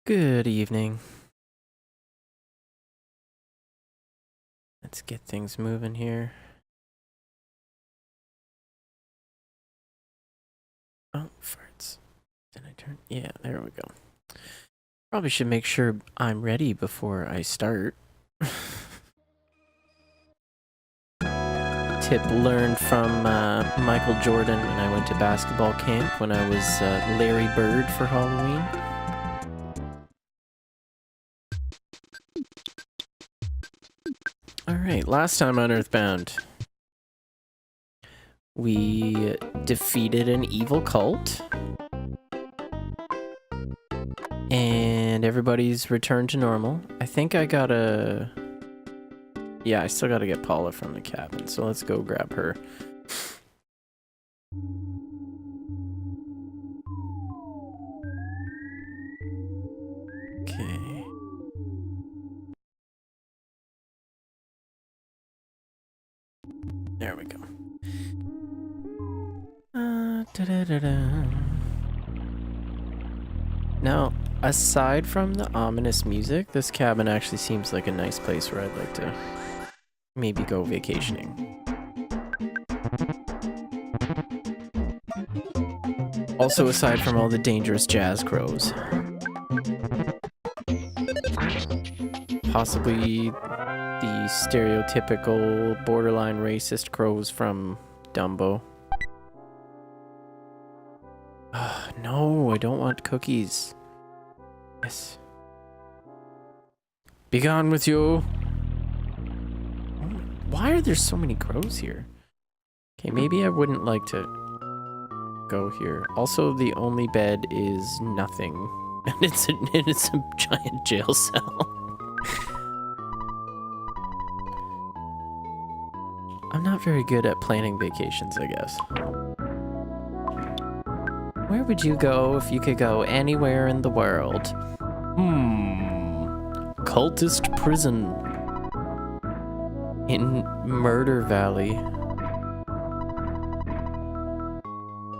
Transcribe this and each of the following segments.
Good evening. Let's get things moving here. Oh, farts. Did I turn? Yeah, there we go. Probably should make sure I'm ready before I start. Tip learned from Michael Jordan when I went to basketball camp when I was Larry Bird for Halloween. Alright, last time on EarthBound, we defeated an evil cult. And everybody's returned to normal. I think I gotta... Yeah, I still gotta get Paula from the cabin, so let's go grab her. Okay. There we go. Now, aside from the ominous music, this cabin actually seems like a nice place where I'd like to maybe go vacationing. Also, aside from all the dangerous jazz crows. Possibly the stereotypical borderline racist crows from Dumbo. No, I don't want cookies. Yes. Be gone with you. Why are there so many crows here? Okay, maybe I wouldn't like to go here. Also, the only bed is nothing. And it's a giant jail cell. I'm not very good at planning vacations, I guess. Where would you go if you could go anywhere in the world? Cultist prison. In Murder Valley.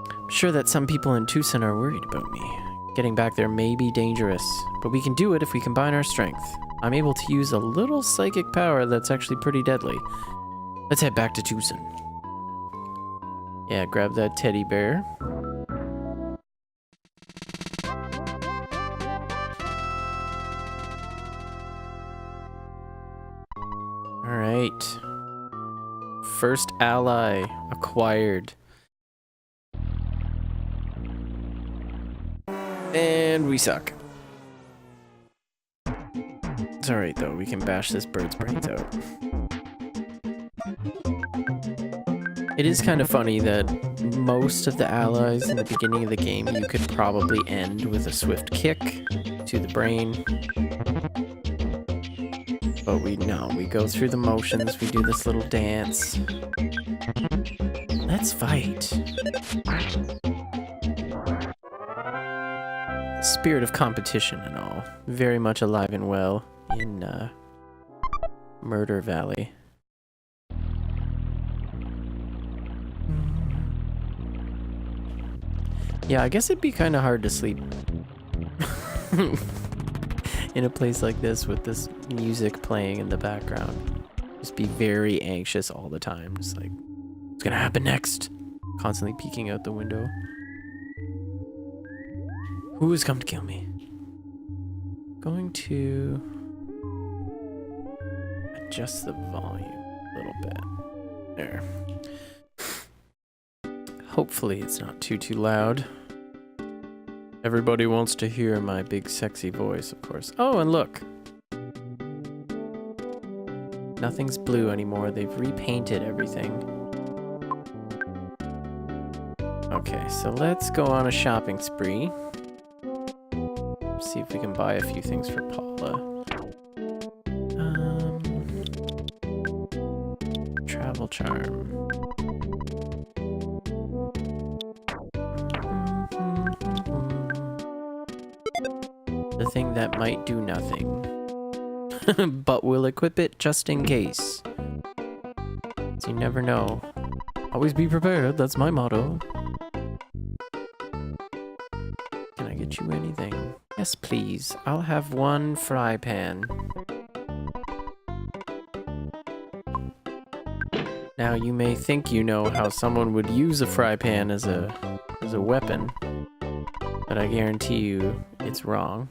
I'm sure that some people in Tucson are worried about me. Getting back there may be dangerous, but we can do it if we combine our strength. I'm able to use a little psychic power that's actually pretty deadly. Let's head back to Tucson. Yeah, grab that teddy bear. Alright. First ally acquired. And we suck. It's alright though, we can bash this bird's brains out. It is kind of funny that most of the allies in the beginning of the game you could probably end with a swift kick to the brain. But we go through the motions, we do this little dance. Let's fight. Spirit of competition and all. Very much alive and well in Murder Valley. Yeah, I guess it'd be kind of hard to sleep in a place like this with this music playing in the background. Just be very anxious all the time. Just like, what's gonna happen next? Constantly peeking out the window. Who has come to kill me? Going to adjust the volume a little bit. There. Hopefully it's not too loud. Everybody wants to hear my big sexy voice, of course. Oh, and look. Nothing's blue anymore. They've repainted everything. Okay, so let's go on a shopping spree. See if we can buy a few things for Paula. Travel charm. The thing that might do nothing. But we'll equip it just in case. So you never know. Always be prepared, that's my motto. Can I get you anything? Yes, please. I'll have one fry pan. Now, you may think you know how someone would use a fry pan as a weapon, but I guarantee you it's wrong.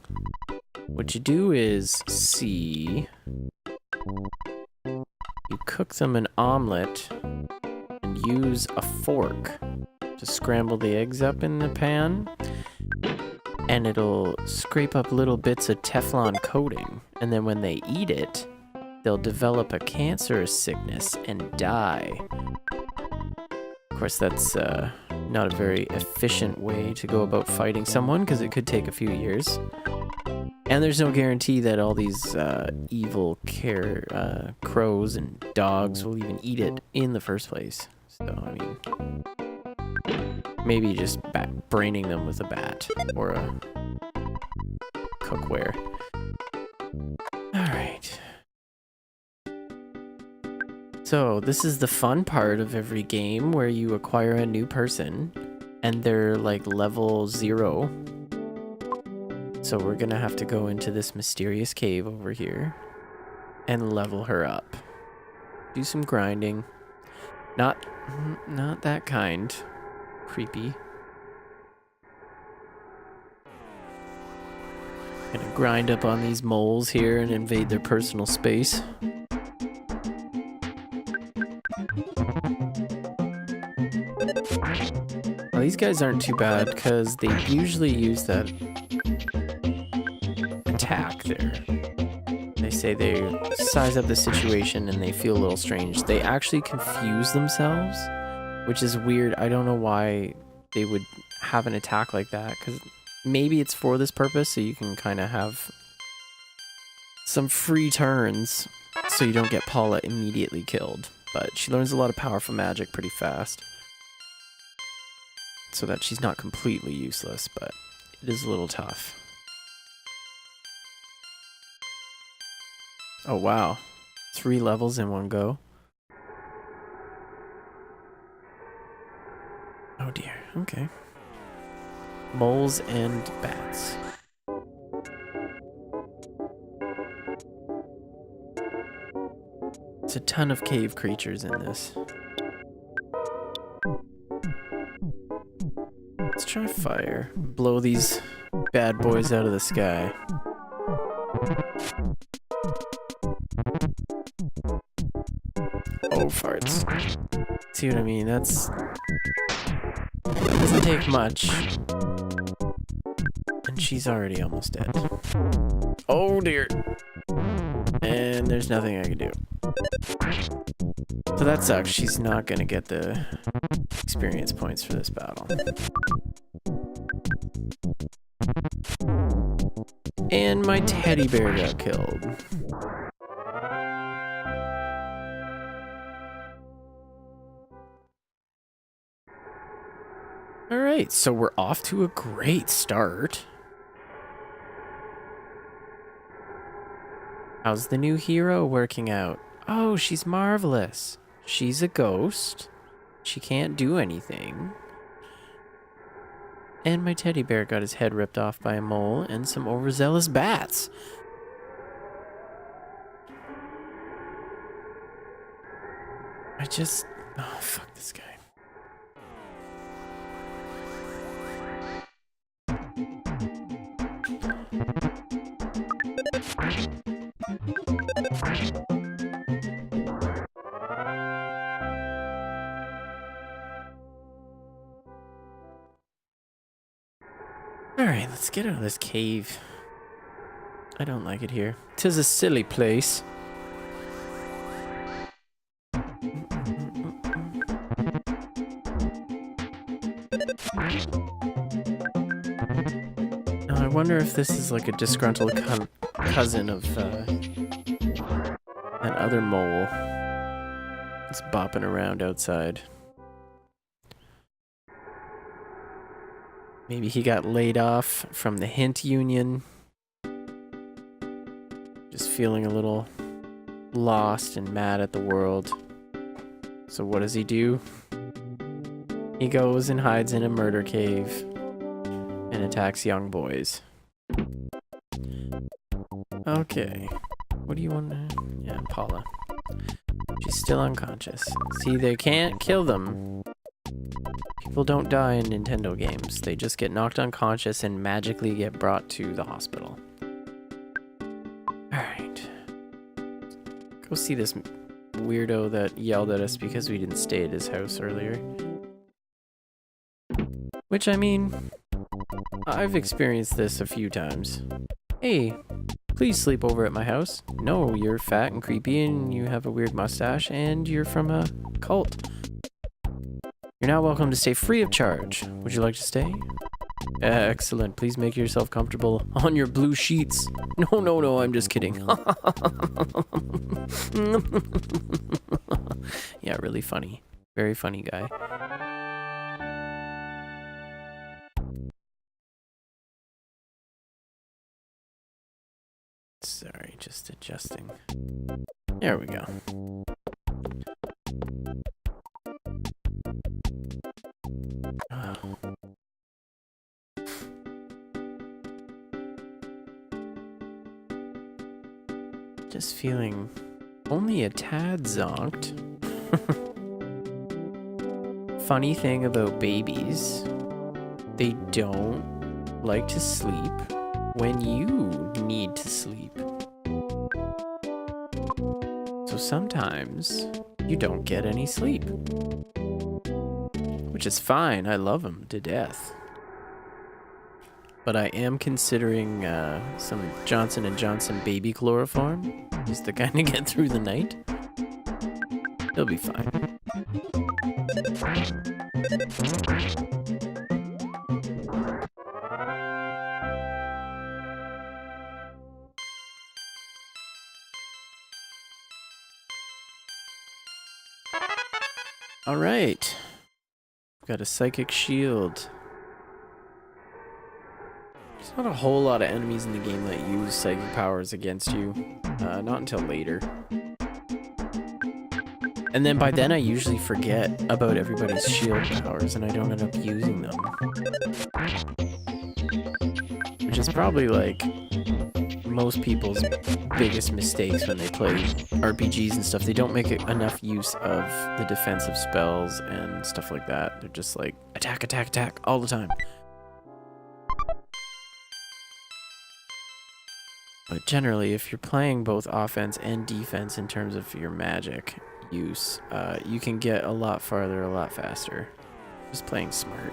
What you do is you cook them an omelet and use a fork to scramble the eggs up in the pan, and it'll scrape up little bits of Teflon coating, and then when they eat it, they'll develop a cancerous sickness and die. Of course, that's not a very efficient way to go about fighting someone, because it could take a few years. And there's no guarantee that all these evil crows and dogs will even eat it in the first place. So, I mean, maybe just braining them with a bat or a cookware. Alright. So, this is the fun part of every game where you acquire a new person and they're like level 0. So we're gonna have to go into this mysterious cave over here and level her up. Do some grinding. Not that kind. Creepy. Gonna grind up on these moles here and invade their personal space. Well, these guys aren't too bad because they usually use that attack there. They say they size up the situation and they feel a little strange. They actually confuse themselves, which is weird. I don't know why they would have an attack like that, because maybe it's for this purpose, so you can kind of have some free turns so you don't get Paula immediately killed. But she learns a lot of powerful magic pretty fast, so that she's not completely useless, but it is a little tough. Oh wow, 3 levels in one go. Oh dear, okay. Moles and bats. It's a ton of cave creatures in this. Let's try fire. Blow these bad boys out of the sky. Oh, farts. See what I mean? That doesn't take much. And she's already almost dead. Oh dear. And there's nothing I can do. So that sucks. She's not gonna get the experience points for this battle. And my teddy bear got killed. Alright, so we're off to a great start. How's the new hero working out? Oh, she's marvelous. She's a ghost. She can't do anything. And my teddy bear got his head ripped off by a mole and some overzealous bats. Oh, fuck this guy. Alright, let's get out of this cave. I don't like it here. 'Tis a silly place. Now, I wonder if this is like a disgruntled cousin of that other mole. It's bopping around outside. Maybe he got laid off from the Hint Union. Just feeling a little lost and mad at the world. So what does he do? He goes and hides in a murder cave and attacks young boys. Okay. What do you want to... Yeah, Paula. She's still unconscious. See, they can't kill them. People don't die in Nintendo games. They just get knocked unconscious and magically get brought to the hospital. Alright. Go see this weirdo that yelled at us because we didn't stay at his house earlier. Which, I mean, I've experienced this a few times. Hey, please sleep over at my house. No, you're fat and creepy and you have a weird mustache and you're from a cult. You're now welcome to stay free of charge. Would you like to stay? Excellent. Please make yourself comfortable on your blue sheets. No, I'm just kidding. Yeah, really funny. Very funny guy. Sorry, just adjusting. There we go. Oh. Just feeling only a tad zonked. Funny thing about babies, they don't like to sleep when you need to sleep. So sometimes you don't get any sleep. Which is fine, I love them to death. But I am considering some Johnson & Johnson baby chloroform, just to kind of get through the night. He'll be fine. All right. Got a psychic shield. There's not a whole lot of enemies in the game that use psychic powers against you. Not until later. And then by then I usually forget about everybody's shield powers and I don't end up using them. Which is probably like most people's biggest mistakes when they play RPGs and stuff. They don't make enough use of the defensive spells and stuff like that. They're just like attack, attack, attack all the time. But generally, if you're playing both offense and defense in terms of your magic use, you can get a lot farther, a lot faster. Just playing smart.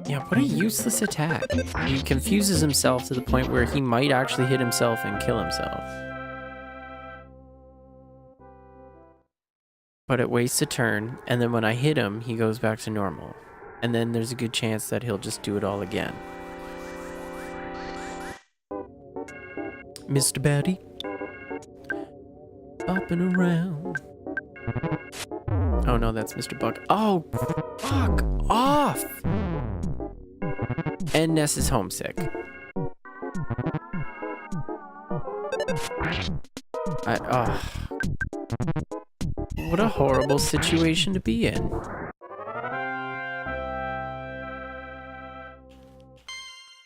Yeah, what a useless attack. He confuses himself to the point where he might actually hit himself and kill himself. But it wastes a turn, and then when I hit him, he goes back to normal. And then there's a good chance that he'll just do it all again. Mr. Batty. Bopping around. Oh no, that's Mr. Buck. Oh, fuck off! And Ness is homesick. What a horrible situation to be in.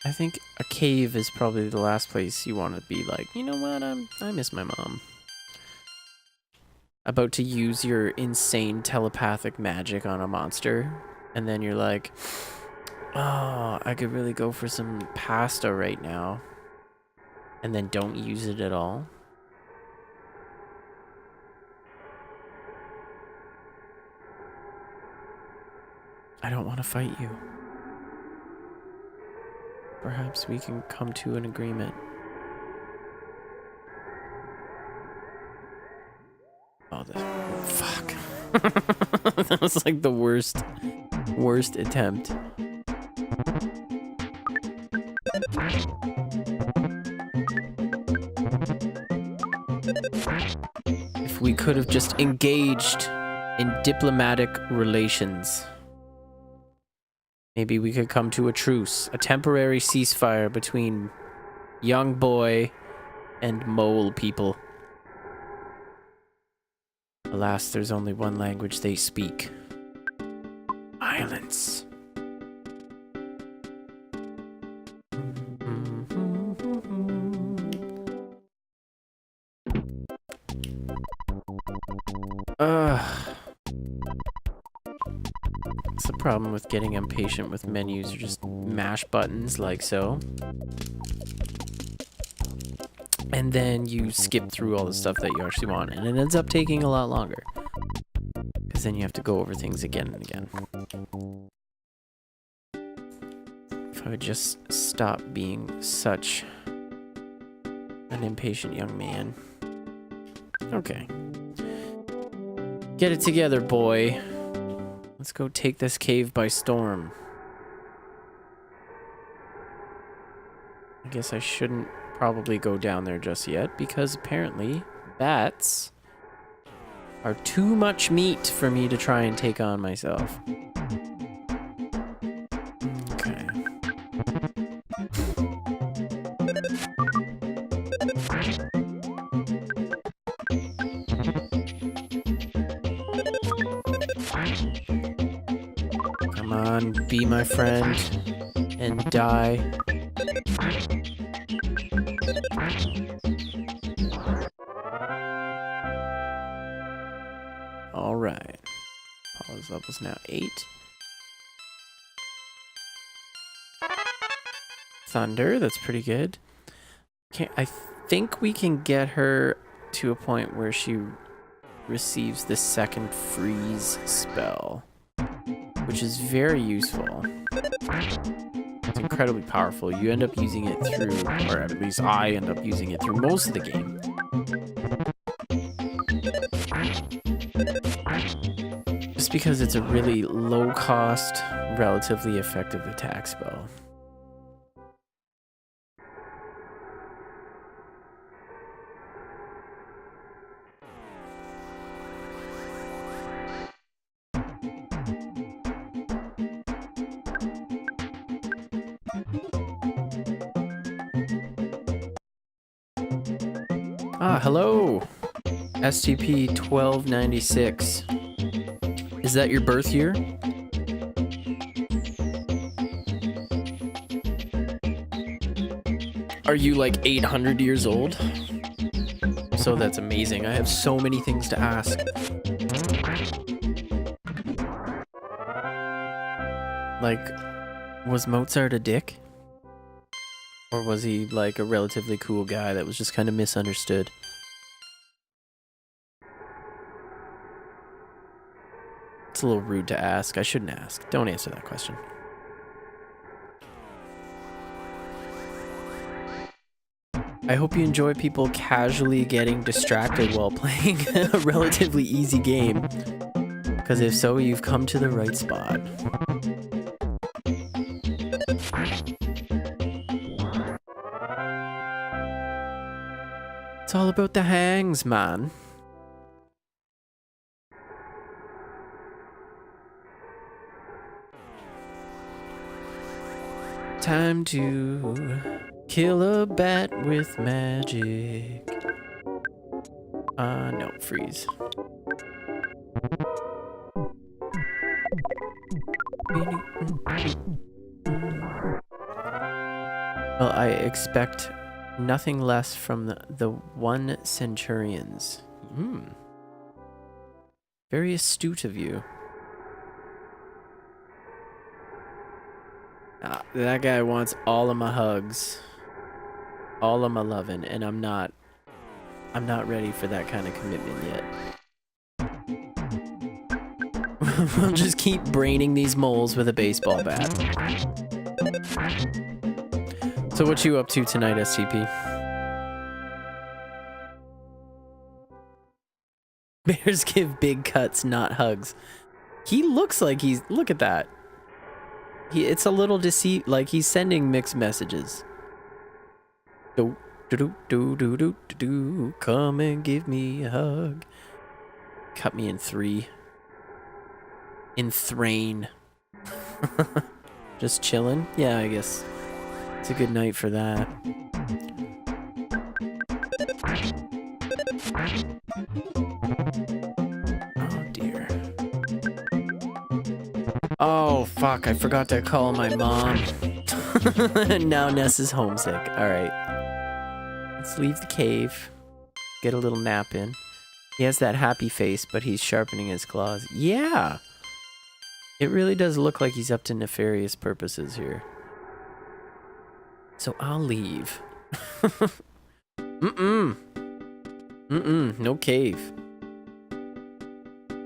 I think a cave is probably the last place you want to be like, you know what, I miss my mom. About to use your insane telepathic magic on a monster, and then you're like, oh, I could really go for some pasta right now. And then don't use it at all. I don't want to fight you. Perhaps we can come to an agreement. Oh, fuck. That was like the worst attempt. If we could have just engaged in diplomatic relations. Maybe we could come to a truce, a temporary ceasefire between young boy and mole people. A Alas, there's only one language they speak. Violence. It's the problem with getting impatient with menus. You just mash buttons like so. And then you skip through all the stuff that you actually want. And it ends up taking a lot longer. Because then you have to go over things again and again. If I would just stop being such an impatient young man. Okay. Get it together, boy. Let's go take this cave by storm. I guess I shouldn't probably go down there just yet, because apparently bats are too much meat for me to try and take on myself. Okay. Come on, be my friend and die. Alright. Apollo's level's now 8. Thunder, that's pretty good. Okay, I think we can get her to a point where she receives the second freeze spell, which is very useful. It's incredibly powerful. You end up using it through, or at least I end up using it through most of the game. Just because it's a really low-cost, relatively effective attack spell. Ah, hello! SCP-1296. Is that your birth year? Are you like 800 years old? So that's amazing. I have so many things to ask. Like, was Mozart a dick? Or was he like a relatively cool guy that was just kind of misunderstood? It's a little rude to ask. I shouldn't ask. Don't answer that question. I hope you enjoy people casually getting distracted while playing a relatively easy game. Because if so, you've come to the right spot. It's all about the hangs, man. Time to kill a bat with magic. No, freeze. Well, I expect nothing less from the one centurions. Very astute of you. That guy wants all of my hugs, all of my loving, and I'm not ready for that kind of commitment yet. We'll just keep braining these moles with a baseball bat. So what you up to tonight, SCP? Bears give big cuts, not hugs. He looks like he's... Look at that. It's a little deceit, like he's sending mixed messages. Do do do do do do do. Come and give me a hug. Cut me in 3. Enthrain. Just chilling. Yeah, I guess it's a good night for that. fuck, I forgot to call my mom. Now Ness is homesick. Alright. Let's leave the cave. Get a little nap in. He has that happy face, but he's sharpening his claws. Yeah! It really does look like he's up to nefarious purposes here. So I'll leave. No cave.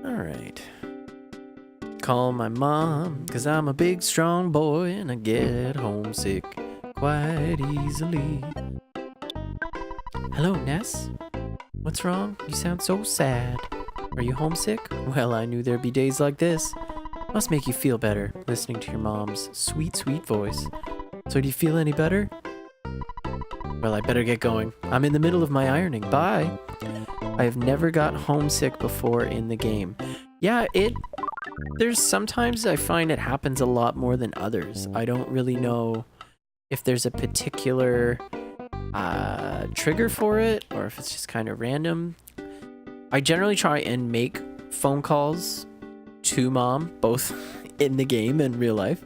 Alright. Call my mom, 'cause I'm a big strong boy and I get homesick quite easily. Hello, Ness? What's wrong? You sound so sad. Are you homesick? Well, I knew there'd be days like this. Must make you feel better, listening to your mom's sweet, sweet voice. So do you feel any better? Well, I better get going. I'm in the middle of my ironing. Bye! I have never got homesick before in the game. Yeah, there's sometimes I find it happens a lot more than others. I don't really know if there's a particular trigger for it or if it's just kind of random. I generally try and make phone calls to mom, both in the game and real life,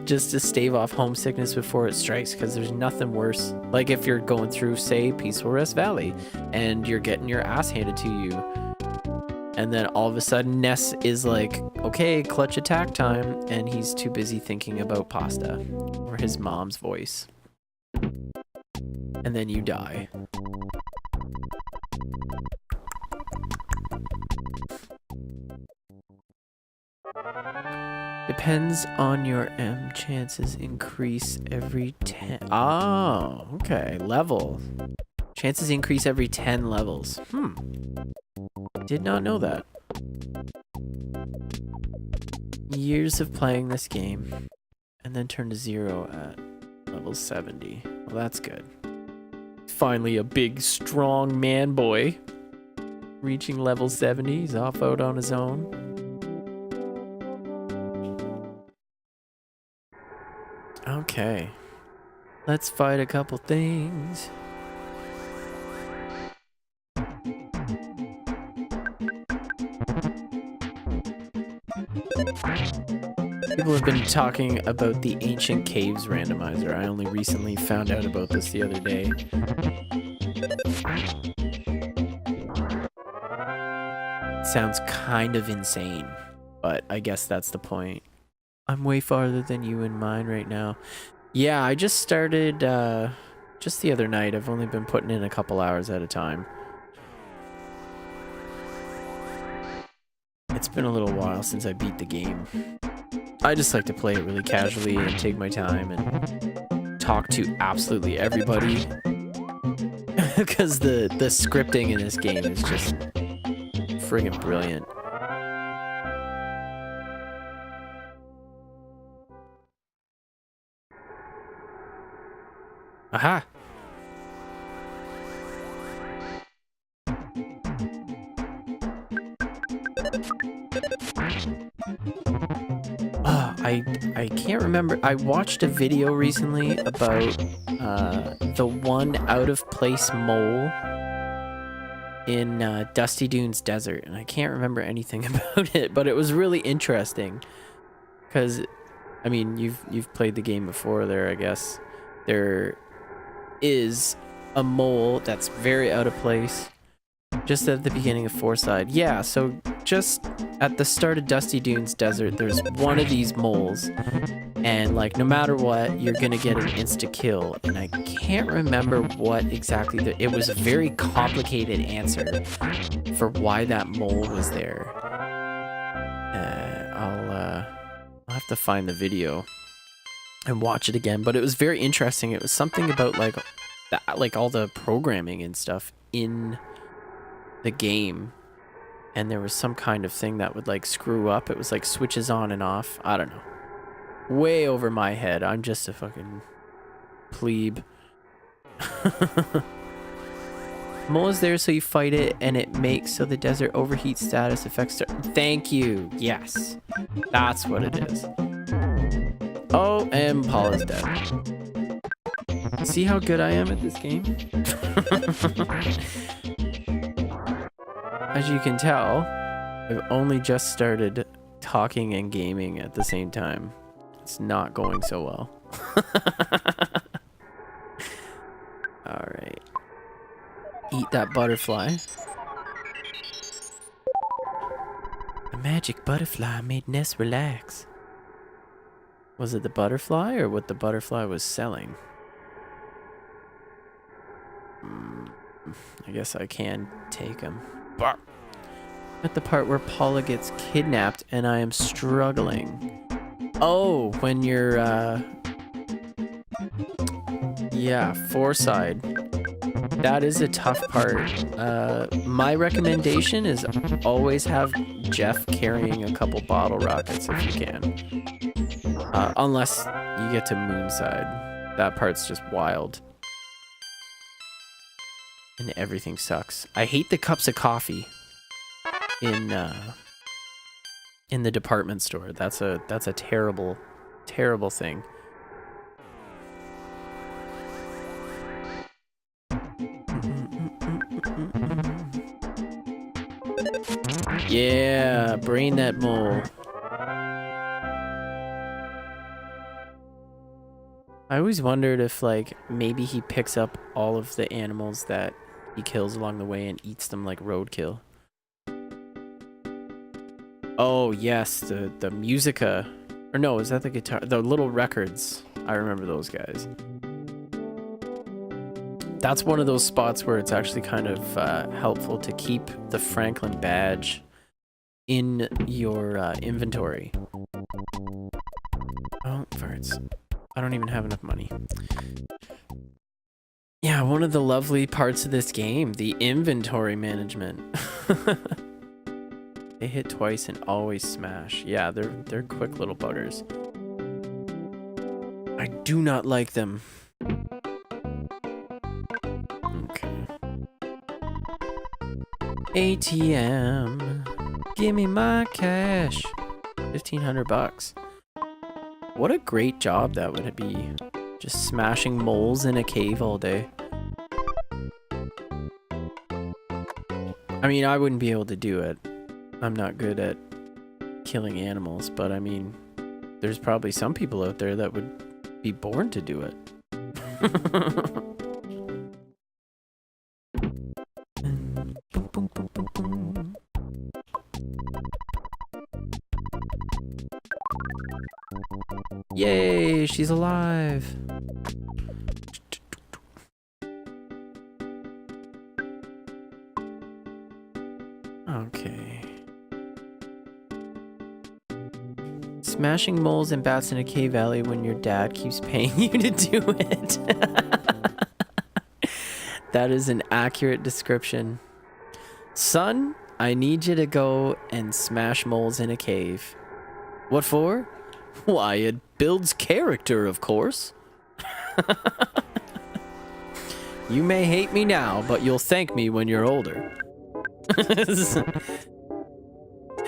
just to stave off homesickness before it strikes, because there's nothing worse. Like if you're going through, say, Peaceful Rest Valley and you're getting your ass handed to you, and then all of a sudden Ness is like, okay, clutch attack time, and he's too busy thinking about pasta or his mom's voice. And then you die. Depends on your M. Chances increase every 10. Oh, okay. Level. Chances increase every 10 levels. Did not know that. Years of playing this game. And then turn to 0 at level 70. Well, that's good. Finally a big, strong man boy. Reaching level 70. He's off out on his own. Okay. Let's fight a couple things. People have been talking about the Ancient Caves randomizer. I only recently found out about this the other day. Sounds kind of insane, but I guess that's the point. I'm way farther than you in mine right now. Yeah, I just started just the other night. I've only been putting in a couple hours at a time. It's been a little while since I beat the game. I just like to play it really casually and take my time and talk to absolutely everybody. Because the scripting in this game is just friggin' brilliant. Aha! I can't remember. I watched a video recently about the one out-of-place mole in Dusty Dunes Desert, and I can't remember anything about it, but it was really interesting. Because, I mean, you've played the game before there, I guess. There is a mole that's very out of place just at the beginning of Fourside. Yeah, so just at the start of Dusty Dunes Desert, there's one of these moles, and like no matter what, you're gonna get an insta kill. And I can't remember what exactly it was. A very complicated answer for why that mole was there. I'll have to find the video and watch it again, but it was very interesting. It was something about like all the programming and stuff in the game, and there was some kind of thing that would like screw up. It was like switches on and off. I don't know. Way over my head. I'm just a fucking plebe. Mole is there so you fight it, and it makes so the desert overheat status affects. Thank you. Yes, that's what it is. Oh, and Paula's dead. See how good I am at this game? As you can tell, I've only just started talking and gaming at the same time. It's not going so well. Alright. Eat that butterfly. The magic butterfly made Ness relax. Was it the butterfly or what the butterfly was selling? I guess I can take him. Bah. At the part where Paula gets kidnapped and I am struggling. Oh, when you're, yeah, four-side. That is a tough part. My recommendation is always have Jeff carrying a couple bottle rockets if you can. Unless you get to Moonside. That part's just wild. And everything sucks. I hate the cups of coffee in the department store. That's a terrible, terrible thing. Yeah, brain that mole. I always wondered if, like, maybe he picks up all of the animals that he kills along the way and eats them like roadkill. Oh, yes, the Musica. Or no, is that the guitar? The little records. I remember those guys. That's one of those spots where it's actually kind of helpful to keep the Franklin badge in your inventory. Oh, farts. I don't even have enough money. Yeah, one of the lovely parts of this game, the inventory management. They hit twice and always smash. Yeah, they're quick little buggers. I do not like them. Okay. ATM. Give me my cash. 1,500 bucks. What a great job that would be. Just smashing moles in a cave all day. I mean, I wouldn't be able to do it. I'm not good at killing animals, but I mean, there's probably some people out there that would be born to do it. Yay, she's alive. Okay. Smashing moles and bats in a cave alley when your dad keeps paying you to do it. That is an accurate description. Son, I need you to go and smash moles in a cave. What for? Why, it builds character, of course. You may hate me now, but you'll thank me when you're older.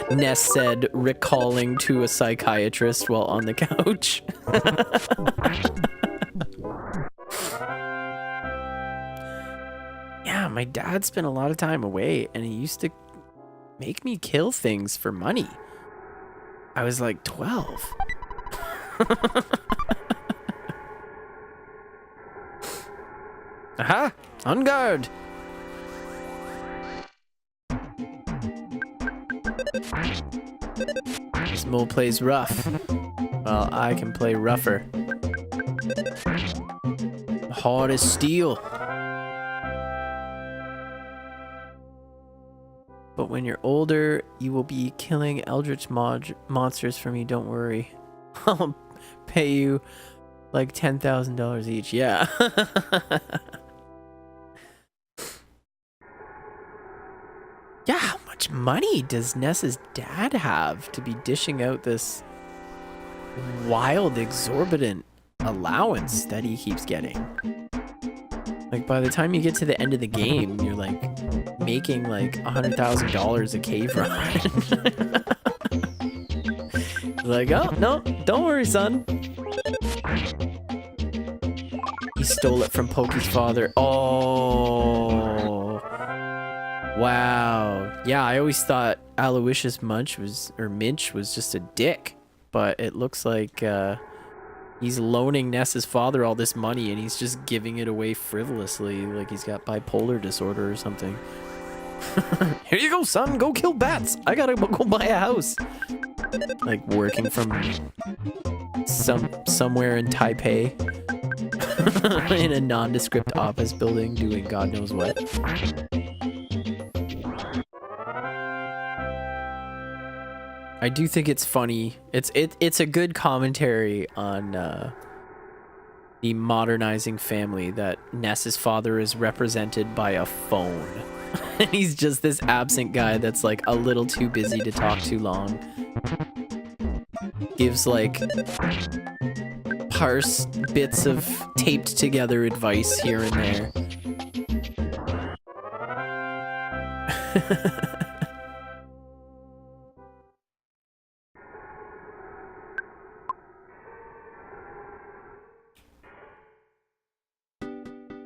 Ness said, recalling to a psychiatrist while on the couch. Yeah, my dad spent a lot of time away, and he used to make me kill things for money. I was like 12. Aha! On guard! This mole plays rough. Well, I can play rougher. Hard as steel. But when you're older, you will be killing eldritch monsters for me, don't worry. I'll pay you like $10,000 each. Yeah. Yeah, how much money does Ness's dad have to be dishing out this wild, exorbitant allowance that he keeps getting? Like, by the time you get to the end of the game, you're like making like $100,000 a cave run. Like, oh, no, don't worry, son. He stole it from Pokey's father. Oh. Wow. Yeah, I always thought Aloysius Minch was just a dick, but it looks like he's loaning Ness's father all this money and he's just giving it away frivolously, like he's got bipolar disorder or something. Here you go, son. Go kill bats. I gotta go buy a house. Like working from somewhere in Taipei in a nondescript office building doing God knows what. I do think it's funny. It's a good commentary on the modernizing family that Ness's father is represented by a phone. And he's just this absent guy that's like a little too busy to talk too long. Gives like parse bits of taped together advice here and there.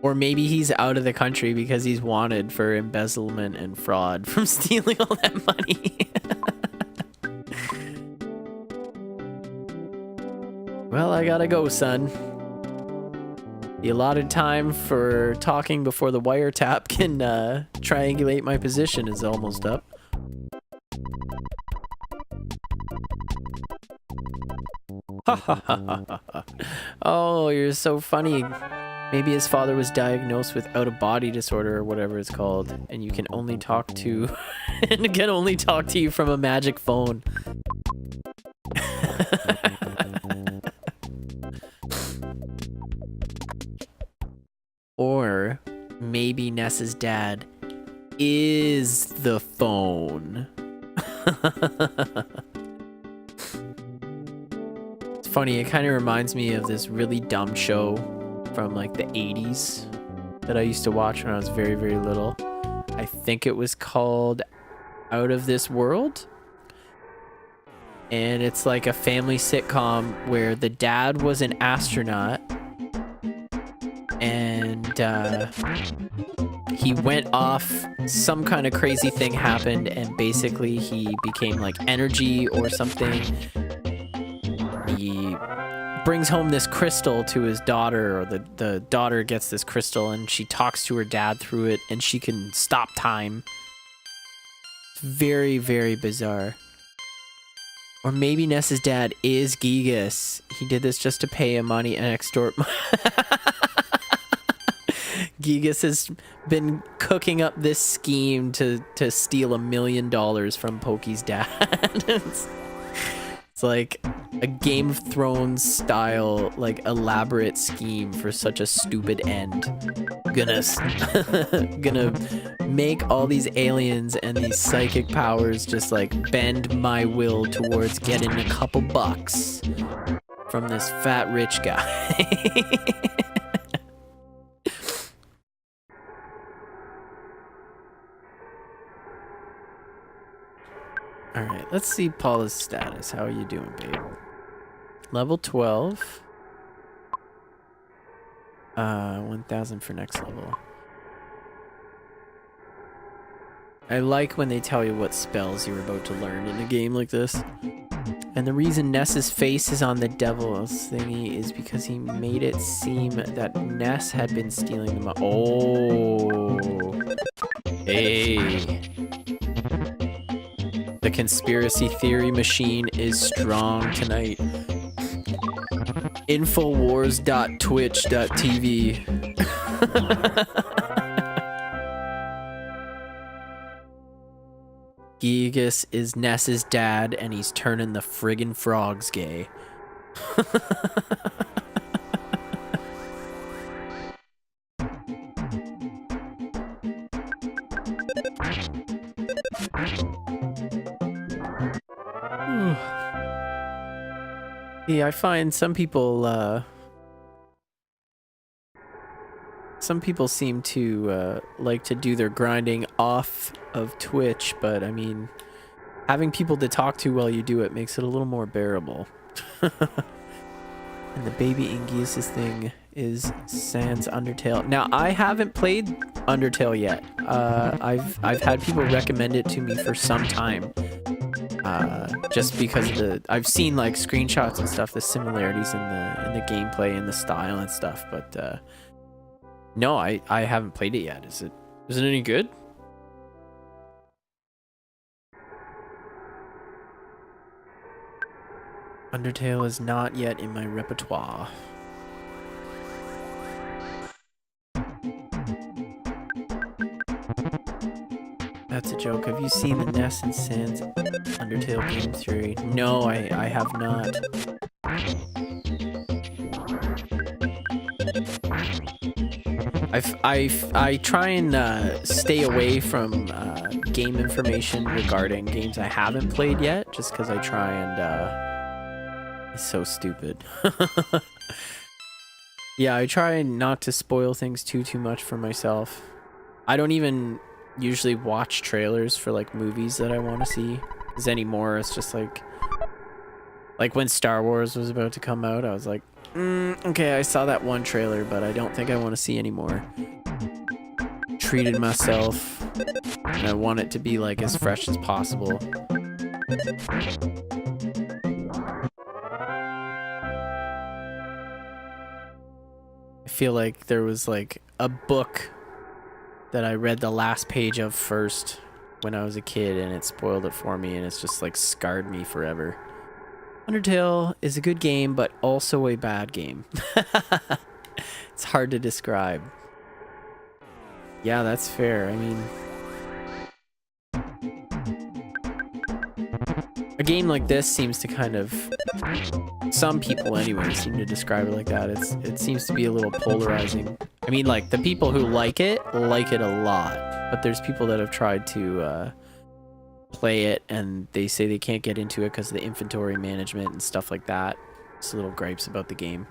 Or maybe he's out of the country because he's wanted for embezzlement and fraud from stealing all that money. Well, I gotta go, son. The allotted time for talking before the wiretap can triangulate my position is almost up. Ha ha ha ha ha. Oh, you're so funny. Maybe his father was diagnosed with out-of-body disorder or whatever it's called, and you can only talk to and can only talk to you from a magic phone. Or maybe Ness's dad is the phone. It's funny, it kind of reminds me of this really dumb show from like the 80s that I used to watch when I was very, very little. I think it was called Out of This World. And it's like a family sitcom where the dad was an astronaut and he went off, some kind of crazy thing happened, and basically he became like energy or something. He brings home this crystal to his daughter, or the daughter gets this crystal and she talks to her dad through it and she can stop time. It's very, very bizarre. Or maybe Ness's dad is Gigas. He did this just to pay him money and extort money. Gigas has been cooking up this scheme to steal $1 million from Pokey's dad. It's like a Game of Thrones style, like elaborate scheme for such a stupid end. Gonna make all these aliens and these psychic powers just like bend my will towards getting a couple bucks from this fat rich guy. Alright, let's see Paula's status. How are you doing, babe? Level 12. 1,000 for next level. I like when they tell you what spells you're about to learn in a game like this. And the reason Ness's face is on the devil's thingy is because he made it seem that Ness had been stealing them. Oh. Hey. The conspiracy theory machine is strong tonight. Infowars.twitch.tv. Gigas is Ness's dad and he's turning the friggin' frogs gay. Yeah, I find some people seem to like to do their grinding off of Twitch, but I mean, having people to talk to while you do it makes it a little more bearable. And the baby Ingius thing is Sans Undertale. Now, I haven't played Undertale yet. I've had people recommend it to me for some time. Just because I've seen like screenshots and stuff, the similarities in the gameplay and the style and stuff, but no, I haven't played it yet. Is it any good? Undertale is not yet in my repertoire. That's a joke. Have you seen the NES and Sans Undertale game theory? No, I have not. I try and stay away from game information regarding games I haven't played yet, just because I try and it's so stupid. Yeah, I try not to spoil things too much for myself. I don't even usually watch trailers for like movies that I want to see, because anymore it's just like when Star Wars was about to come out, I was like, okay, I saw that one trailer, but I don't think I want to see anymore. Treated myself, and I want it to be like as fresh as possible. I feel like there was like a book that I read the last page of first when I was a kid, and it spoiled it for me, and it's just like scarred me forever. Undertale is a good game, but also a bad game. It's hard to describe. Yeah, that's fair. I mean, a game like this seems to kind of, some people anyway seem to describe it like that. It seems to be a little polarizing. I mean, like, the people who like it a lot, but there's people that have tried to play it and they say they can't get into it because of the inventory management and stuff like that. It's little gripes about the game,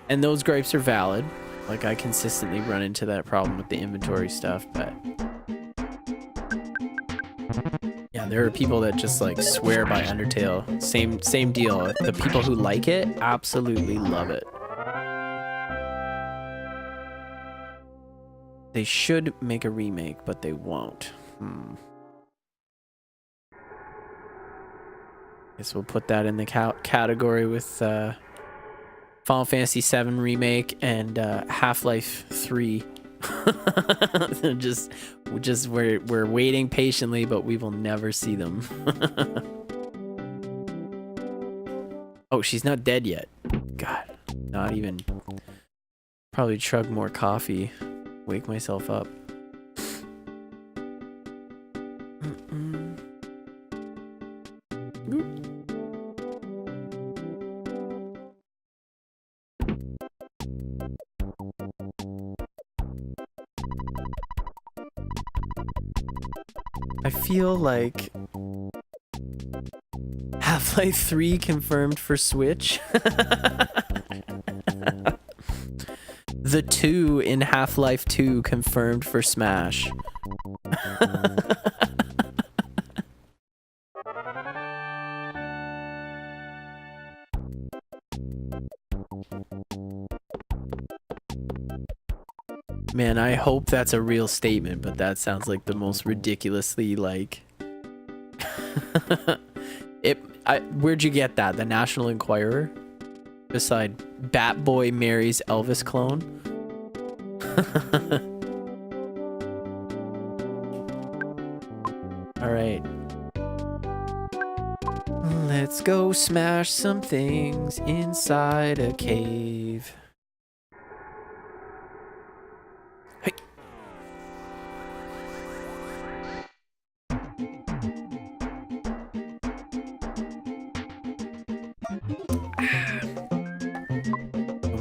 and those gripes are valid. Like, I consistently run into that problem with the inventory stuff, but yeah, there are people that just like swear by Undertale. Same deal. The people who like it absolutely love it. They should make a remake, but they won't. Guess we'll put that in the category with Final Fantasy VII Remake and Half-Life 3. just we're waiting patiently, but we will never see them. Oh, she's not dead yet. God, not even. Probably chug more coffee, wake myself up. I feel like Half-Life 3 confirmed for Switch. The 2 in Half-Life 2 confirmed for Smash. Man, I hope that's a real statement, but that sounds like the most ridiculously, like... Where'd you get that? The National Enquirer? Beside Bat Boy marries Elvis clone? Alright. Let's go smash some things inside a cave.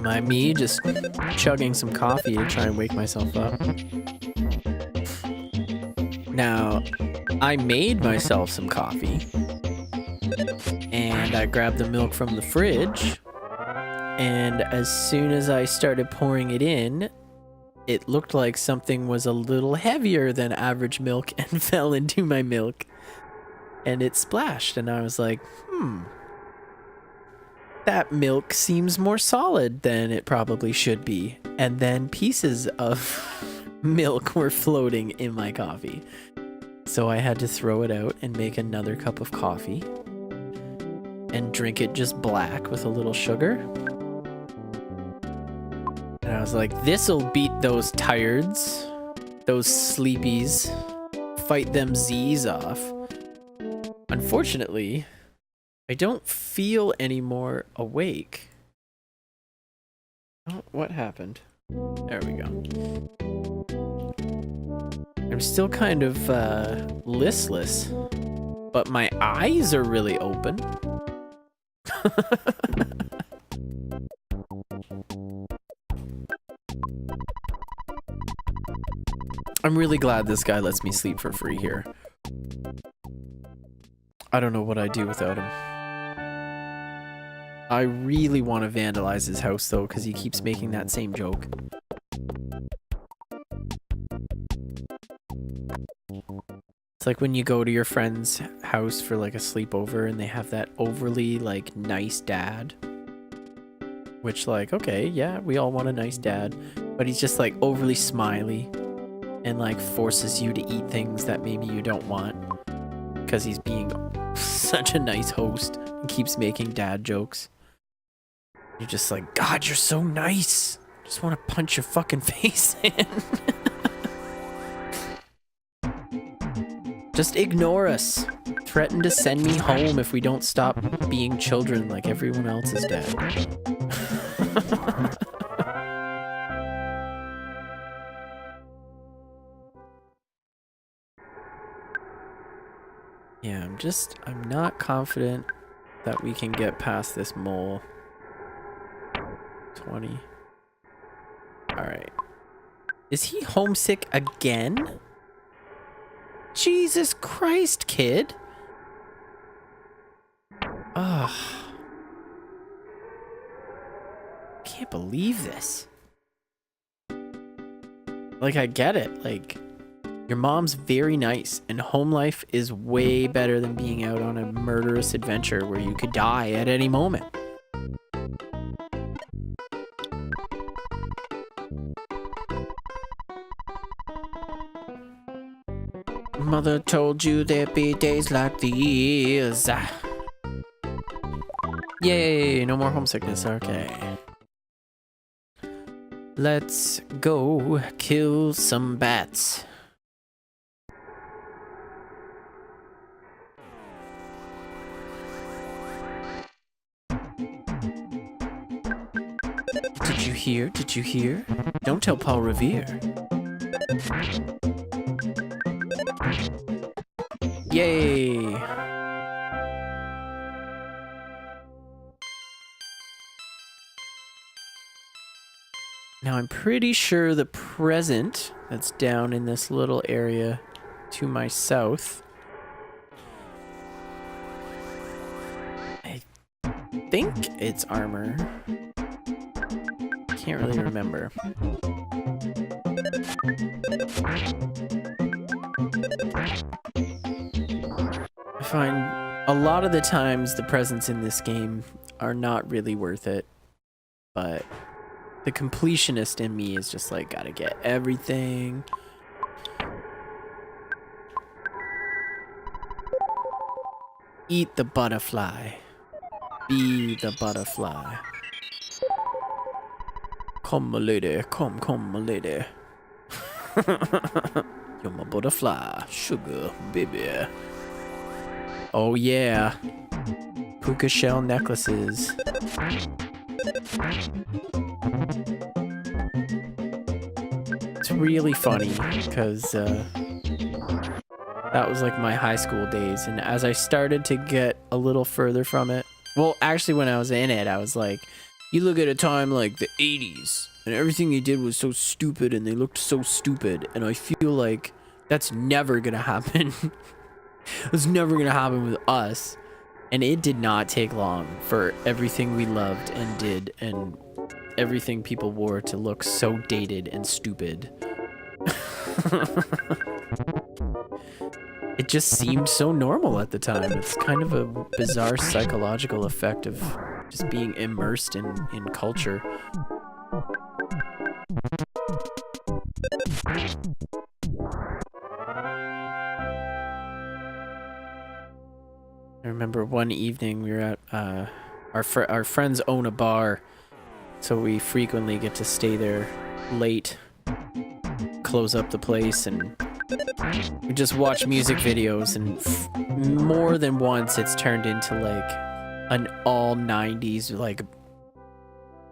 Mind me just chugging some coffee to try and wake myself up. Now, I made myself some coffee, and I grabbed the milk from the fridge, and as soon as I started pouring it in, it looked like something was a little heavier than average milk and fell into my milk, and it splashed, and I was like, that milk seems more solid than it probably should be. And then pieces of milk were floating in my coffee. So I had to throw it out and make another cup of coffee and drink it just black with a little sugar. And I was like, this'll beat those tireds, those sleepies, fight them Z's off. Unfortunately, I don't feel any more awake. Oh, what happened? There we go. I'm still kind of listless, but my eyes are really open. I'm really glad this guy lets me sleep for free here. I don't know what I'd do without him. I really want to vandalize his house though, because he keeps making that same joke. It's like when you go to your friend's house for like a sleepover and they have that overly like nice dad. Which like, okay, yeah, we all want a nice dad. But he's just like overly smiley and like forces you to eat things that maybe you don't want. Because he's being such a nice host and keeps making dad jokes. You're just like, God, you're so nice. Just want to punch your fucking face in. Just ignore us. Threaten to send me home if we don't stop being children like everyone else's dad. Yeah, I'm not confident that we can get past this mole. 20. Alright. Is he homesick again? Jesus Christ, kid. Ugh. Can't believe this. Like, I get it. Like, your mom's very nice, and home life is way better than being out on a murderous adventure where you could die at any moment. Mother told you there'd be days like these. Yay, no more homesickness. Okay. Let's go kill some bats. Did you hear? Did you hear? Don't tell Paul Revere. Yay! Now I'm pretty sure the present that's down in this little area to my south, I think it's armor. Can't really remember. I find a lot of the times the presents in this game are not really worth it, but the completionist in me is just like, gotta get everything. Eat the butterfly. Be the butterfly. Come, my lady. Come, my lady. You're my butterfly. Sugar, baby. Oh, yeah. Puka shell necklaces. It's really funny because that was like my high school days. And as I started to get a little further from it, well, actually, when I was in it, I was like, you look at a time like the 80s and everything they did was so stupid and they looked so stupid. And I feel like that's never going to happen. It's never going to happen with us. And it did not take long for everything we loved and did and everything people wore to look so dated and stupid. It just seemed so normal at the time. It's kind of a bizarre psychological effect of just being immersed in culture. I remember one evening we were at our friends own a bar, so we frequently get to stay there late, close up the place, and we just watch music videos, and more than once it's turned into like an all 90s like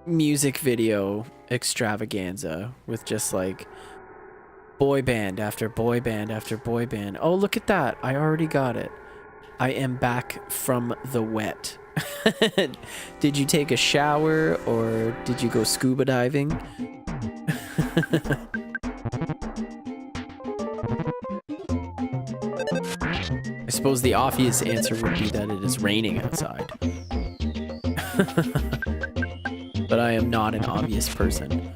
music video extravaganza with just like boy band after boy band after boy band. Oh, look at that. I already got it. I am back from the wet. Did you take a shower or did you go scuba diving? I suppose the obvious answer would be that it is raining outside. But I am not an obvious person.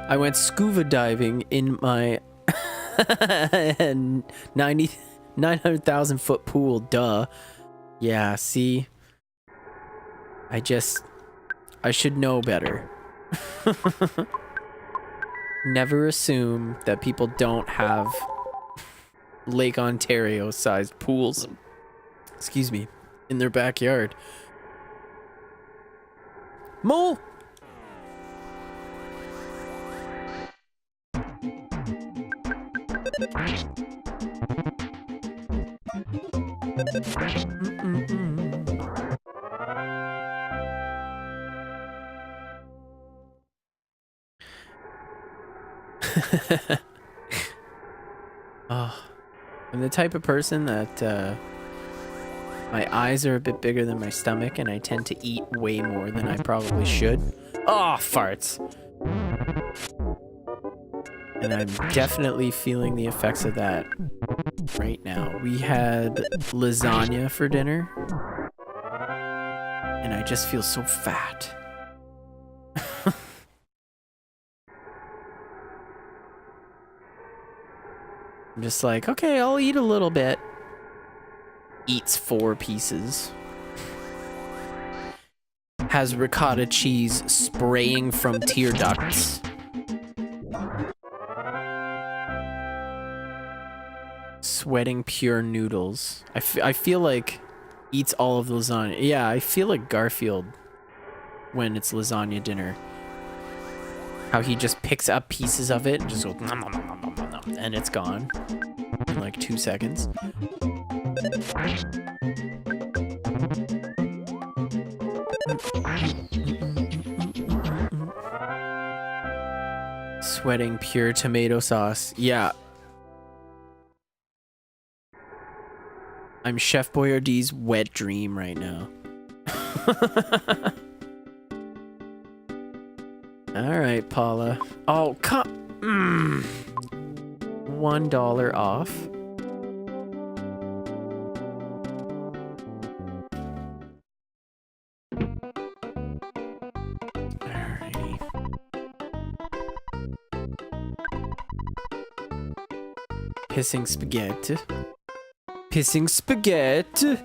I went scuba diving in my 900,000 foot pool, duh. Yeah, see? I should know better. Never assume that people don't have Lake Ontario sized pools, excuse me, in their backyard. Mole! Oh, I'm the type of person that my eyes are a bit bigger than my stomach, and I tend to eat way more than I probably should. Oh, farts. And I'm definitely feeling the effects of that right now. We had lasagna for dinner, and I just feel so fat. I'm just like, okay, I'll eat a little bit. Eats 4 pieces. Has ricotta cheese spraying from tear ducts. Sweating pure noodles. I feel like eats all of the lasagna. Yeah, I feel like Garfield when it's lasagna dinner. How he just picks up pieces of it and just goes nom, nom, nom, nom, nom, nom, and it's gone in like 2 seconds. Sweating pure tomato sauce. Yeah. I'm Chef Boyardee's wet dream right now. Alright, Paula. Oh, come. $1 off. Alrighty. Pissing spaghetti. Pissing spaghetti.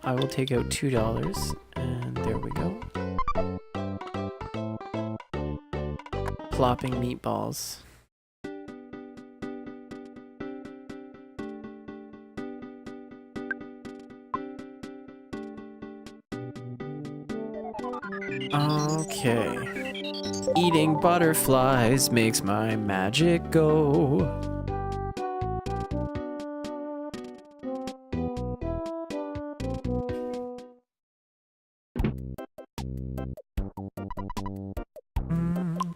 I will take out $2, and there we go. Plopping meatballs. Okay. Eating butterflies makes my magic go.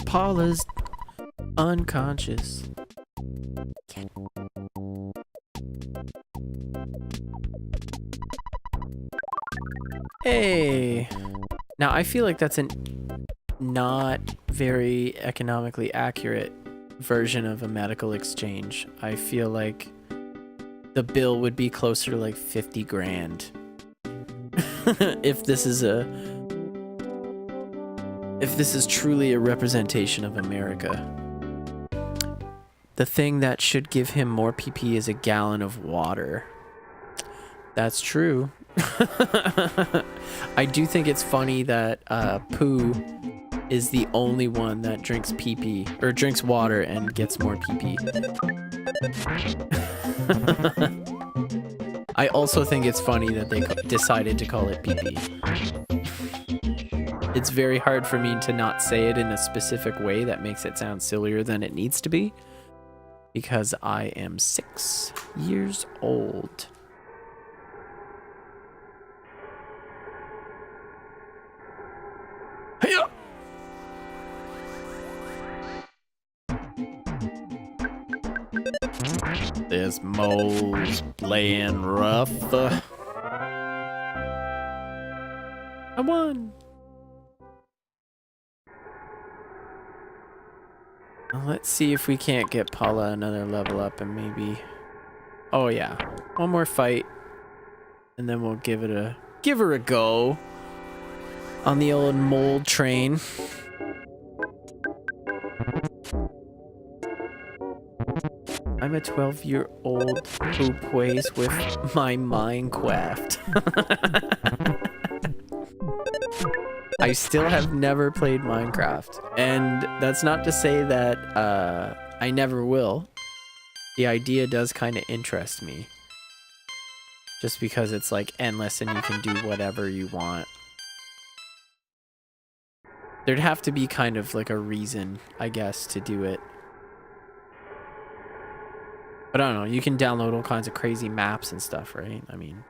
Paula's unconscious. Hey. Now I feel like that's a not very economically accurate version of a medical exchange. I feel like the bill would be closer to like 50 grand. if this is truly a representation of America. The thing that should give him more PP is a gallon of water. That's true. I do think it's funny that Pooh is the only one that drinks PP, or drinks water and gets more PP. I also think it's funny that they decided to call it PP. It's very hard for me to not say it in a specific way that makes it sound sillier than it needs to be, because I am 6 years old. Hiya! This mole's playing rough. I won. Well, let's see if we can't get Paula another level up and maybe... Oh yeah, one more fight, and then we'll give her a go on the old mold train. I'm a 12-year-old who plays with my Minecraft. I still have never played Minecraft, and that's not to say that I never will. The idea does kind of interest me, just because it's like endless and you can do whatever you want. There'd have to be kind of like a reason, I guess, to do it. But I don't know, you can download all kinds of crazy maps and stuff, right? I mean...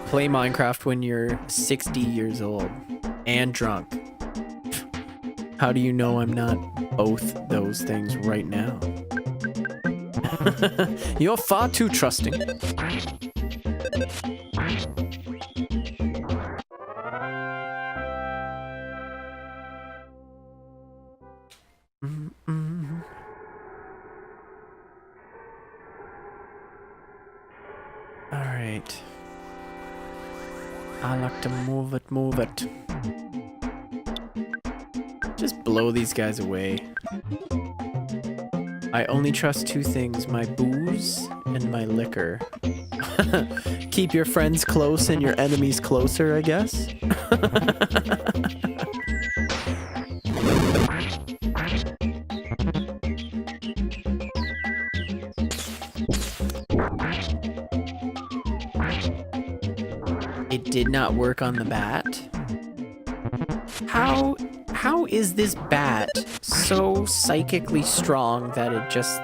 Play Minecraft when you're 60 years old and drunk. How do you know I'm not both those things right now? You're far too trusting. All right. I like to move it, move it. Just blow these guys away. I only trust two things, my booze and my liquor. Keep your friends close and your enemies closer, I guess. It did not work on the bat. How is this bat so psychically strong that it just...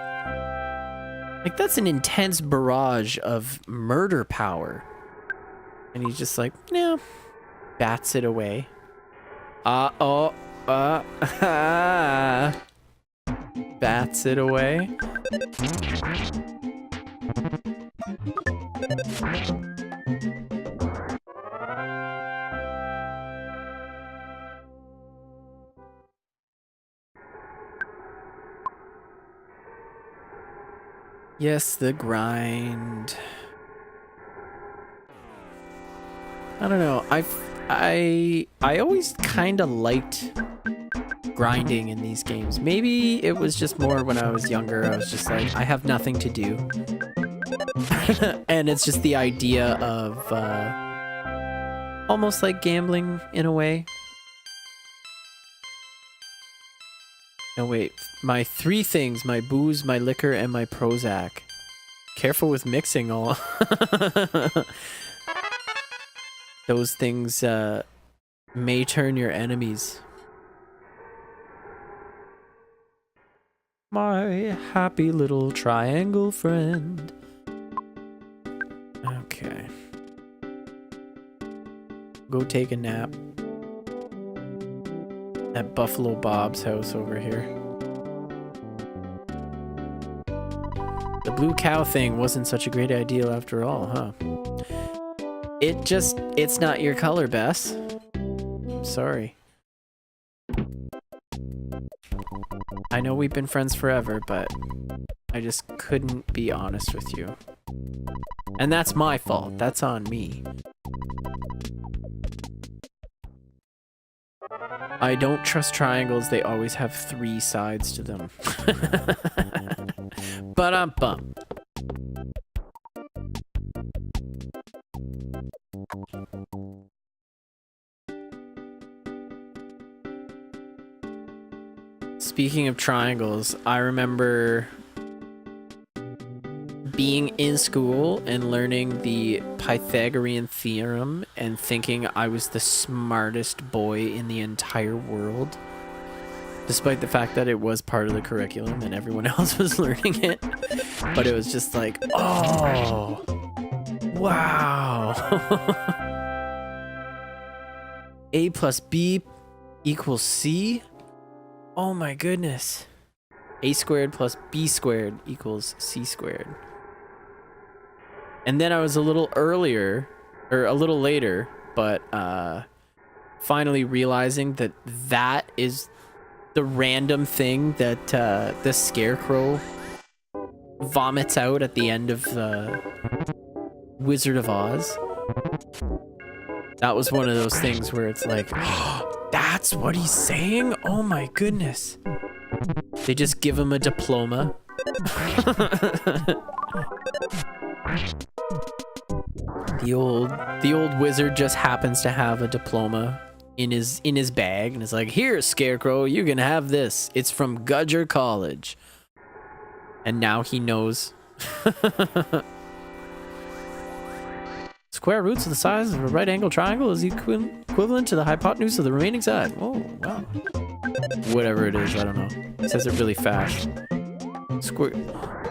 Like, that's an intense barrage of murder power. And he's just like, no. Bats it away. Bats it away. Yes, the grind. I don't know. I always kind of liked grinding in these games. Maybe it was just more when I was younger. I was just like, I have nothing to do. And it's just the idea of almost like gambling in a way. No, wait. My three things, my booze, my liquor, and my Prozac. Careful with mixing all. Those things may turn your enemies. My happy little triangle friend. Okay. Go take a nap. At Buffalo Bob's house over here. The blue cow thing wasn't such a great idea after all, huh? It's not your color, Bess. I'm sorry. I know we've been friends forever, but I just couldn't be honest with you. And that's my fault. That's on me. I don't trust triangles. They always have 3 sides to them. Ba-dum-bum. Speaking of triangles, I remember being in school and learning the Pythagorean theorem and thinking I was the smartest boy in the entire world, despite the fact that it was part of the curriculum and everyone else was learning it. But it was just like, oh, wow. A plus B equals C? Oh my goodness. A squared plus B squared equals C squared. And then I was a little earlier, or a little later, but finally realizing that that is the random thing that the scarecrow vomits out at the end of the Wizard of Oz. That was one of those things where it's like, oh, that's what he's saying? Oh my goodness. They just give him a diploma. The old wizard just happens to have a diploma in his bag and is like, here, Scarecrow, you can have this. It's from Gudger College. And now he knows. Square roots of the size of a right angle triangle is equivalent to the hypotenuse of the remaining side. Oh, wow. Whatever it is, I don't know. It says it really fast. Square.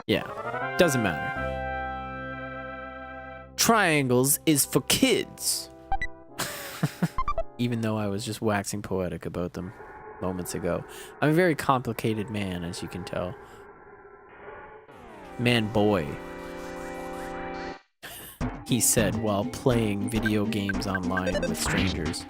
Yeah, doesn't matter. Triangles is for kids. Even though I was just waxing poetic about them moments ago. I'm a very complicated man, as you can tell. Man-boy. He said while playing video games online with strangers.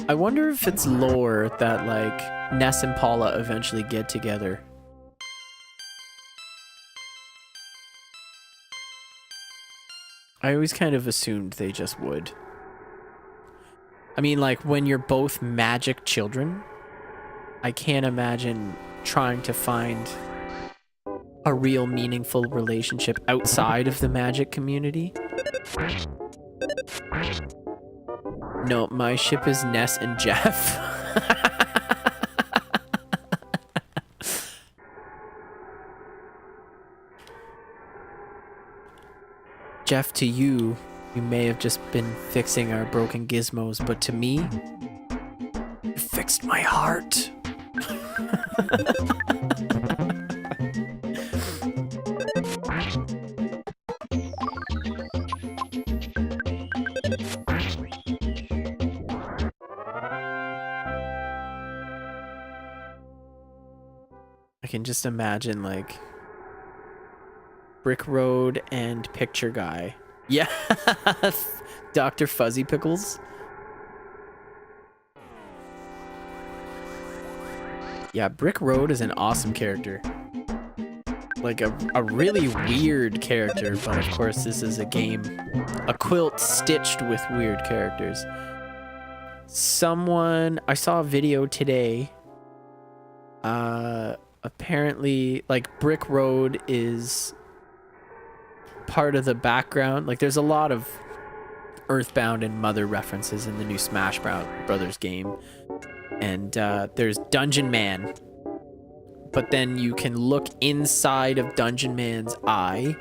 I wonder if it's lore that, like, Ness and Paula eventually get together. I always kind of assumed they just would. I mean, like, when you're both magic children, I can't imagine trying to find a real meaningful relationship outside of the magic community. No, my ship is Ness and Jeff. Jeff, to you, you may have just been fixing our broken gizmos, but to me, you fixed my heart. I can just imagine, like, Brick Road and Picture Guy. Yeah, Dr. Fuzzy Pickles. Yeah, Brick Road is an awesome character. Like a really weird character, but of course this is a game. A quilt stitched with weird characters. I saw a video today. Apparently, like, Brick Road is part of the background. Like, there's a lot of EarthBound and Mother references in the new Smash Brothers game. And there's Dungeon Man. But then you can look inside of Dungeon Man's eye,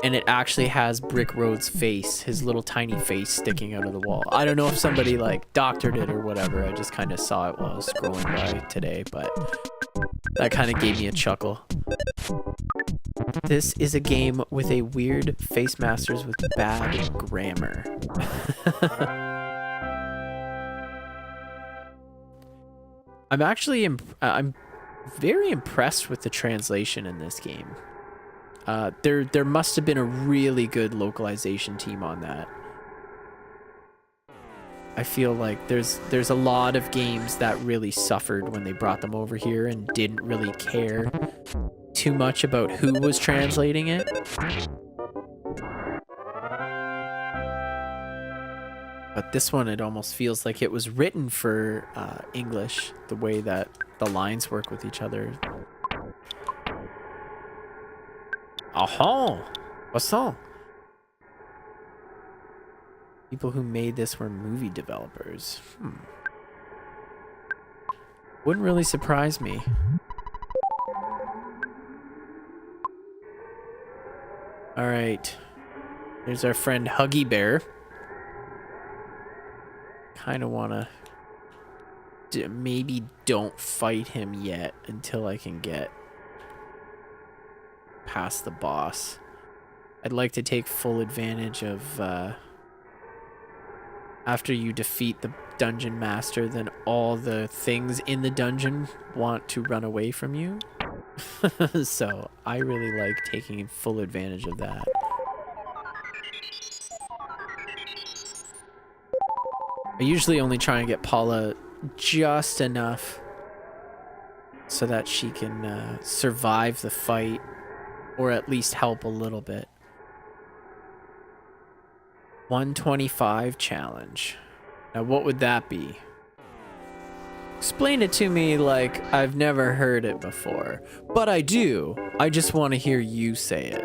and it actually has Brick Road's face, his little tiny face sticking out of the wall. I don't know if somebody, like, doctored it or whatever. I just kind of saw it while I was scrolling by today, but that kind of gave me a chuckle. This is a game with a weird face masters with bad grammar. I'm actually I'm very impressed with the translation in this game. There must have been a really good localization team on that. I feel like there's a lot of games that really suffered when they brought them over here and didn't really care too much about who was translating it. But this one, it almost feels like it was written for English, the way that the lines work with each other. Aha! What's that? People who made this were movie developers. Wouldn't really surprise me. All right. There's our friend Huggy Bear. Kind of want to maybe don't fight him yet until I can get past the boss. I'd like to take full advantage of after you defeat the dungeon master, then all the things in the dungeon want to run away from you. So I really like taking full advantage of that. I usually only try and get Paula just enough so that she can survive the fight, or at least help a little bit. 125 challenge. Now what would that be? Explain it to me like I've never heard it before. But I do. I just want to hear you say it.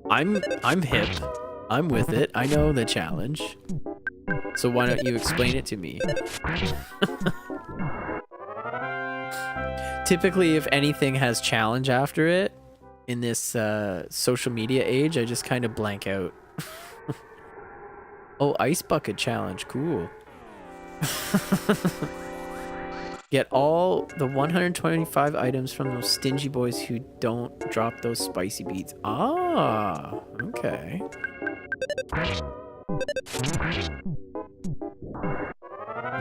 I'm hip. I'm with it. I know the challenge. So why don't you explain it to me? Typically, if anything has challenge after it, in this social media age, I just kind of blank out. Oh, ice bucket challenge. Cool. Get all the 125 items from those stingy boys who don't drop those spicy beats. Ah, okay.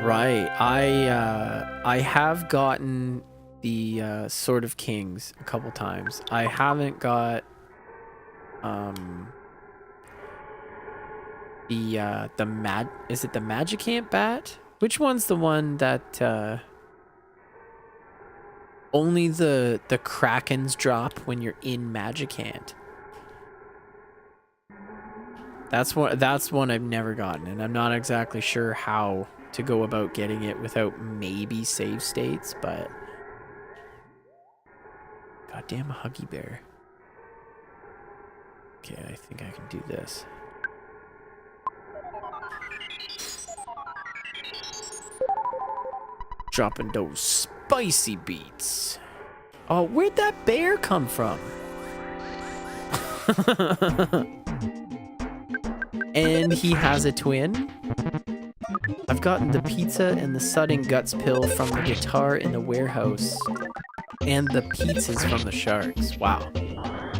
Right. I have gotten the Sword of Kings a couple times. I haven't got is it the Magicant bat? Which one's the one that only the Krakens drop when you're in Magicant? That's one I've never gotten, and I'm not exactly sure how to go about getting it without maybe save states, but goddamn Huggy Bear. Okay, I think I can do this. Dropping those spicy beats. Oh, where'd that bear come from? And he has a twin. I've gotten the pizza and the sudden guts pill from the guitar in the warehouse. And the pizzas from the sharks. Wow.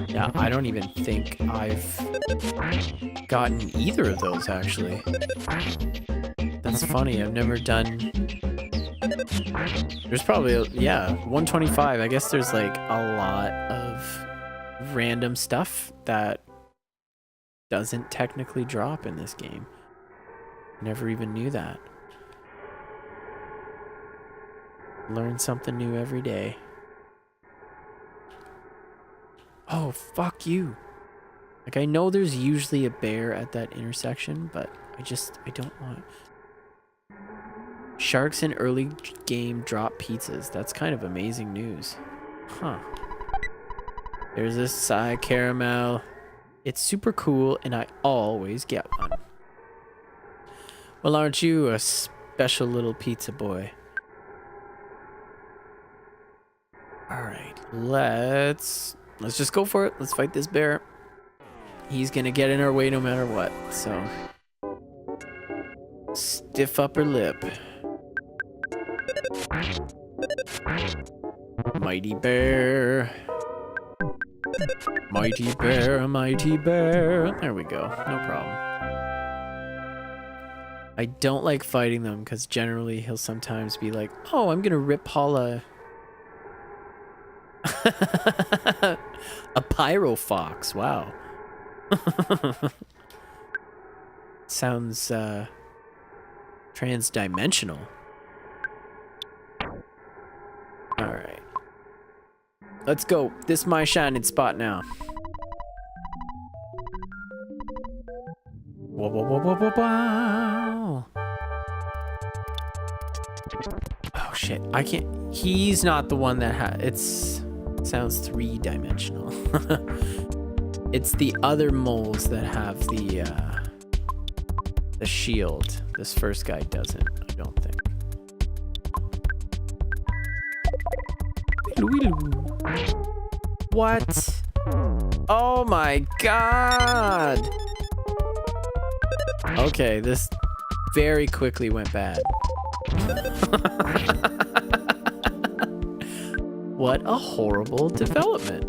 Yeah, I don't even think I've gotten either of those, actually. That's funny. I've never done... There's probably, yeah, 125. I guess there's like a lot of random stuff that doesn't technically drop in this game. Never even knew that. Learn something new every day. Oh, fuck you. Like, I know there's usually a bear at that intersection, but I don't want... Sharks in early game drop pizzas. That's kind of amazing news. Huh. There's this side caramel. It's super cool, and I always get one. Well, aren't you a special little pizza boy? Alright, let's just go for it. Let's fight this bear. He's gonna get in our way no matter what, so... Stiff upper lip. Mighty bear. Mighty bear, mighty bear. There we go. No problem. I don't like fighting them because generally he'll sometimes be like, oh, I'm gonna rip Paula. A pyro fox. Wow. Sounds trans-dimensional. Alright. Let's go. This is my shining spot now. Whoa, whoa, whoa, whoa, whoa, whoa. Oh shit. I can't. He's not the one that sounds three-dimensional. It's the other moles that have the shield. This first guy doesn't, I don't think. What? Oh my god! Okay, this very quickly went bad. What a horrible development.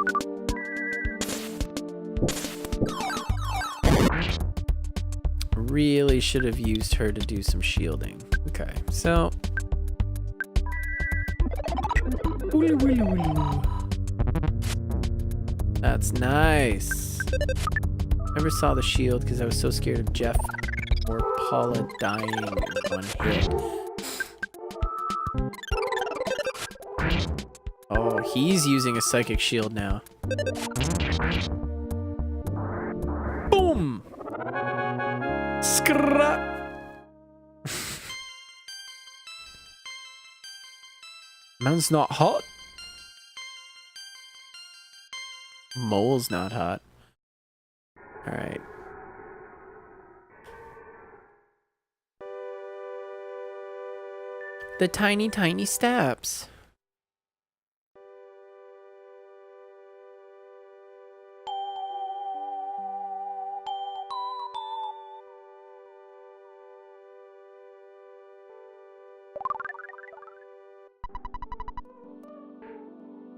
Really should have used her to do some shielding. Okay, so that's nice. Never saw the shield because I was so scared of Jeff or Paula dying in one hit. Oh, he's using a psychic shield now. Boom! Scrap! Man's not hot. Mole's not hot. Alright. The tiny, tiny steps.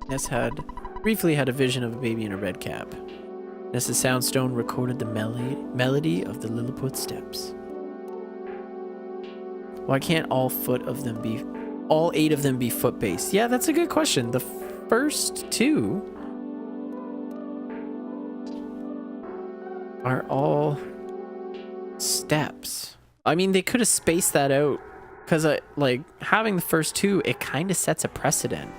Ness briefly had a vision of a baby in a red cap. Ness's soundstone recorded the melody of the Lilliput steps. Why can't all 8 of them be foot-based? Yeah, that's a good question. The first 2 are all steps. I mean, they could have spaced that out because like having the first 2, it kind of sets a precedent.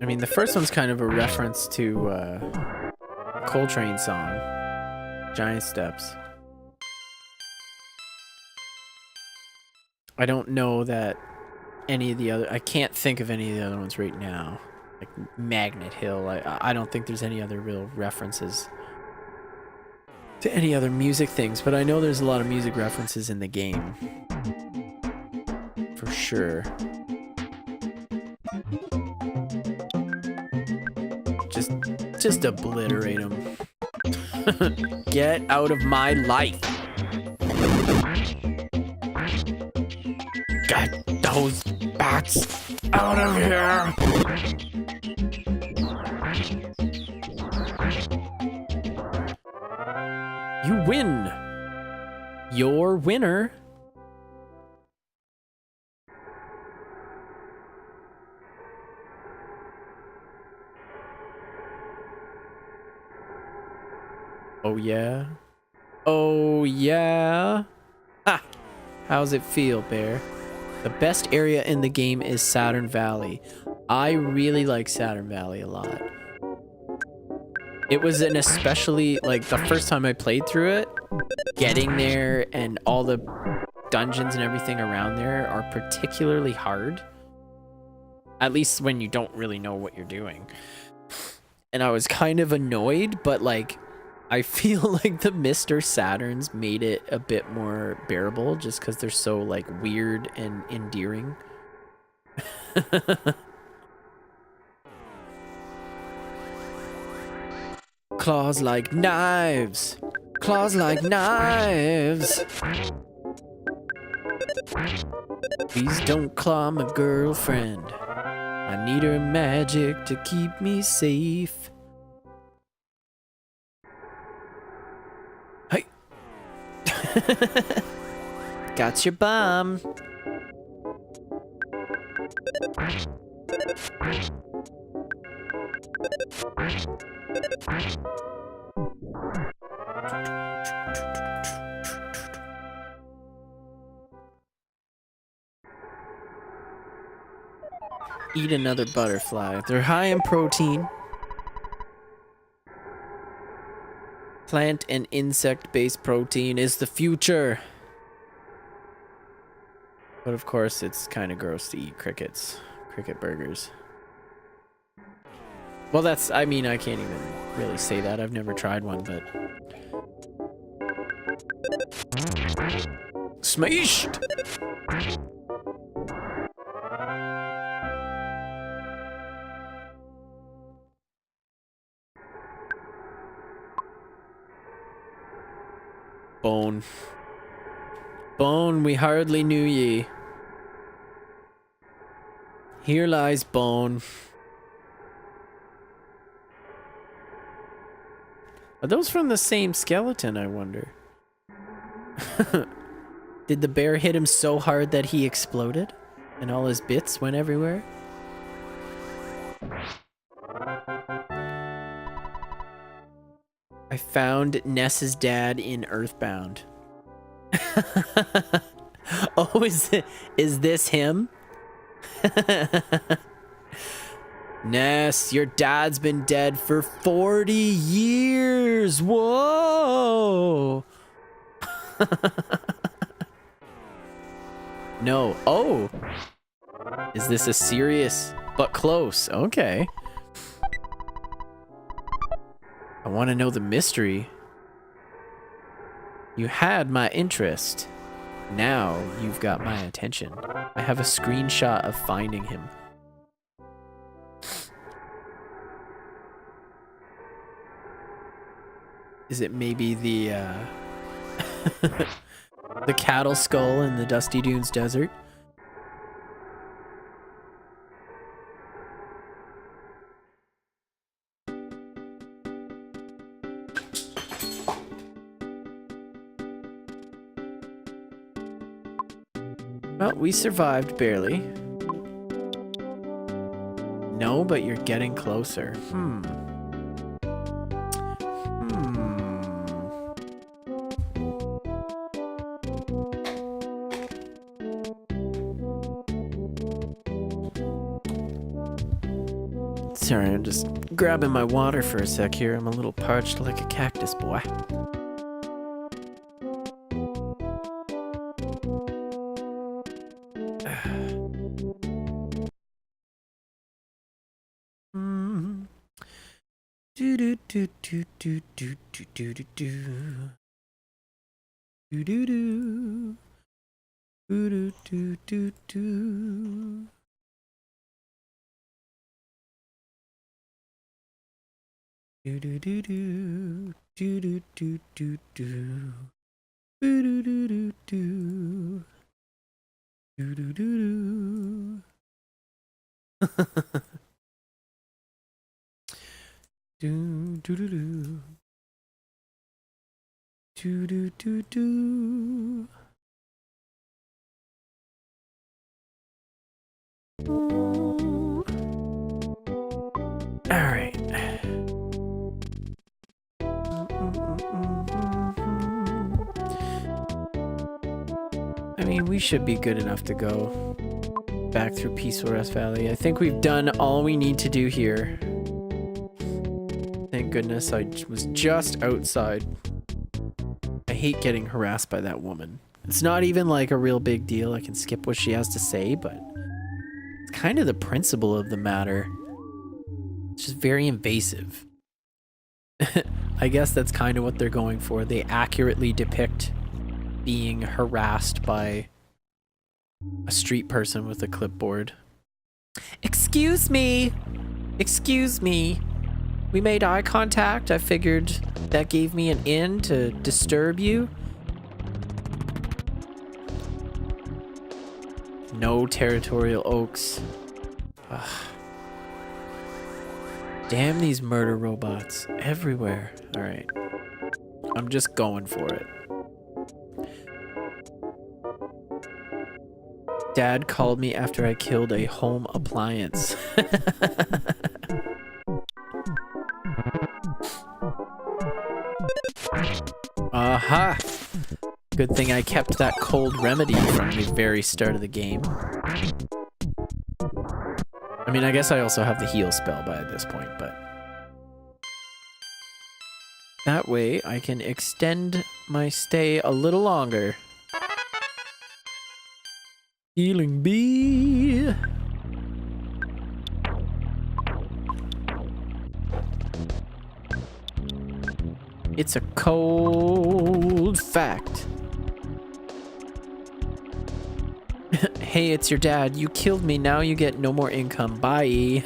I mean, the first one's kind of a reference to Coltrane song, Giant Steps. I don't know that any of the other... I can't think of any of the other ones right now. Like Magnet Hill. I don't think there's any other real references to any other music things, but I know there's a lot of music references in the game. For sure. Just obliterate him. Get out of my life. Get those bats out of here. You win. You're winner. Oh yeah? Oh yeah? Ha! How's it feel, Bear? The best area in the game is Saturn Valley. I really like Saturn Valley a lot. It was an especially, like, the first time I played through it, getting there and all the dungeons and everything around there are particularly hard. At least when you don't really know what you're doing. And I was kind of annoyed, but like, I feel like the Mr. Saturns made it a bit more bearable just because they're so like weird and endearing. Claws like knives. Claws like knives. Please don't claw my girlfriend. I need her magic to keep me safe. Hey. Got your bum. Eat another butterfly. They're high in protein. Plant and insect-based protein is the future. But of course, it's kind of gross to eat cricket burgers. Well, that's, I mean, I can't even really say that. I've never tried one, but... Smashed! Bone. Bone, we hardly knew ye. Here lies Bone. Are those from the same skeleton, I wonder? Did the bear hit him so hard that he exploded? And all his bits went everywhere? I found Ness's dad in EarthBound. Oh, is this him? Ness, your dad's been dead for 40 years. Whoa. No. Oh. Is this a serious but close? Okay. I want to know the mystery. You had my interest. Now you've got my attention. I have a screenshot of finding him. Is it maybe the the cattle skull in the Dusty Dunes desert? Well, we survived barely. No, but you're getting closer. Sorry, I'm just grabbing my water for a sec here. I'm a little parched like a cactus, boy. Do do do do do do do do do do do do do do do do. Do do do do do do do do do do do do do do do do. Do do do do do do do do. All right. I mean, we should be good enough to go back through Peaceful Rest Valley. I think we've done all we need to do here. Thank goodness I was just outside. I hate getting harassed by that woman. It's not even like a real big deal. I can skip what she has to say, but it's kind of the principle of the matter. It's just very invasive. I guess that's kind of what they're going for. They accurately depict being harassed by a street person with a clipboard. Excuse me! Excuse me! We made eye contact. I figured that gave me an in to disturb you. No territorial oaks. Ugh. Damn these murder robots everywhere. All right. I'm just going for it. Dad called me after I killed a home appliance. Aha! Good thing I kept that cold remedy from the very start of the game. I mean, I guess I also have the heal spell by this point, but... that way I can extend my stay a little longer. Healing bee! It's a cold fact. Hey, it's your dad. You killed me. Now you get no more income. Bye.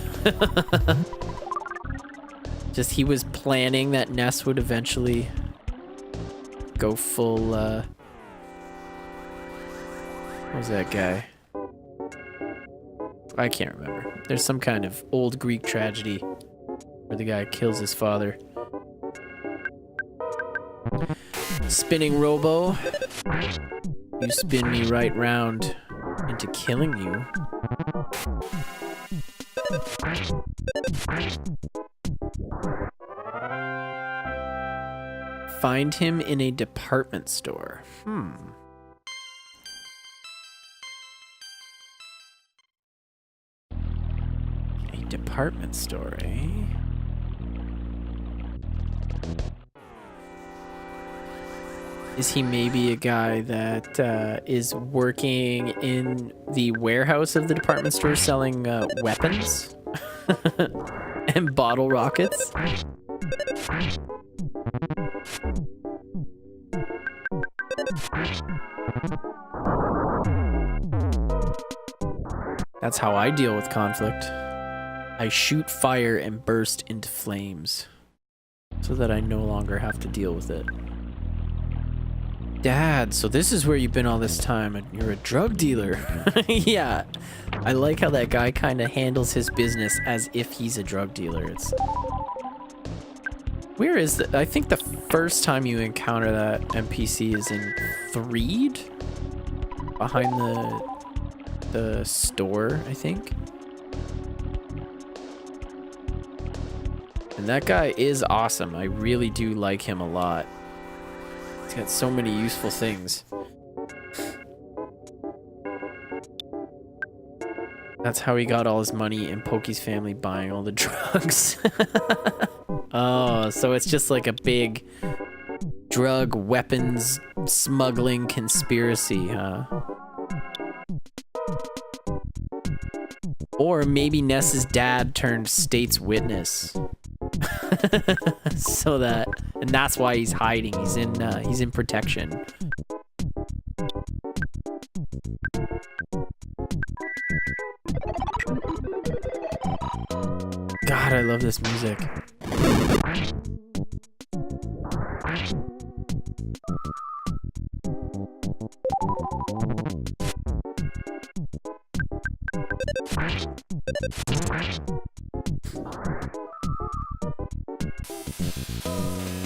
Just he was planning that Ness would eventually go full, what was that guy? I can't remember. There's some kind of old Greek tragedy where the guy kills his father. Spinning robo. You spin me right round into killing you. Find him in a department store. A department store, eh? Is he maybe a guy that is working in the warehouse of the department store selling weapons? And bottle rockets? That's how I deal with conflict. I shoot fire and burst into flames so that I no longer have to deal with it. Dad, so this is where you've been all this time, and you're a drug dealer. Yeah, I like how that guy kind of handles his business as if he's a drug dealer. It's... where is the... I think the first time you encounter that NPC is in Threed? Behind the store, I think. And that guy is awesome. I really do like him a lot. He's got so many useful things. That's how he got all his money and Pokey's family buying all the drugs. Oh, so it's just like a big drug weapons smuggling conspiracy, huh? Or maybe Ness's dad turned state's witness. So that, and that's why he's hiding. He's in protection. God, I love this music.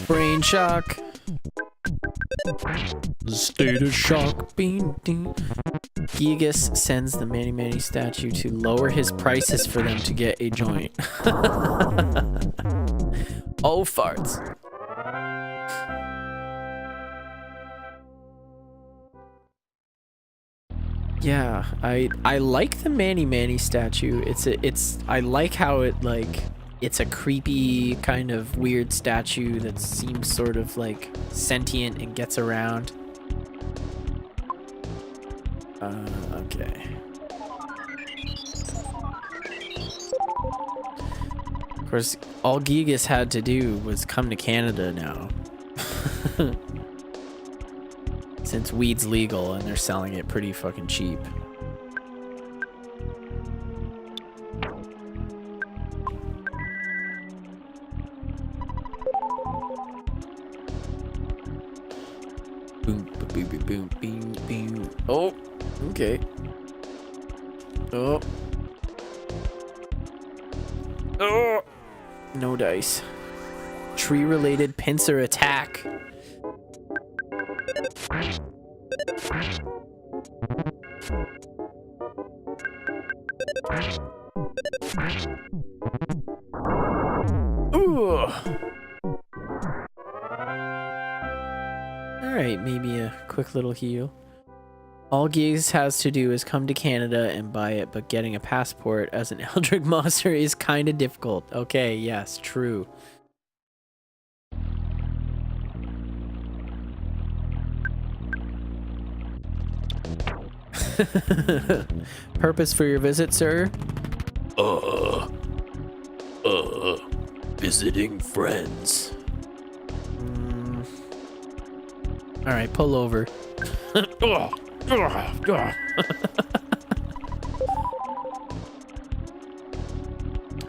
Brain shock. State of shock. Bing, ding. Gigas sends the Manny Manny statue to lower his prices for them to get a joint. Oh, farts. Yeah, I like the Manny Manny statue. I like how it it's a creepy kind of weird statue that seems sort of like sentient and gets around. Okay. Of course, all Gigas had to do was come to Canada now. Since weed's legal and they're selling it pretty fucking cheap. Boom, boom, boom, boom, boom, boom. Oh, okay. Oh. Oh. No dice. Tree-related pincer attack. Ooh. Alright, maybe a quick little heal. All Geese has to do is come to Canada and buy it, but getting a passport as an Eldritch monster is kind of difficult. Okay, yes, true. Purpose for your visit, sir? Visiting friends. All right, pull over. I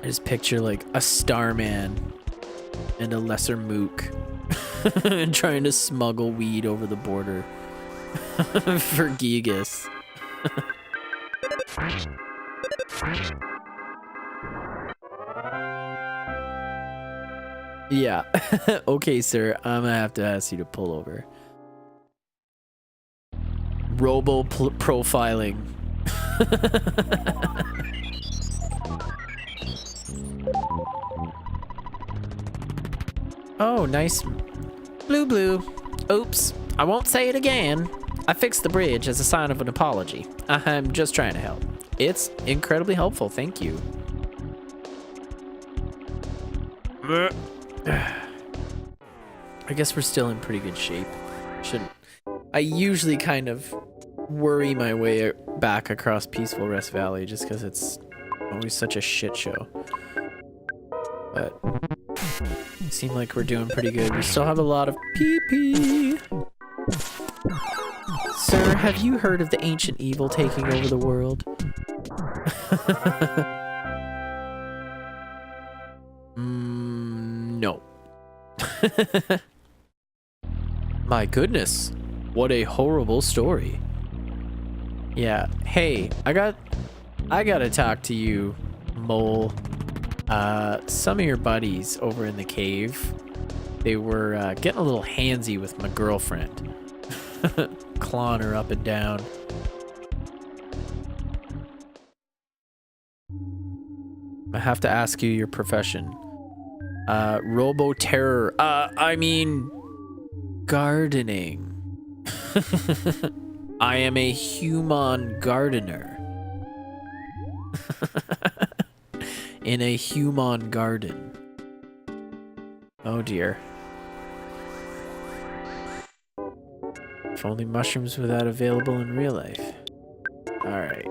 just picture like a Starman and a lesser mook trying to smuggle weed over the border for Gigas. Yeah. Okay, sir. I'm gonna have to ask you to pull over. Profiling. Oh, nice. Blue. Oops. I won't say it again. I fixed the bridge as a sign of an apology. I'm just trying to help. It's incredibly helpful. Thank you. I guess we're still in pretty good shape. I usually kind of worry my way back across Peaceful Rest Valley just because it's always such a shit show. But it seems like we're doing pretty good. We still have a lot of PP. Sir, have you heard of the ancient evil taking over the world? No. My goodness. What a horrible story. Yeah. Hey, I gotta talk to you, Mole. Some of your buddies over in the cave, they were getting a little handsy with my girlfriend. Clawing her up and down. I have to ask you your profession. Robo-terror. I mean, gardening. I am a human gardener. In a human garden. Oh dear. If only mushrooms were that available in real life. Alright.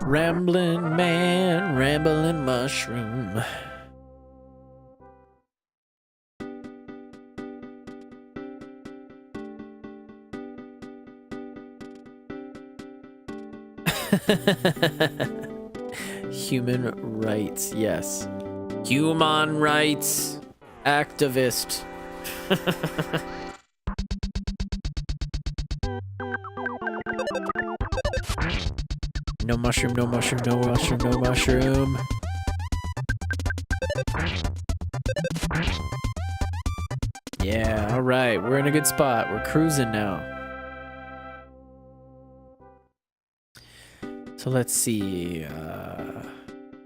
Rambling man, rambling mushroom. Human rights, yes. Human rights activist. No mushroom, no mushroom, no mushroom, no mushroom. Yeah, alright, we're in a good spot. We're cruising now. So let's see.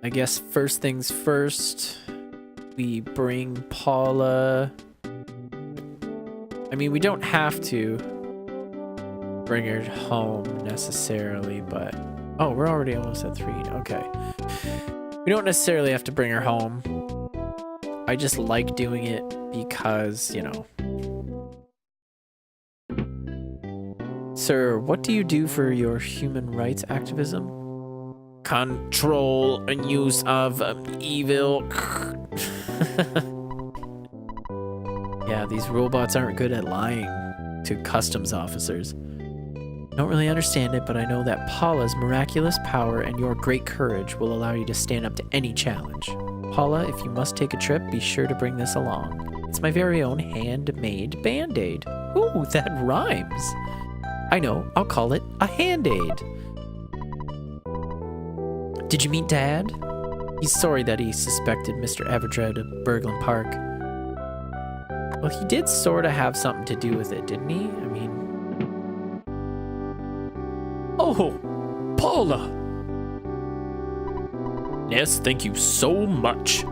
I guess first things first, we bring Paula. I mean, we don't have to bring her home necessarily, but oh, we're already almost at 3. Okay. We don't necessarily have to bring her home. I just like doing it because, you know. Sir, what do you do for your human rights activism? Control and use of evil. Yeah, these robots aren't good at lying to customs officers. Don't really understand it, but I know that Paula's miraculous power and your great courage will allow you to stand up to any challenge. Paula, if you must take a trip, be sure to bring this along. It's my very own handmade Band-Aid. Ooh, that rhymes. I know, I'll call it a Hand-Aid. Did you meet Dad? He's sorry that he suspected Mr. Everdred of Berglund Park. Well, he did sort of have something to do with it, didn't he? I mean... Oh, Paula! Ness, thank you so much.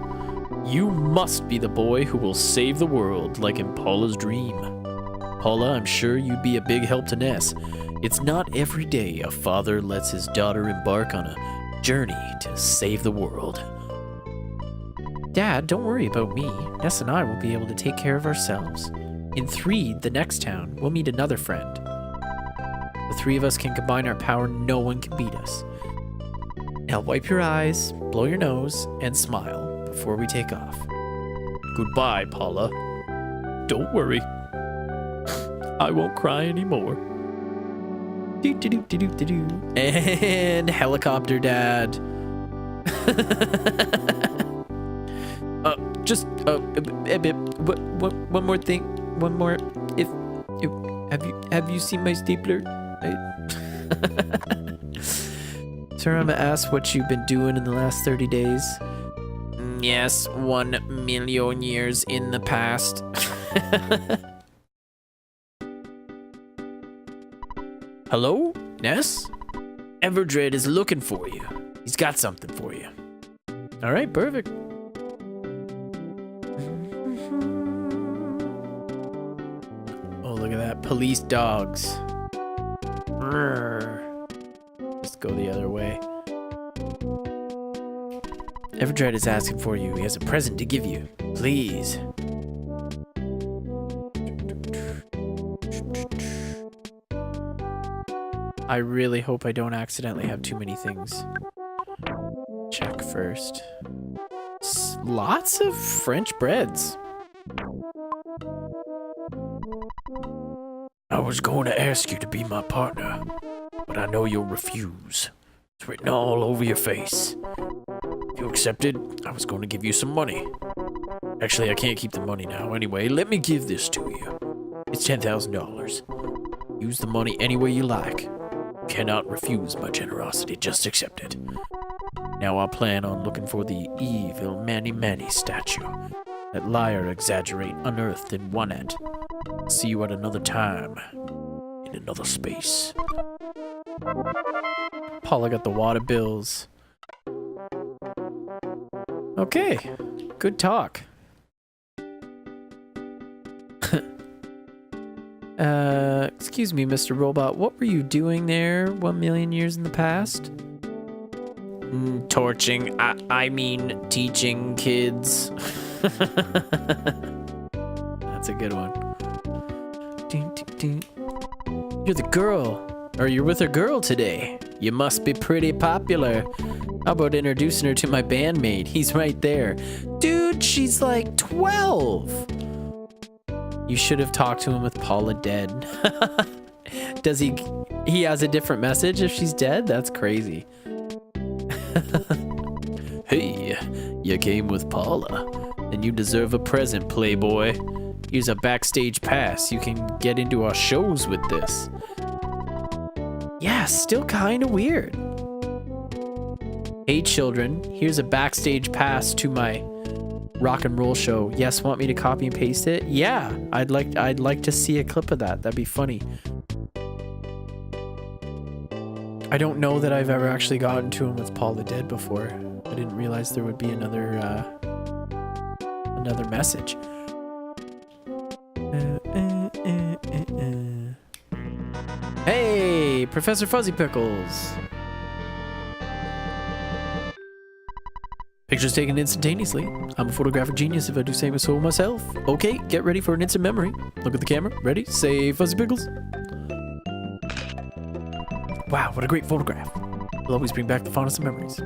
You must be the boy who will save the world, like in Paula's dream. Paula, I'm sure you'd be a big help to Ness. It's not every day a father lets his daughter embark on a journey to save the world. Dad, don't worry about me. Ness and I will be able to take care of ourselves. In Threed, the next town, we'll meet another friend. The three of us can combine our power, no one can beat us. Now wipe your eyes, blow your nose, and smile before we take off. Goodbye, Paula. Don't worry. I won't cry anymore. And helicopter dad. One more thing. One more. Have you seen my stapler? Sir, I'm gonna ask what you've been doing in the last 30 days. Yes, 1,000,000 years in the past. Hello, Ness? Everdred is looking for you. He's got something for you. All right, perfect. Oh, look at that. Police dogs. Just go the other way. Everdred is asking for you. He has a present to give you. Please. I really hope I don't accidentally have too many things. Check first. Lots of French breads. I was going to ask you to be my partner, but I know you'll refuse. It's written all over your face. If you accepted, I was going to give you some money. Actually, I can't keep the money now. Anyway, let me give this to you. It's $10,000. Use the money any way you like. Cannot refuse my generosity, just accept it. Now I plan on looking for the evil Mani statue that Liar exaggerate unearthed in one end. See you at another time, in another space. Paula got the water bills. Okay, good talk. Excuse me, Mr. Robot, what were you doing there 1,000,000 years in the past? Torching, I mean teaching kids. That's a good one. You're the girl, or you're with a girl today. You must be pretty popular. How about introducing her to my bandmate? He's right there. Dude, she's like 12. You should have talked to him with Paula dead. Does he has a different message if she's dead? That's crazy. Hey, you came with Paula, and you deserve a present, playboy. Here's a backstage pass. You can get into our shows with this. Yeah, still kind of weird. Hey children, here's a backstage pass to my rock and roll show. Yes, want me to copy and paste it? Yeah, I'd like to see a clip of that. That'd be funny. I don't know that I've ever actually gotten to him with Paula dead before. I didn't realize there would be another message. Hey, Professor Fuzzy Pickles. Pictures taken instantaneously. I'm a photographic genius if I do say so myself. Okay, get ready for an instant memory. Look at the camera. Ready? Say Fuzzy Pickles. Wow, what a great photograph. Will always bring back the fondest of memories.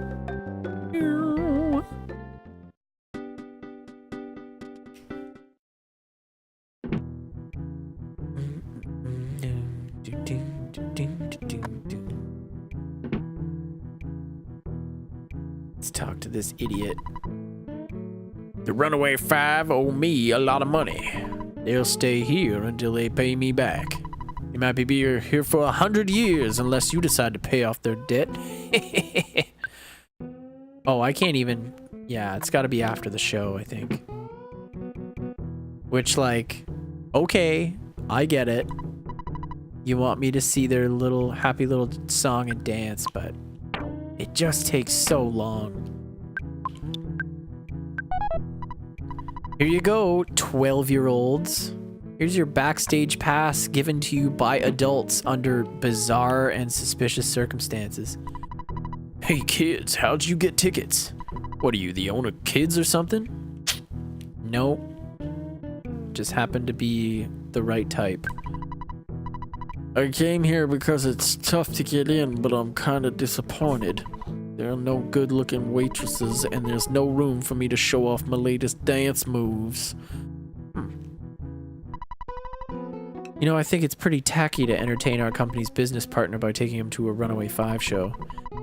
this idiot. The Runaway Five owe me a lot of money. They'll stay here until they pay me back. They might be here for 100 years unless you decide to pay off their debt. Oh, I can't even... Yeah, it's got to be after the show, I think. Which, like, okay, I get it. You want me to see their little happy little song and dance, but it just takes so long. Here you go, 12-year-olds. Here's your backstage pass given to you by adults under bizarre and suspicious circumstances. Hey kids, how'd you get tickets? What are you, the owner of Kids or something? Nope. Just happened to be the right type. I came here because it's tough to get in, but I'm kinda disappointed. There are no good-looking waitresses, and there's no room for me to show off my latest dance moves. You know, I think it's pretty tacky to entertain our company's business partner by taking him to a Runaway 5 show.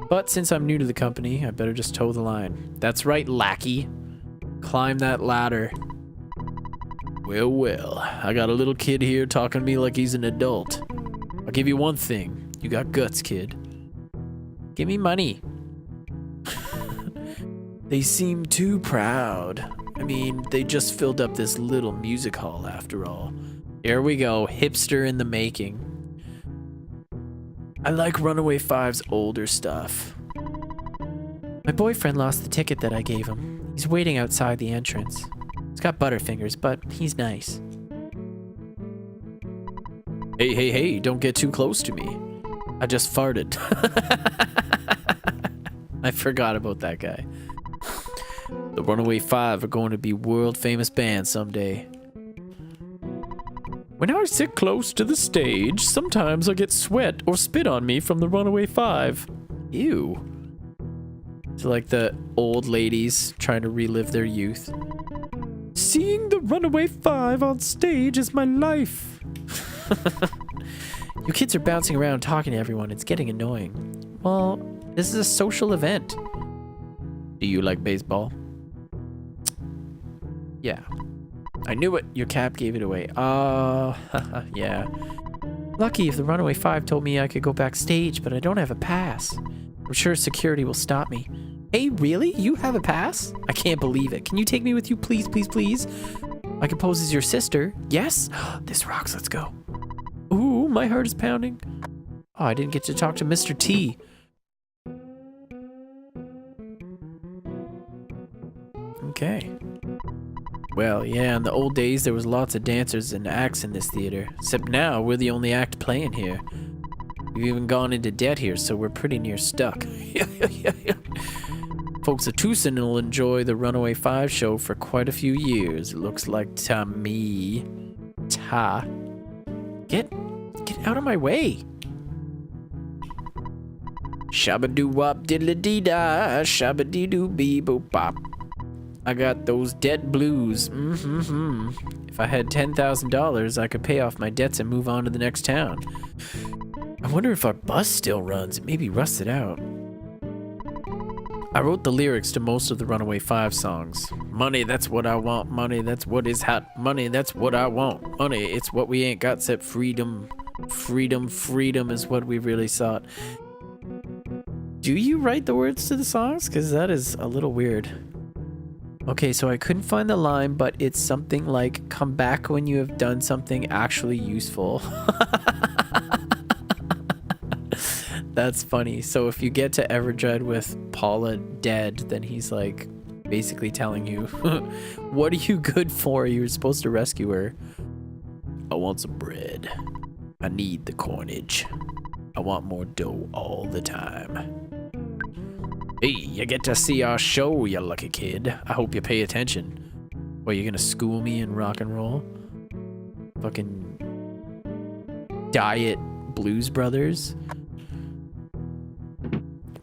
But since I'm new to the company, I better just toe the line. That's right, lackey. Climb that ladder. Well, well, I got a little kid here talking to me like he's an adult. I'll give you one thing. You got guts, kid. Give me money. They seem too proud. I mean, they just filled up this little music hall after all. Here we go, hipster in the making. I like Runaway 5's older stuff. My boyfriend lost the ticket that I gave him. He's waiting outside the entrance. He's got butterfingers, but he's nice. Hey, hey, hey, don't get too close to me. I just farted. I forgot about that guy. The Runaway 5 are going to be world-famous bands someday. When I sit close to the stage, sometimes I get sweat or spit on me from the Runaway 5. Ew. It's like the old ladies trying to relive their youth. Seeing the Runaway 5 on stage is my life. You kids are bouncing around talking to everyone. It's getting annoying. Well, this is a social event. Do you like baseball? Yeah. I knew it. Your cap gave it away. Yeah. Lucky if the Runaway 5 told me I could go backstage, but I don't have a pass. I'm sure security will stop me. Hey, really? You have a pass? I can't believe it. Can you take me with you, please, please, please? I can pose as your sister. Yes? This rocks. Let's go. Ooh, my heart is pounding. Oh, I didn't get to talk to Mr. T. Okay. Well, yeah, in the old days, there was lots of dancers and acts in this theater. Except now, we're the only act playing here. We've even gone into debt here, so we're pretty near stuck. Folks at Tucson will enjoy the Runaway 5 show for quite a few years, it looks like to me. Get out of my way. Shabba-doo-wop diddly-dee-da, shabba-dee-doo-bee-boop-bop. I got those debt blues. If I had $10,000, I could pay off my debts and move on to the next town. I wonder if our bus still runs. It may be rusted out. I wrote the lyrics to most of the Runaway 5 songs. Money, that's what I want. Money, that's what is hot. Money, that's what I want. Money, it's what we ain't got except freedom. Freedom, freedom is what we really sought. Do you write the words to the songs? Because that is a little weird. Okay, so I couldn't find the line, but it's something like, come back when you have done something actually useful. That's funny. So if you get to Everdred with Paula dead, then he's like basically telling you, what are you good for? You're supposed to rescue her. I want some bread. I need the coinage. I want more dough all the time. Hey, you get to see our show, you lucky kid. I hope you pay attention. What, you gonna school me in rock and roll? Fucking Diet Blues Brothers?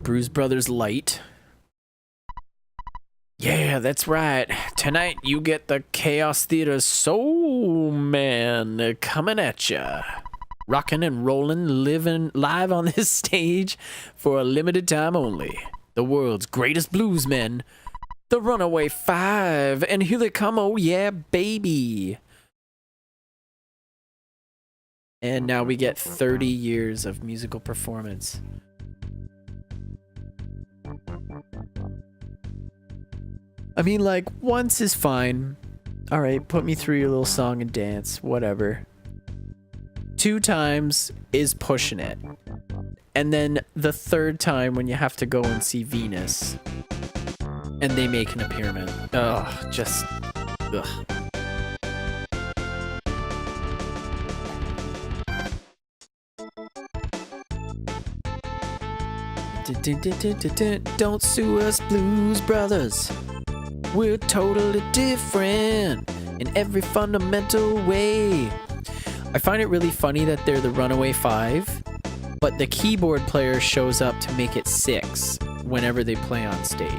Blues Brothers Light? Yeah, that's right. Tonight you get the Chaos Theater Soul Man coming at ya. Rockin' and rollin', living live on this stage for a limited time only. the world's greatest bluesmen, the Runaway Five, and here they come, oh yeah, baby. And now we get 30 years of musical performance. I mean, like, once is fine. All right, put me through your little song and dance, whatever. 2 times is pushing it. And then the 3rd time when you have to go and see Venus and they make an appearance. Ugh, just, ugh. Don't sue us, Blues Brothers. We're totally different in every fundamental way. I find it really funny that they're the Runaway Five, but the keyboard player shows up to make it 6 whenever they play on stage.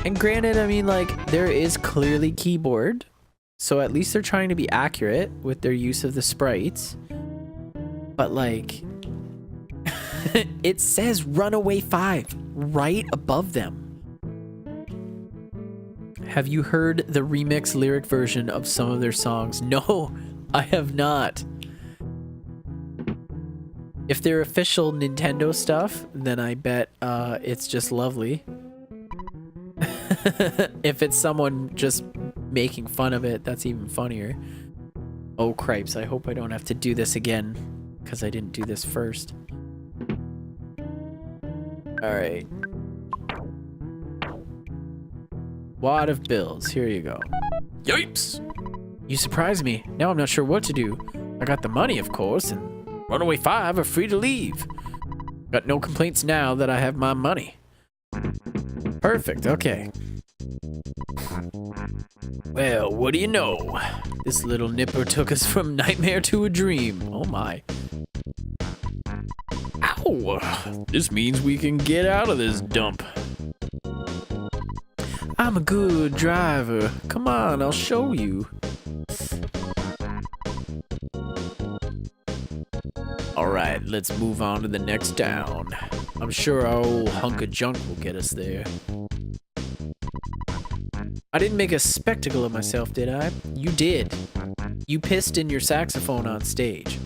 And granted, I mean, like, there is clearly keyboard, so at least they're trying to be accurate with their use of the sprites. But, like, it says Runaway 5 right above them. Have you heard the remix lyric version of some of their songs? No, I have not. If they're official Nintendo stuff, then I bet it's just lovely. If it's someone just making fun of it, that's even funnier. Oh, cripes, I hope I don't have to do this again, because I didn't do this first. Alright. Wad of bills, here you go. Yipes! You surprised me. Now I'm not sure what to do. I got the money, of course, and Runaway 5 are free to leave. Got no complaints now that I have my money. Perfect, okay. Well, what do you know? This little nipper took us from nightmare to a dream. Oh my. Ow! This means we can get out of this dump. I'm a good driver. Come on, I'll show you. Alright, let's move on to the next town. I'm sure our old hunk of junk will get us there. I didn't make a spectacle of myself, did I? You did. You pissed in your saxophone on stage.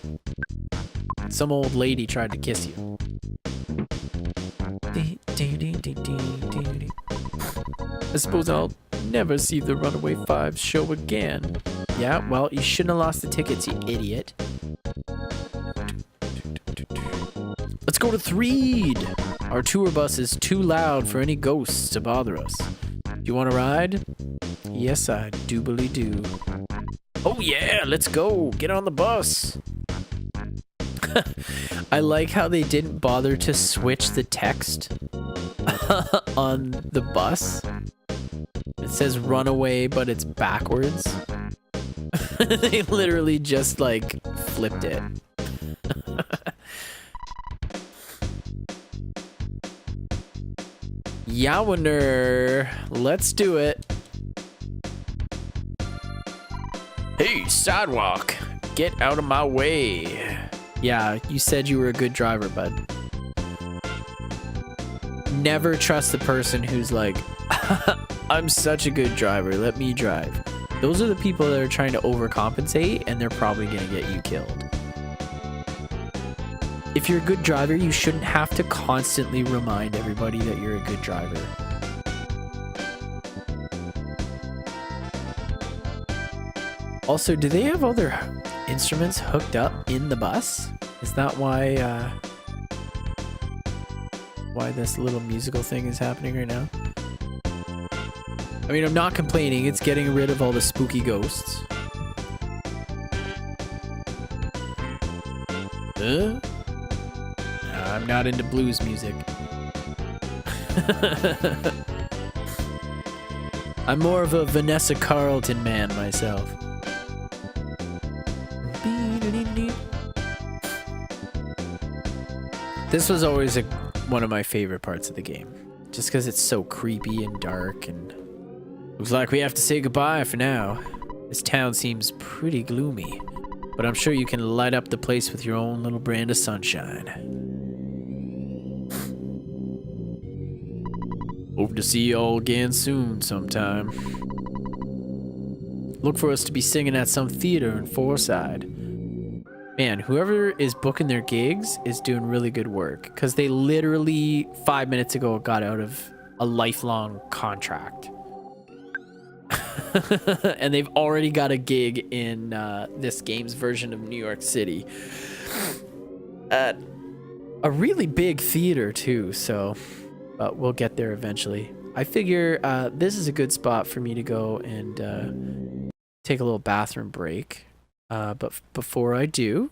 Some old lady tried to kiss you. I suppose I'll never see the Runaway Five show again. Yeah, well, you shouldn't have lost the tickets, you idiot. Let's go to Threed! Our tour bus is too loud for any ghosts to bother us. Do you want to ride? Yes, I doobly do. Oh yeah, let's go! Get on the bus! I like how they didn't bother to switch the text on the bus. It says Runaway, but it's backwards. They literally just, like, flipped it. Yowner, let's do it. Hey, sidewalk! Get out of my way! Yeah, you said you were a good driver, bud. Never trust the person who's like, I'm such a good driver, let me drive. Those are the people that are trying to overcompensate, and they're probably gonna get you killed. If you're a good driver, you shouldn't have to constantly remind everybody that you're a good driver. Also, do they have all their instruments hooked up in the bus? Is that why this little musical thing is happening right now? I mean, I'm not complaining. It's getting rid of all the spooky ghosts. I'm not into blues music. I'm more of a Vanessa Carlton man myself. This was always one of my favorite parts of the game. Just because it's so creepy and dark, and looks like we have to say goodbye for now. This town seems pretty gloomy. but I'm sure you can light up the place with your own little brand of sunshine. Hope to see you all again soon sometime. Look for us to be singing at some theater in Forside. Man, whoever is booking their gigs is doing really good work, because they literally 5 minutes ago got out of a lifelong contract. And they've already got a gig in this game's version of New York City. At a really big theater too, so but we'll get there eventually. I figure this is a good spot for me to go and take a little bathroom break. But before I do,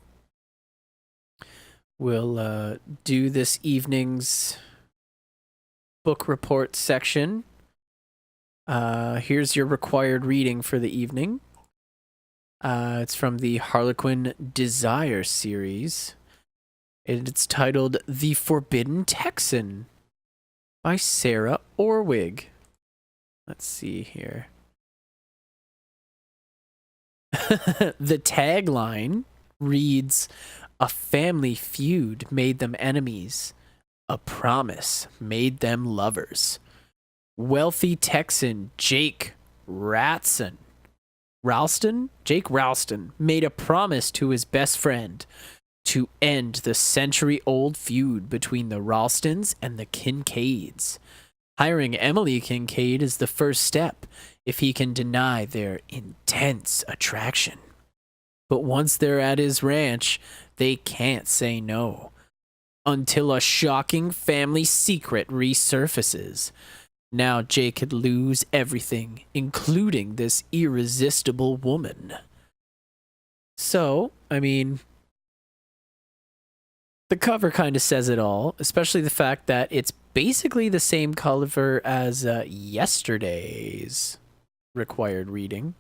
we'll do this evening's book report section. Here's your required reading for the evening. It's from the Harlequin Desire series. And it's titled The Forbidden Texan by Sarah Orwig. Let's see here. The tagline reads, "A family feud made them enemies. A promise made them lovers. Wealthy Texan Jake Ralston made a promise to his best friend to end the century-old feud between the Ralstons and the Kincaids. Hiring Emily Kincaid is the first step if he can deny their intense attraction. But once they're at his ranch, they can't say no. Until a shocking family secret resurfaces. Now Jake could lose everything, including this irresistible woman." So, I mean, the cover kind of says it all, especially the fact that it's basically the same cover as yesterday's required reading.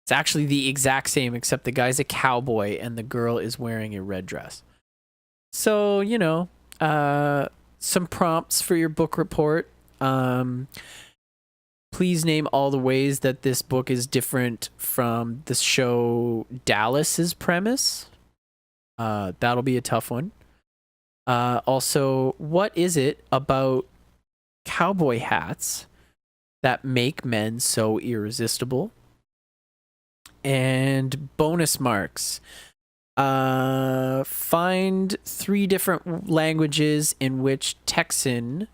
It's actually the exact same, except the guy's a cowboy and the girl is wearing a red dress. So, you know, some prompts for your book report. Please name all the ways that this book is different from the show Dallas's premise. That'll be a tough one. Also, what is it about cowboy hats that make men so irresistible? And bonus marks. Find 3 different languages in which Texan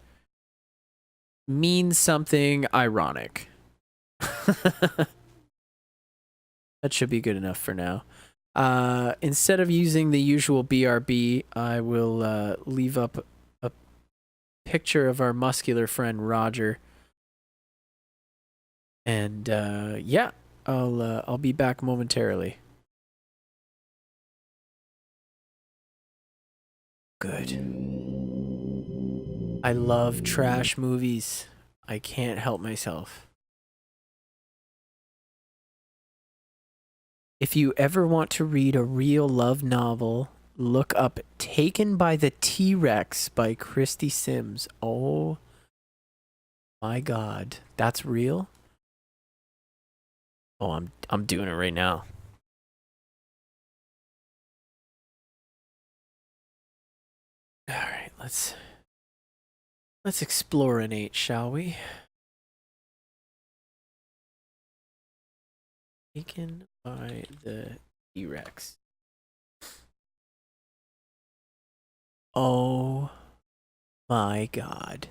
means something ironic. That should be good enough for now. Instead of using the usual BRB, I will leave up a picture of our muscular friend Roger. And yeah, I'll be back momentarily. Good. I love trash movies. I can't help myself. If you ever want to read a real love novel, look up Taken by the T-Rex by Christy Sims. Oh my god, that's real? Oh, I'm doing it right now. All right, let's explorinate, shall we? Taken by the T-Rex. Oh my god.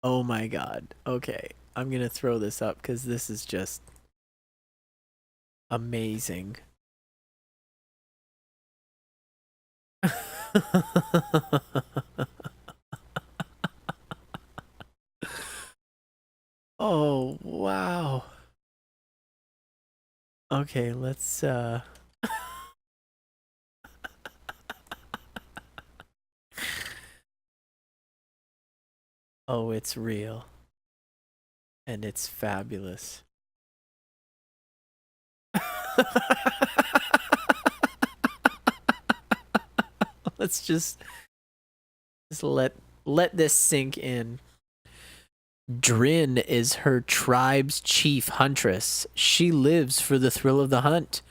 Oh my god. Okay, I'm gonna throw this up because this is just amazing. Oh, wow. Okay, let's Oh, it's real. And it's fabulous. Let's just let Let this sink in. Drin is her tribe's chief huntress. She lives for the thrill of the hunt.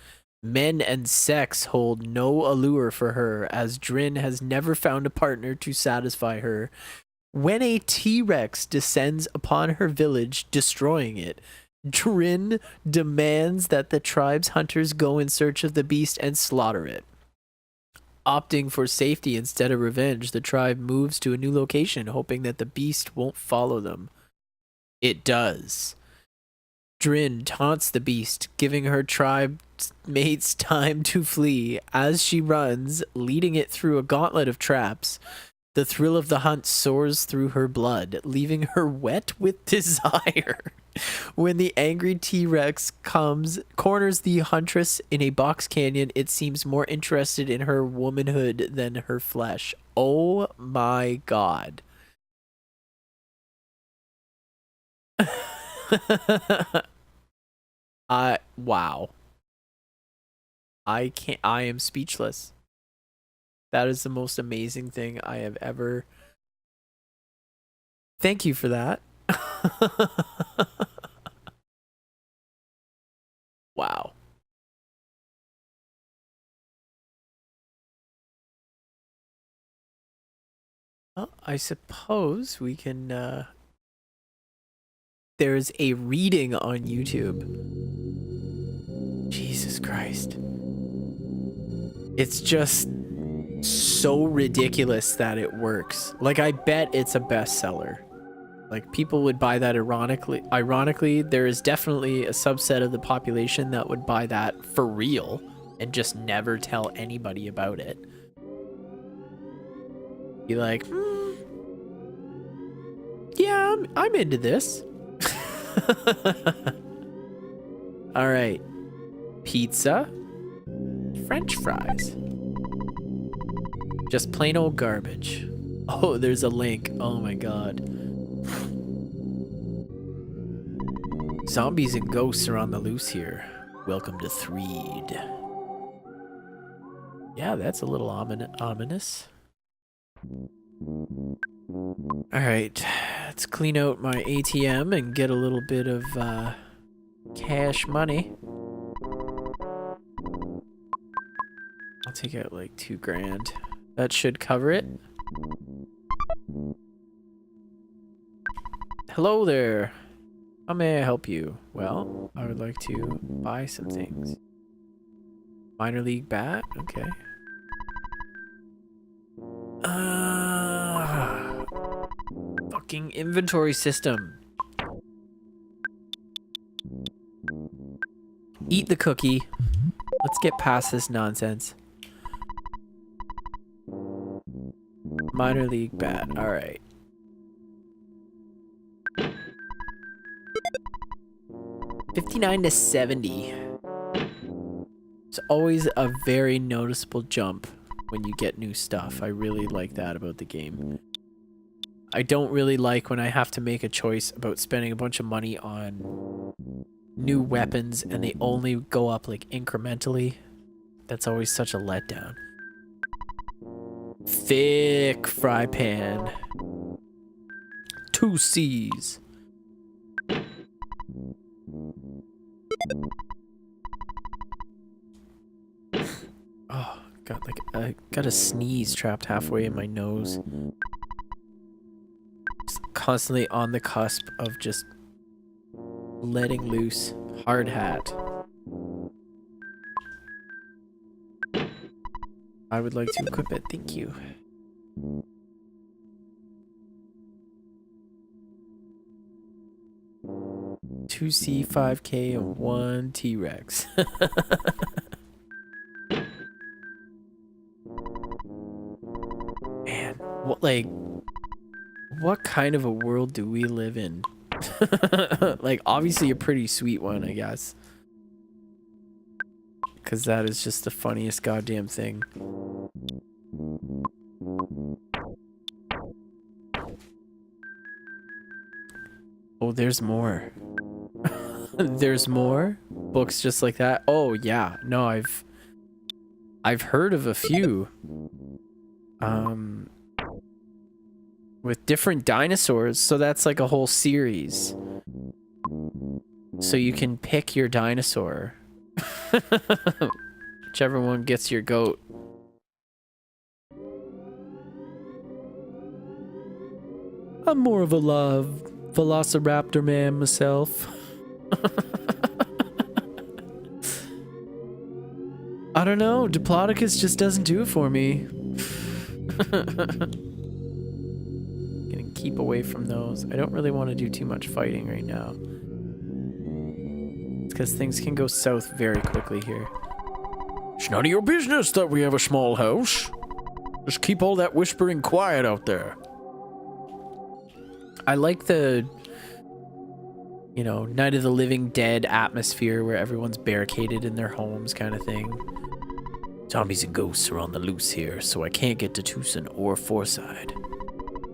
Men and sex hold no allure for her, as Drin has never found a partner to satisfy her. When a T-Rex descends upon her village, destroying it, Drin demands that the tribe's hunters go in search of the beast and slaughter it. Opting for safety instead of revenge, the tribe moves to a new location, hoping that the beast won't follow them. It does. Drin taunts the beast, giving her tribe mates time to flee. As she runs, leading it through a gauntlet of traps, the thrill of the hunt soars through her blood, leaving her wet with desire. When the angry T-Rex corners the huntress in a box canyon, it seems more interested in her womanhood than her flesh. Oh my god. Wow. I am speechless. That is the most amazing thing I have ever. Thank you for that. Wow. Well, I suppose we can there's a reading on YouTube. Jesus Christ. It's just so ridiculous that it works. Like, I bet it's a bestseller. Like, people would buy that ironically, there is definitely a subset of the population that would buy that for real and just never tell anybody about it. Be like, yeah, I'm into this. All right. Pizza. French fries. Just plain old garbage. Oh, there's a link. Oh my god. Zombies and ghosts are on the loose here. Welcome to Threed. Yeah, that's a little ominous. Alright, let's clean out my ATM and get a little bit of cash money. I'll take out like $2 grand. That should cover it. Hello there. How may I help you? Well, I would like to buy some things. Minor league bat? Okay. Fucking inventory system. Eat the cookie. Let's get past this nonsense. Minor league bat. All right. $59 to $70. It's always a very noticeable jump when you get new stuff. I really like that about the game. I don't really like when I have to make a choice about spending a bunch of money on new weapons and they only go up like incrementally. That's always such a letdown. Thick fry pan. 2 C's. Oh, I got a sneeze trapped halfway in my nose. Just constantly on the cusp of just letting loose. Hard hat. I would like to equip it, thank you. Two C, 5K, and 1 T-Rex. Man, what kind of a world do we live in? Like, obviously a pretty sweet one, I guess. Because that is just the funniest goddamn thing. Oh, there's more. There's more books just like that. Oh yeah, no, I've heard of a few. with different dinosaurs. So that's like a whole series. So you can pick your dinosaur. Whichever one gets your goat. I'm more of a velociraptor man myself. I don't know. Diplodocus just doesn't do it for me. Gonna keep away from those. I don't really want to do too much fighting right now. It's because things can go south very quickly here. It's none of your business that we have a small house. Just keep all that whispering quiet out there. I like the, you know, Night of the Living Dead atmosphere where everyone's barricaded in their homes kind of thing. Zombies and ghosts are on the loose here, so I can't get to Tucson or Forside.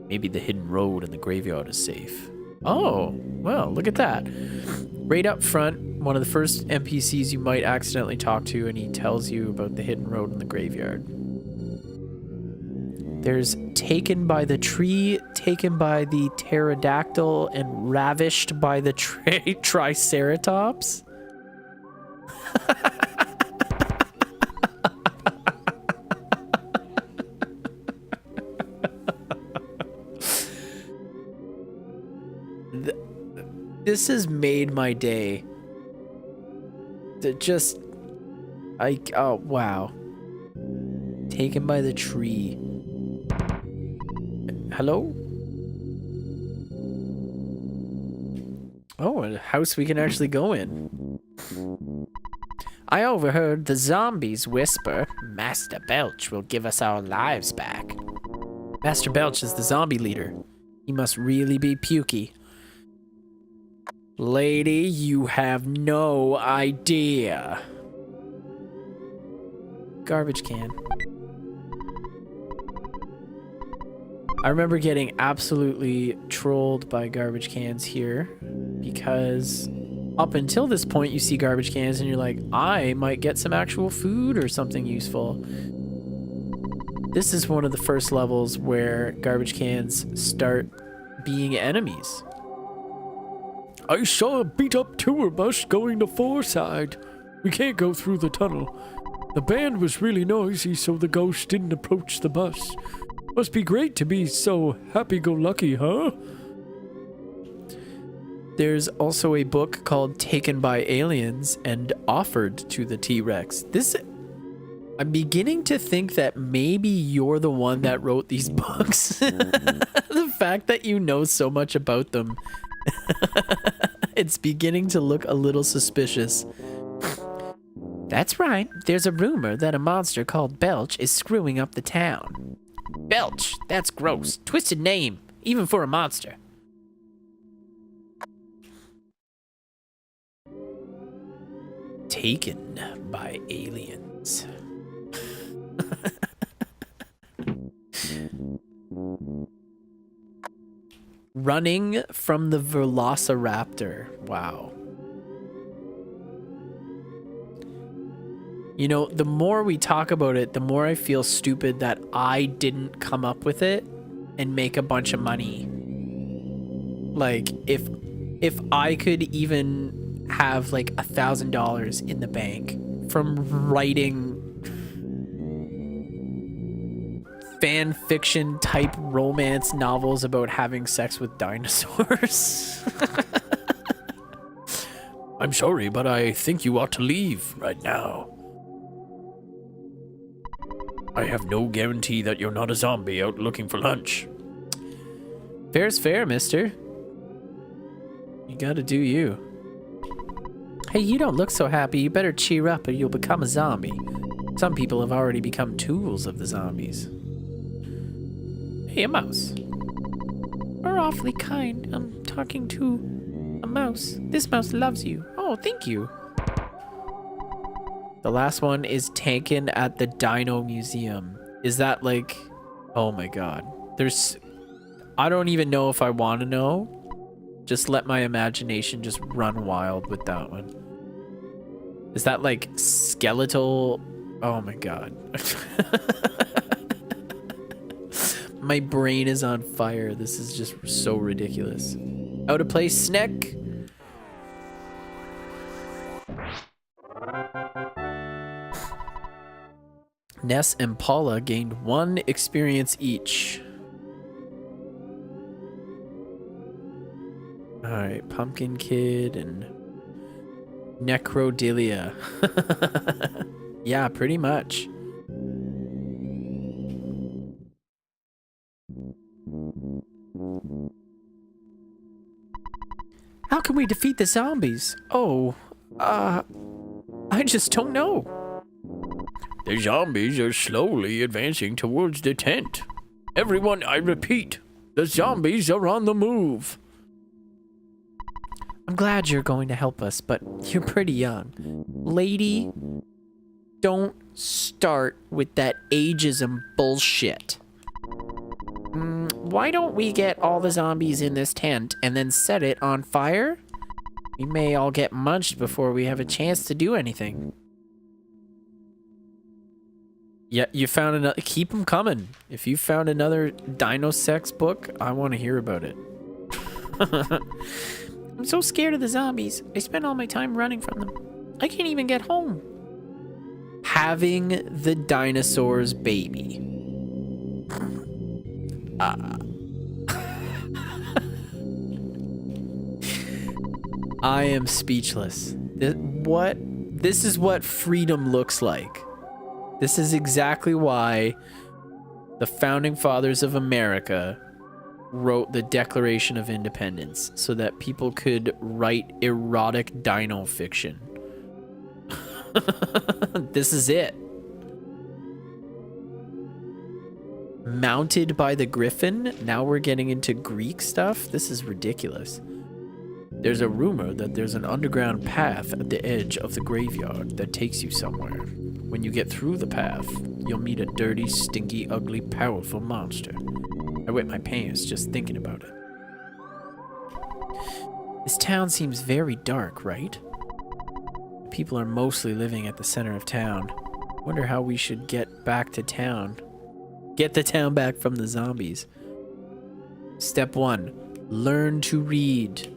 Maybe the hidden road and the graveyard is safe. Oh, well, look at that. Right up front, one of the first NPCs you might accidentally talk to, and he tells you about the hidden road and the graveyard. There's taken by the tree, taken by the pterodactyl, and ravished by the triceratops. This has made my day. Oh, wow. Taken by the tree. Hello? Oh, a house we can actually go in. I overheard the zombies whisper, Master Belch will give us our lives back. Master Belch is the zombie leader. He must really be pukey. Lady, you have no idea. Garbage can. I remember getting absolutely trolled by garbage cans here because up until this point you see garbage cans and you're like, I might get some actual food or something useful. This is one of the first levels where garbage cans start being enemies. I saw a beat-up tour bus going to Forside. We can't go through the tunnel. The band was really noisy, so the ghost didn't approach the bus. Must be great to be so happy-go-lucky, huh? There's also a book called Taken by Aliens and Offered to the T-Rex. I'm beginning to think that maybe you're the one that wrote these books. The fact that you know so much about them. It's beginning to look a little suspicious. That's right. There's a rumor that a monster called Belch is screwing up the town. Belch? That's gross. Twisted name, even for a monster. Taken by aliens. Running from the velociraptor. Wow. You know, the more we talk about it, the more I feel stupid that I didn't come up with it and make a bunch of money. Like, if I could even have like $1,000 in the bank from writing fan fiction type romance novels about having sex with dinosaurs. I'm sorry, but I think you ought to leave right now. I have no guarantee that you're not a zombie out looking for lunch. Fair's fair, mister. You gotta do you. Hey, you don't look so happy. You better cheer up or you'll become a zombie. Some people have already become tools of the zombies. Hey, a mouse. You're awfully kind. I'm talking to a mouse. This mouse loves you. Oh, thank you. The last one is taken at the Dino Museum. Is that like... Oh my god. I don't even know if I want to know. Just let my imagination just run wild with that one. Is that like skeletal... Oh my god. My brain is on fire. This is just so ridiculous. Out of place, Sneck. Ness and Paula gained 1 experience each. Alright, Pumpkin Kid and Necrodilia. Yeah, pretty much. How can we defeat the zombies? Oh, I just don't know. The zombies are slowly advancing towards the tent. Everyone, I repeat, the zombies are on the move. I'm glad you're going to help us, but you're pretty young. Lady, don't start with that ageism bullshit. Why don't we get all the zombies in this tent and then set it on fire? We may all get munched before we have a chance to do anything. Yeah, you found another. Keep them coming. If you found another Dino Sex book, I want to hear about it. I'm so scared of the zombies. I spend all my time running from them. I can't even get home. Having the dinosaur's baby. I am speechless. This is what freedom looks like. This is exactly why the founding fathers of America wrote the Declaration of Independence, so that people could write erotic dino fiction. This is it. Mounted by the griffin? Now we're getting into Greek stuff? This is ridiculous. There's a rumor that there's an underground path at the edge of the graveyard that takes you somewhere. When you get through the path, you'll meet a dirty, stinky, ugly, powerful monster. I wet my pants just thinking about it. This town seems very dark, right? People are mostly living at the center of town. Wonder how we should get back to town. Get the town back from the zombies. Step 1. Learn to read.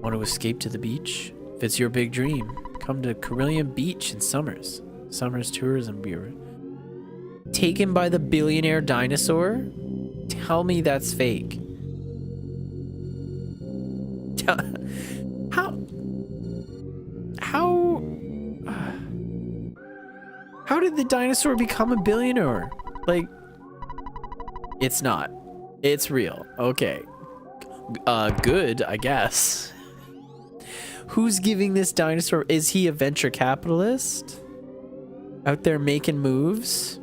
Want to escape to the beach? If it's your big dream, come to Carillion Beach in Summers. Summers Tourism Bureau. Taken by the billionaire dinosaur? Tell me that's fake. How did the dinosaur become a billionaire? Like, it's not. It's real. Okay. Good, I guess. Who's giving this dinosaur? Is he a venture capitalist? Out there making moves?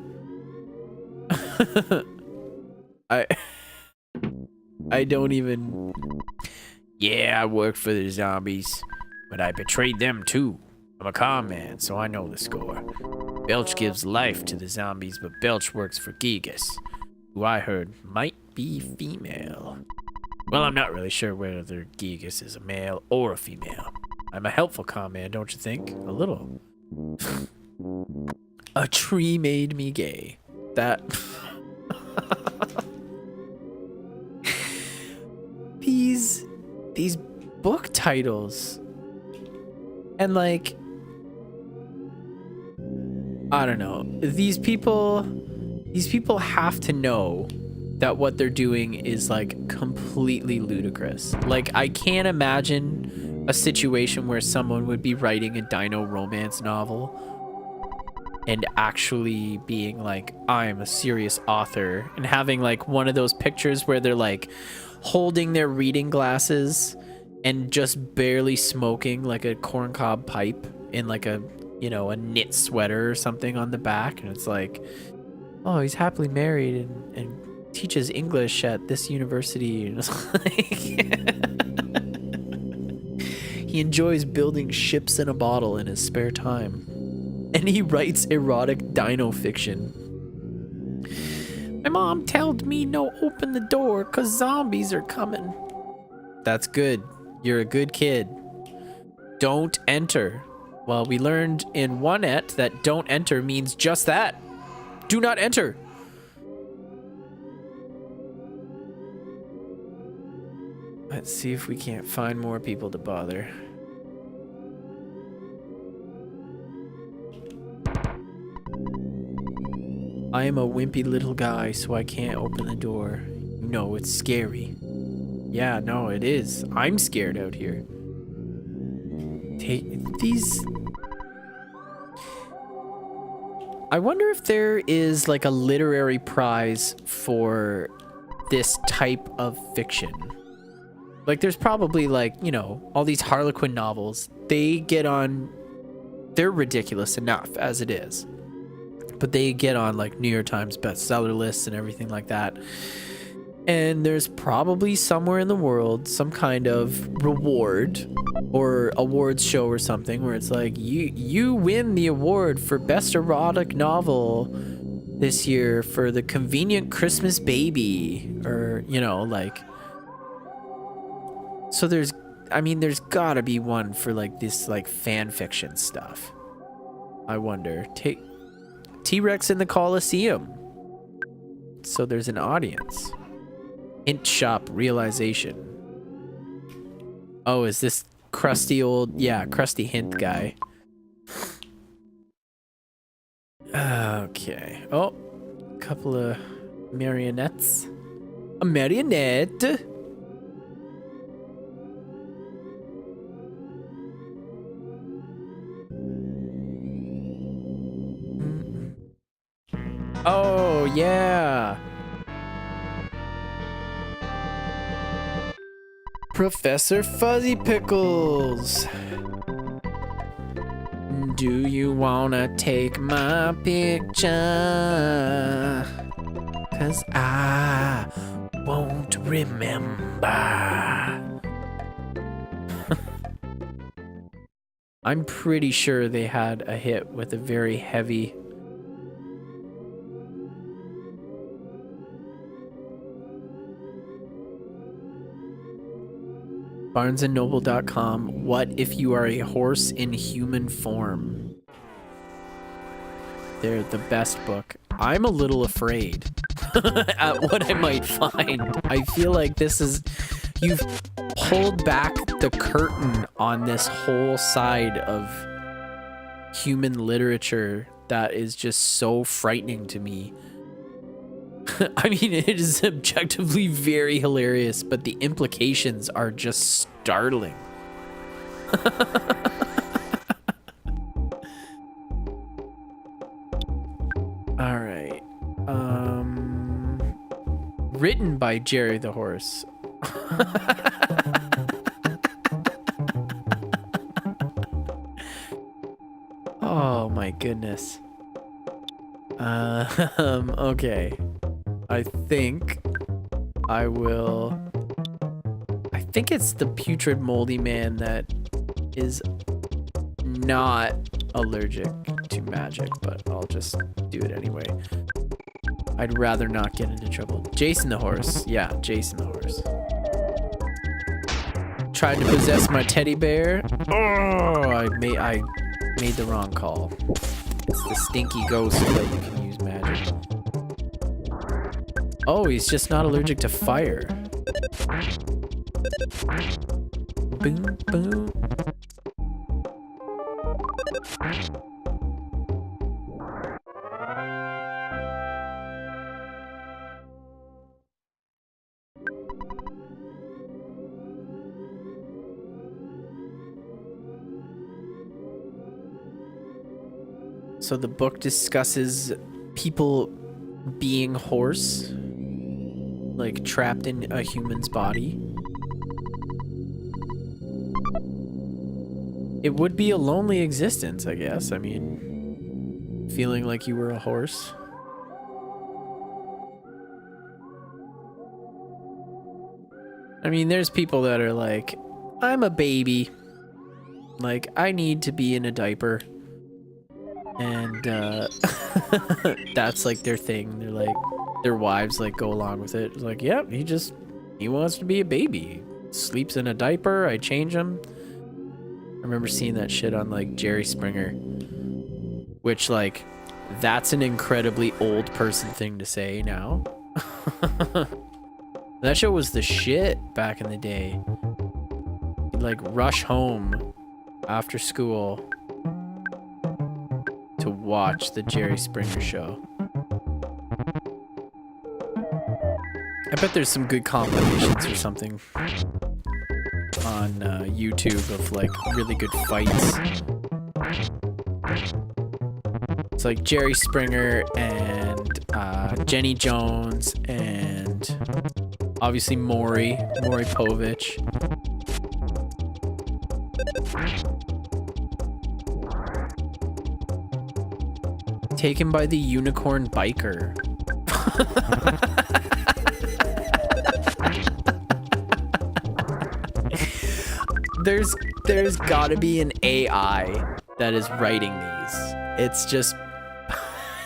I don't even... Yeah, I work for the zombies, but I betrayed them too. I'm a con man, so I know the score. Belch gives life to the zombies, but Belch works for Gigas, who I heard might be female. Well, I'm not really sure whether Gigas is a male or a female. I'm a helpful con man, don't you think? A little. A tree made me gay. That... These book titles. And like... I don't know. These people have to know that what they're doing is like completely ludicrous. Like, I can't imagine a situation where someone would be writing a dino romance novel and actually being like, I'm a serious author, and having like one of those pictures where they're like holding their reading glasses and just barely smoking like a corncob pipe in like a, you know, a knit sweater or something on the back, and it's like, oh, he's happily married and teaches English at this university, and it's like he enjoys building ships in a bottle in his spare time, and he writes erotic dino fiction. My mom told me no open the door cause zombies are coming. That's good. You're a good kid. Don't enter. Well, we learned in 1et that don't enter means just that. Do not enter. Let's see if we can't find more people to bother. I am a wimpy little guy, so I can't open the door. You know, it's scary. Yeah, no, it is. I'm scared out here. These... I wonder if there is like a literary prize for this type of fiction. Like there's probably like, you know, all these Harlequin novels. They get on... They're ridiculous enough as it is. But they get on like New York Times bestseller lists and everything like that. And there's probably somewhere in the world some kind of reward or awards show or something where it's like you win the award for best erotic novel this year for The Convenient Christmas Baby, or you know, like, so there's gotta be one for like this like fan fiction stuff. I wonder. T-Rex in the Coliseum, so there's an audience. Hint shop realization. Oh, is this crusty old... Yeah, crusty hint guy. Okay. Oh, a couple of marionettes. A marionette. Oh, yeah. Professor Fuzzy Pickles. Do you wanna take my picture? 'Cause I won't remember. I'm pretty sure they had a hit with a very heavy... BarnesandNoble.com. What if you are a horse in human form? They're the best book. I'm a little afraid at what I might find. I feel like this is... You've pulled back the curtain on this whole side of human literature that is just so frightening to me. I mean, it is objectively very hilarious, but the implications are just startling. All right. Written by Jerry the Horse. Oh my goodness. Okay. I think it's the putrid moldy man that is not allergic to magic, but I'll just do it anyway. I'd rather not get into trouble. Jason the horse. Yeah, Jason the horse. Tried to possess my teddy bear. Oh, I made the wrong call. It's the stinky ghost that you can use magic. Oh, he's just not allergic to fire. Boom, boom. So the book discusses people being horse, like trapped in a human's body. It would be a lonely existence, I guess. I mean, feeling like you were a horse. I mean, there's people that are like, I'm a baby. Like, I need to be in a diaper. And that's like their thing. They're like, their wives like go along with it. It's like, yep, he wants to be a baby. He sleeps in a diaper. I change him. I remember seeing that shit on like Jerry Springer, which like, that's an incredibly old person thing to say now. That show was the shit back in the day. You'd like rush home after school to watch the Jerry Springer show. I bet there's some good compilations or something on YouTube of like really good fights. It's like Jerry Springer and Jenny Jones and obviously Maury Povich. Taken by the Unicorn Biker. There's gotta be an AI that is writing these. It's just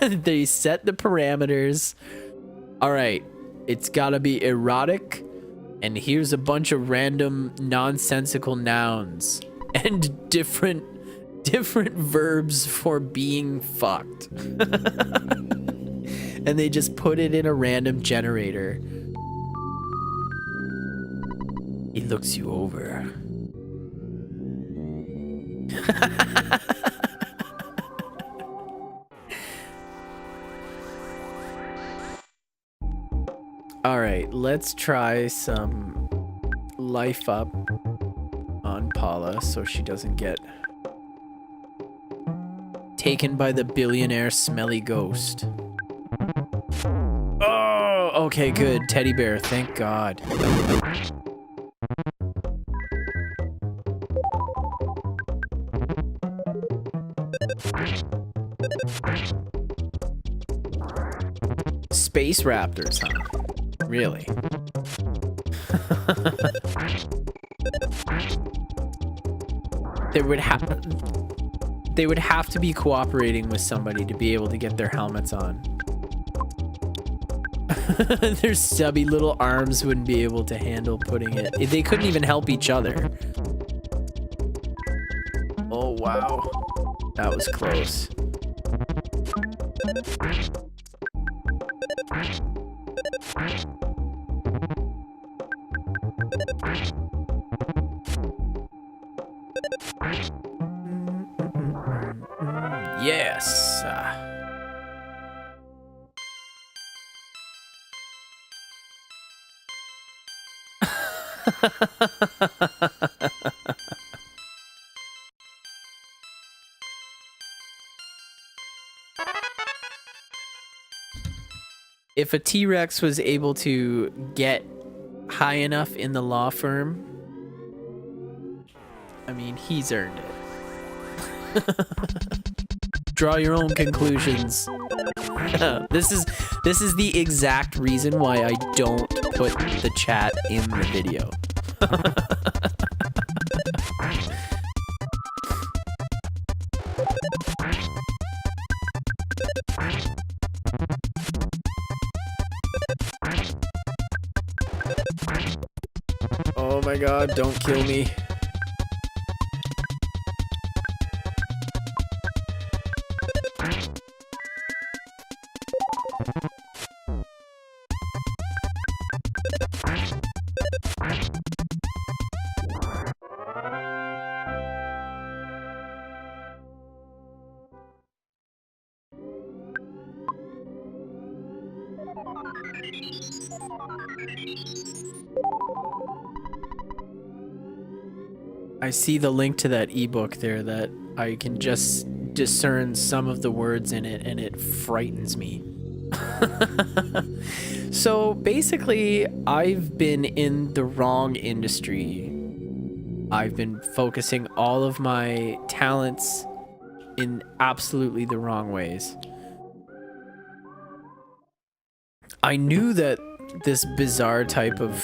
they set the parameters. All right, it's gotta be erotic, and here's a bunch of random nonsensical nouns and different verbs for being fucked. And they just put it in a random generator. He looks you over. All right, let's try some life up on Paula so she doesn't get taken by the billionaire smelly ghost. Oh, okay, good. Teddy bear, thank God. Space raptors, huh? Really? They would have to be cooperating with somebody to be able to get their helmets on. Their stubby little arms wouldn't be able to handle putting it. They couldn't even help each other. Oh, wow. That was close. Yes. If a T-Rex was able to get high enough in the law firm, I mean, he's earned it. Draw your own conclusions. This is the exact reason why I don't put the chat in the video. Oh my God, don't kill me. I see the link to that ebook there that I can just discern some of the words in it, and it frightens me. So basically, I've been in the wrong industry. I've been focusing all of my talents in absolutely the wrong ways. I knew that this bizarre type of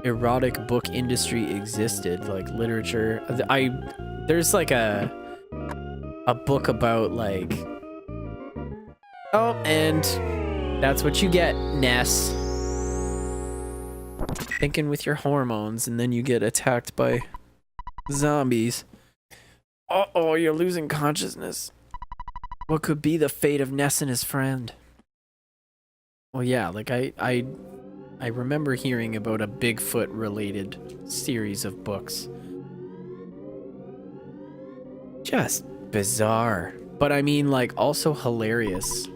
erotic book industry existed, like literature. There's like a book about like, oh, and that's what you get, Ness. Thinking with your hormones, and then you get attacked by zombies. Uh-oh, you're losing consciousness. What could be the fate of Ness and his friend? Well, yeah, like I remember hearing about a Bigfoot related series of books. Just bizarre. But I mean, like, also hilarious.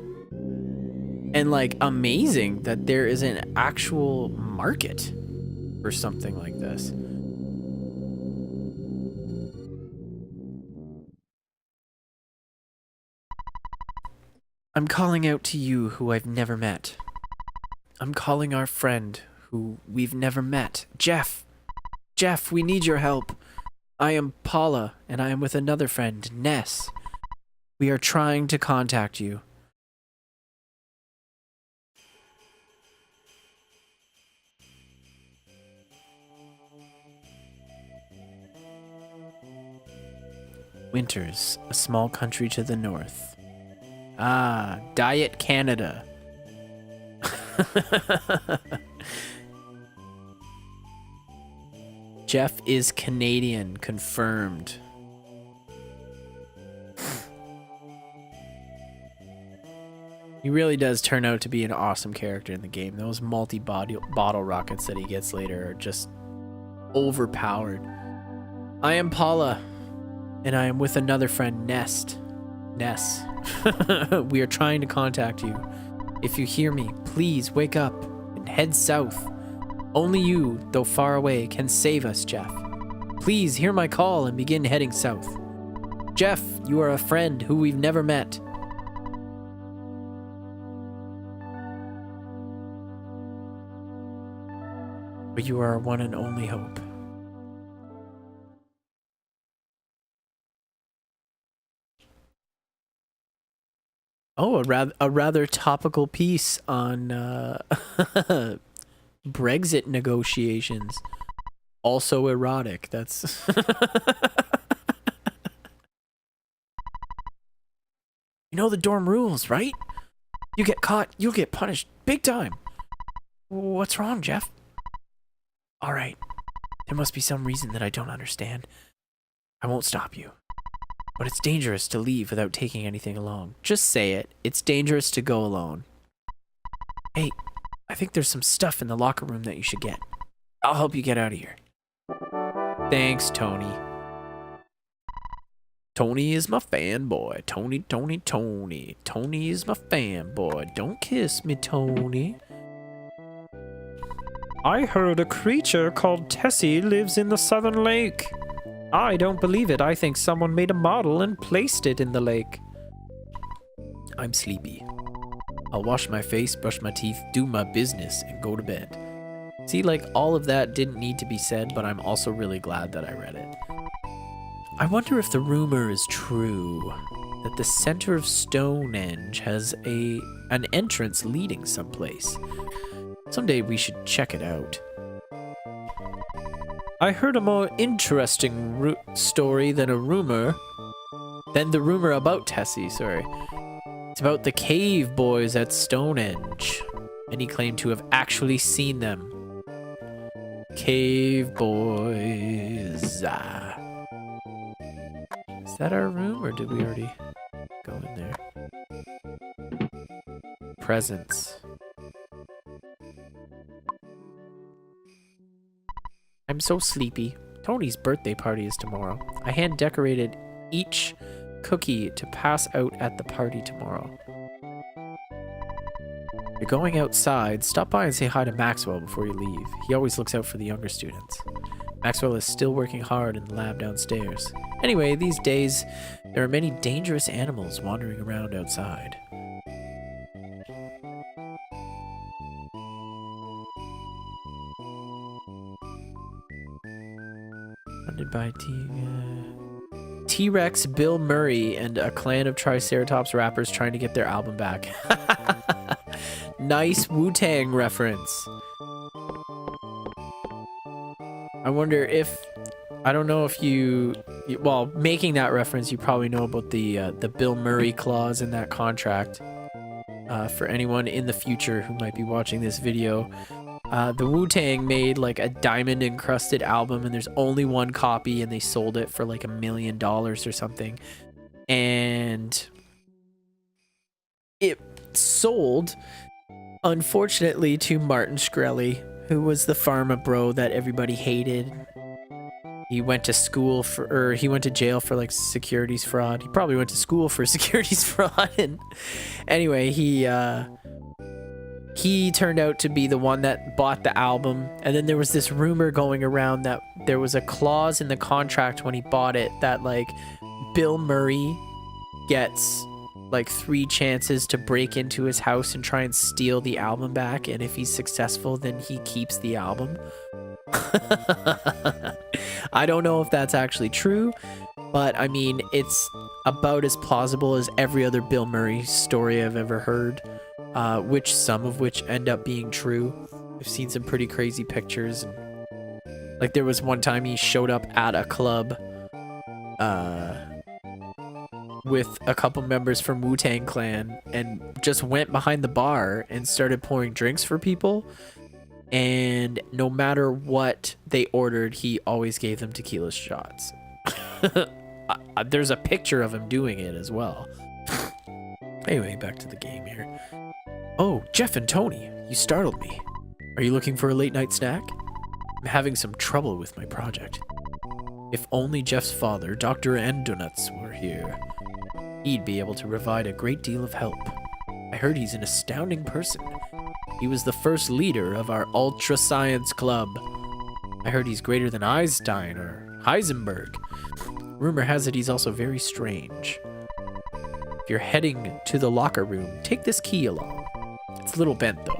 And, like, amazing that there is an actual market for something like this. I'm calling out to you who I've never met. I'm calling our friend who we've never met. Jeff! Jeff, we need your help. I am Paula, and I am with another friend, Ness. We are trying to contact you. Winters, a small country to the north. Ah, Diet Canada. Jeff is Canadian, confirmed. He really does turn out to be an awesome character in the game. Those multi-bottle rockets that he gets later are just overpowered. I am Paula, and I am with another friend, Ness. We are trying to contact you. If you hear me, please wake up and head south. Only you, though far away, can save us, Jeff. Please hear my call and begin heading south. Jeff, you are a friend who we've never met. But you are our one and only hope. Oh, a rather topical piece on Brexit negotiations. Also erotic. That's You know the dorm rules, right? You get caught, you'll get punished big time. What's wrong, Jeff? All right. There must be some reason that I don't understand. I won't stop you. But it's dangerous to leave without taking anything along. Just say it. It's dangerous to go alone. Hey, I think there's some stuff in the locker room that you should get. I'll help you get out of here. Thanks, Tony. Tony is my fanboy. Tony. Tony is my fanboy. Don't kiss me, Tony. I heard a creature called Tessie lives in the Southern Lake. I don't believe it. I think someone made a model and placed it in the lake. I'm sleepy. I'll wash my face, brush my teeth, do my business, and go to bed. See, like, all of that didn't need to be said, but I'm also really glad that I read it. I wonder if the rumor is true that the center of Stonehenge has an entrance leading someplace. Someday we should check it out. I heard a more interesting story than the rumor about Tessie, sorry. It's about the cave boys at Stonehenge. And he claimed to have actually seen them. Cave boys. Ah. Is that our room, or did we already go in there? Presents. I'm so sleepy. Tony's birthday party is tomorrow. I hand decorated each cookie to pass out at the party tomorrow. You're going outside. Stop by and say hi to Maxwell before you leave. He always looks out for the younger students. Maxwell is still working hard in the lab downstairs. Anyway, these days, there are many dangerous animals wandering around outside. Funded by T-Rex, Bill Murray, and a clan of Triceratops rappers trying to get their album back. Nice Wu-Tang reference. I wonder if... I don't know if you... Well, making that reference, you probably know about the Bill Murray clause in that contract. For anyone in the future who might be watching this video, the Wu-Tang made like a diamond-encrusted album, and there's only one copy, and they sold it for like $1 million or something. And it sold Unfortunately to Martin Shkreli, who was the pharma bro that everybody hated. He went to school for, or he went to jail for like securities fraud. He probably went to school for securities fraud. And anyway, he turned out to be the one that bought the album. And then there was this rumor going around that there was a clause in the contract when he bought it that like Bill Murray gets like 3 chances to break into his house and try and steal the album back. And if he's successful, then he keeps the album. I don't know if that's actually true, but I mean, it's about as plausible as every other Bill Murray story I've ever heard, some of which end up being true. I've seen some pretty crazy pictures. And, like there was one time he showed up at a club with a couple members from Wu-Tang Clan and just went behind the bar and started pouring drinks for people. And no matter what they ordered, he always gave them tequila shots. There's a picture of him doing it as well. Anyway, back to the game here. Oh, Jeff and Tony, you startled me. Are you looking for a late night snack? I'm having some trouble with my project. If only Jeff's father, Dr. Endonuts, were here. He'd be able to provide a great deal of help. I heard he's an astounding person. He was the first leader of our Ultra Science Club. I heard he's greater than Einstein or Heisenberg. Rumor has it he's also very strange. If you're heading to the locker room, take this key along. It's a little bent though.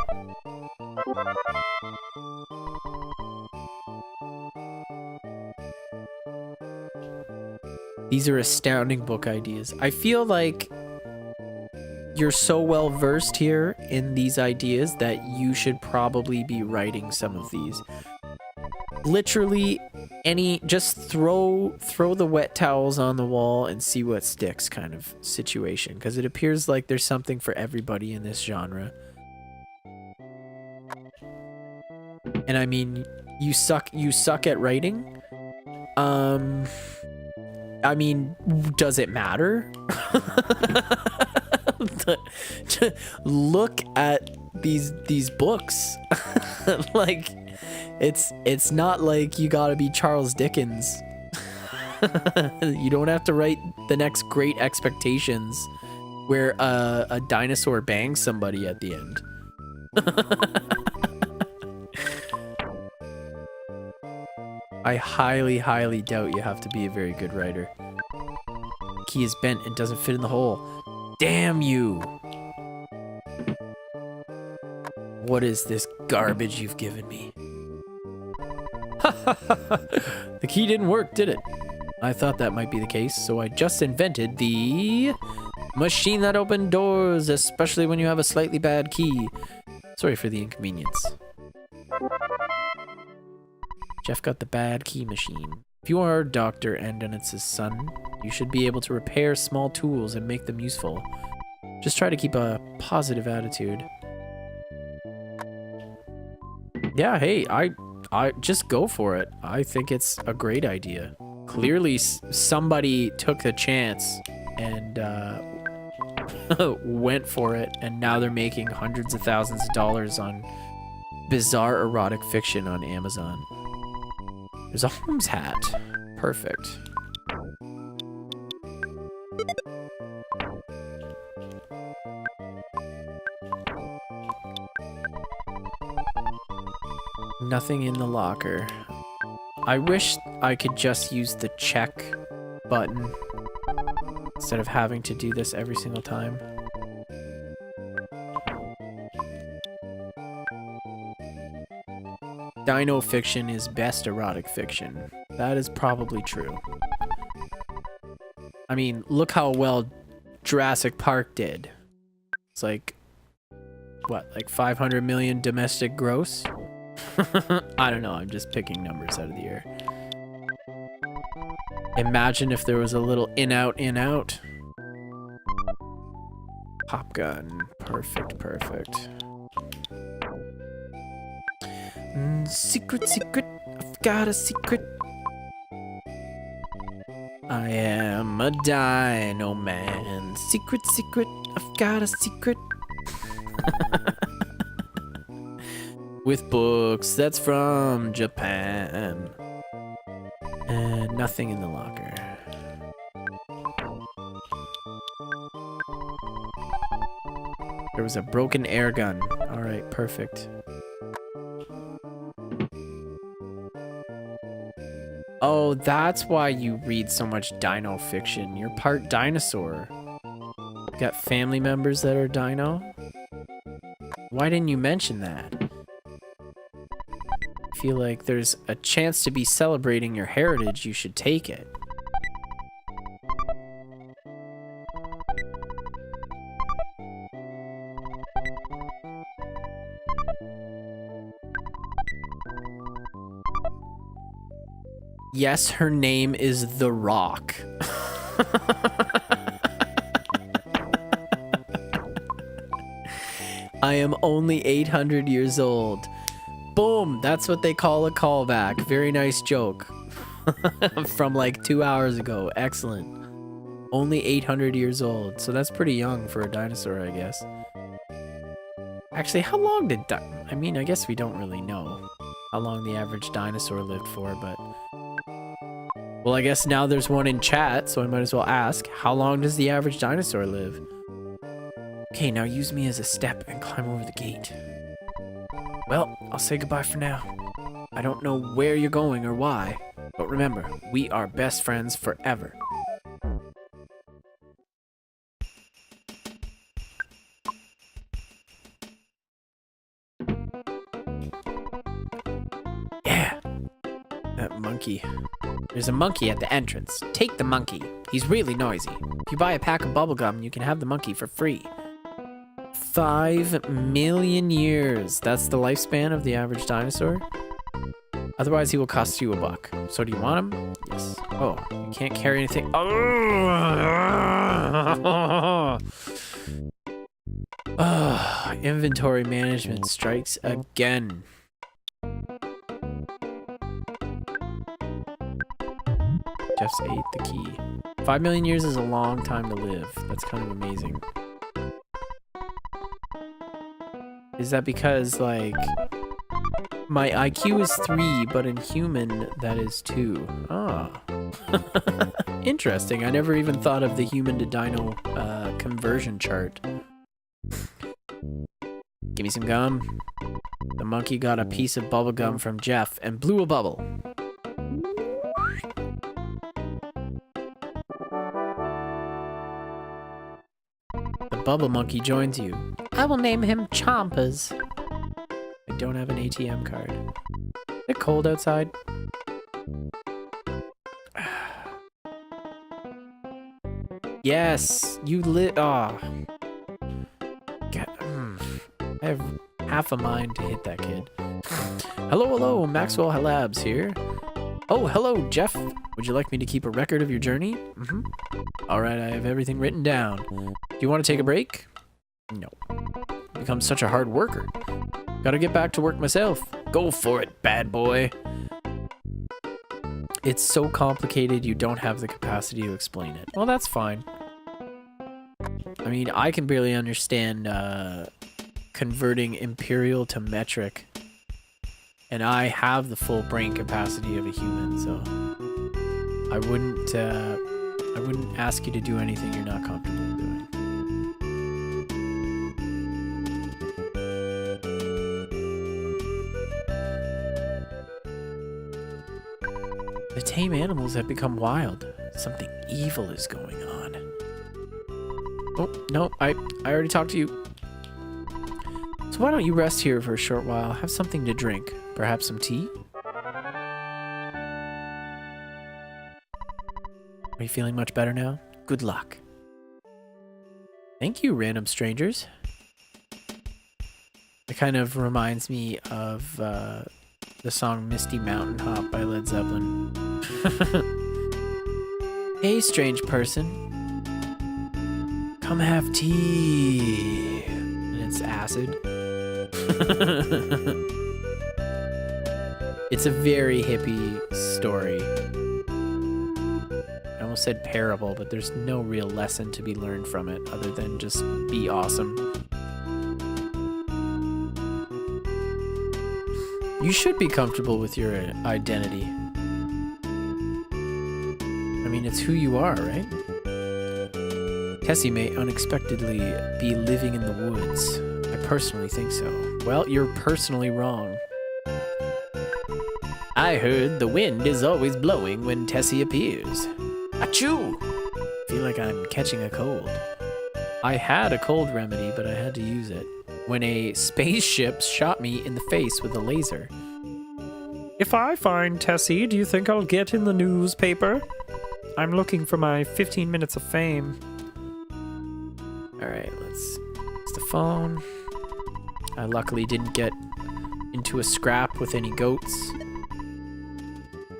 These are astounding book ideas. I feel like you're so well versed here in these ideas that you should probably be writing some of these. Literally just throw the wet towels on the wall and see what sticks kind of situation, because it appears like there's something for everybody in this genre. And I mean, you suck at writing? I mean, does it matter? Look at these books. Like it's not like you gotta be Charles Dickens. You don't have to write the next Great Expectations where a dinosaur bangs somebody at the end. I highly doubt you have to be a very good writer. Key is bent and doesn't fit in the hole. Damn you! What is this garbage you've given me? The key didn't work, did it? I thought that might be the case, so I just invented the machine that opened doors, especially when you have a slightly bad key. Sorry for the inconvenience. Jeff got the bad key machine. If you are Dr. Endonuts' son, you should be able to repair small tools and make them useful. Just try to keep a positive attitude. Yeah, hey, I just go for it. I think it's a great idea. Clearly somebody took the chance and went for it, and now they're making hundreds of thousands of dollars on bizarre erotic fiction on Amazon. There's a Holmes hat. Perfect. Nothing in the locker. I wish I could just use the check button instead of having to do this every single time. Dino fiction is best erotic fiction. That is probably true. I mean, look how well Jurassic Park did. It's like, what, like 500 million domestic gross? I don't know, I'm just picking numbers out of the air. Imagine if there was a little in-out, in-out. Pop gun. Perfect, perfect. Secret, secret, I've got a secret. I am a dino man. Secret, secret, I've got a secret. with books. That's from Japan. And nothing in the locker. There was a broken air gun. All right, perfect. Oh, that's why you read so much dino fiction. You're part dinosaur. You got family members that are dino? Why didn't you mention that? I feel like there's a chance to be celebrating your heritage. You should take it. Yes, her name is The Rock. I am only 800 years old. Boom, that's what they call a callback. Very nice joke. From like 2 hours ago. Excellent. Only 800 years old. So that's pretty young for a dinosaur, I guess. Actually, how long did... I mean, I guess we don't really know how long the average dinosaur lived for, but... Well, I guess now there's one in chat, so I might as well ask, how long does the average dinosaur live? Okay, now use me as a step and climb over the gate. Well, I'll say goodbye for now. I don't know where you're going or why, but remember, we are best friends forever. Yeah, that monkey. There's a monkey at the entrance. Take the monkey. He's really noisy. If you buy a pack of bubblegum, you can have the monkey for free. 5 million years. That's the lifespan of the average dinosaur. Otherwise, he will cost you $1. So do you want him? Yes. Oh, you can't carry anything. Oh, inventory management strikes again. Jeff's ate the key. 5 million years is a long time to live. That's kind of amazing. Is that because, like, my IQ is 3, but in human, that is 2? Ah. Interesting. I never even thought of the human to dino conversion chart. Give me some gum. The monkey got a piece of bubble gum from Jeff and blew a bubble. Bubble Monkey joins you. I will name him Chompers. I don't have an ATM card. Is it cold outside? Yes, you lit. Oh. I have half a mind to hit that kid. Hello, Maxwell Labs here. Oh, hello, Jeff. Would you like me to keep a record of your journey? Mm-hmm. All right, I have everything written down. Do you want to take a break? No. Become such a hard worker. Gotta get back to work myself. Go for it, bad boy. It's so complicated you don't have the capacity to explain it. Well, that's fine. I mean, I can barely understand converting imperial to metric. And I have the full brain capacity of a human, so I wouldn't ask you to do anything you're not comfortable doing. The tame animals have become wild. Something evil is going on. Oh, no, I already talked to you. So why don't you rest here for a short while, have something to drink, perhaps some tea? Are you feeling much better now? Good luck. Thank you, random strangers. It kind of reminds me of the song Misty Mountain Hop by Led Zeppelin. Hey, strange person. Come have tea. And it's acid. It's a very hippie story. I almost said parable, but there's no real lesson to be learned from it other than just be awesome. You should be comfortable with your identity. I mean, it's who you are, right? Tessie may unexpectedly be living in the woods. I personally think so. Well, you're personally wrong. I heard the wind is always blowing when Tessie appears. Achoo! Feel like I'm catching a cold. I had a cold remedy, but I had to use it when a spaceship shot me in the face with a laser. If I find Tessie, do you think I'll get in the newspaper? I'm looking for my 15 minutes of fame. Alright, let's use the phone. I luckily didn't get into a scrap with any goats.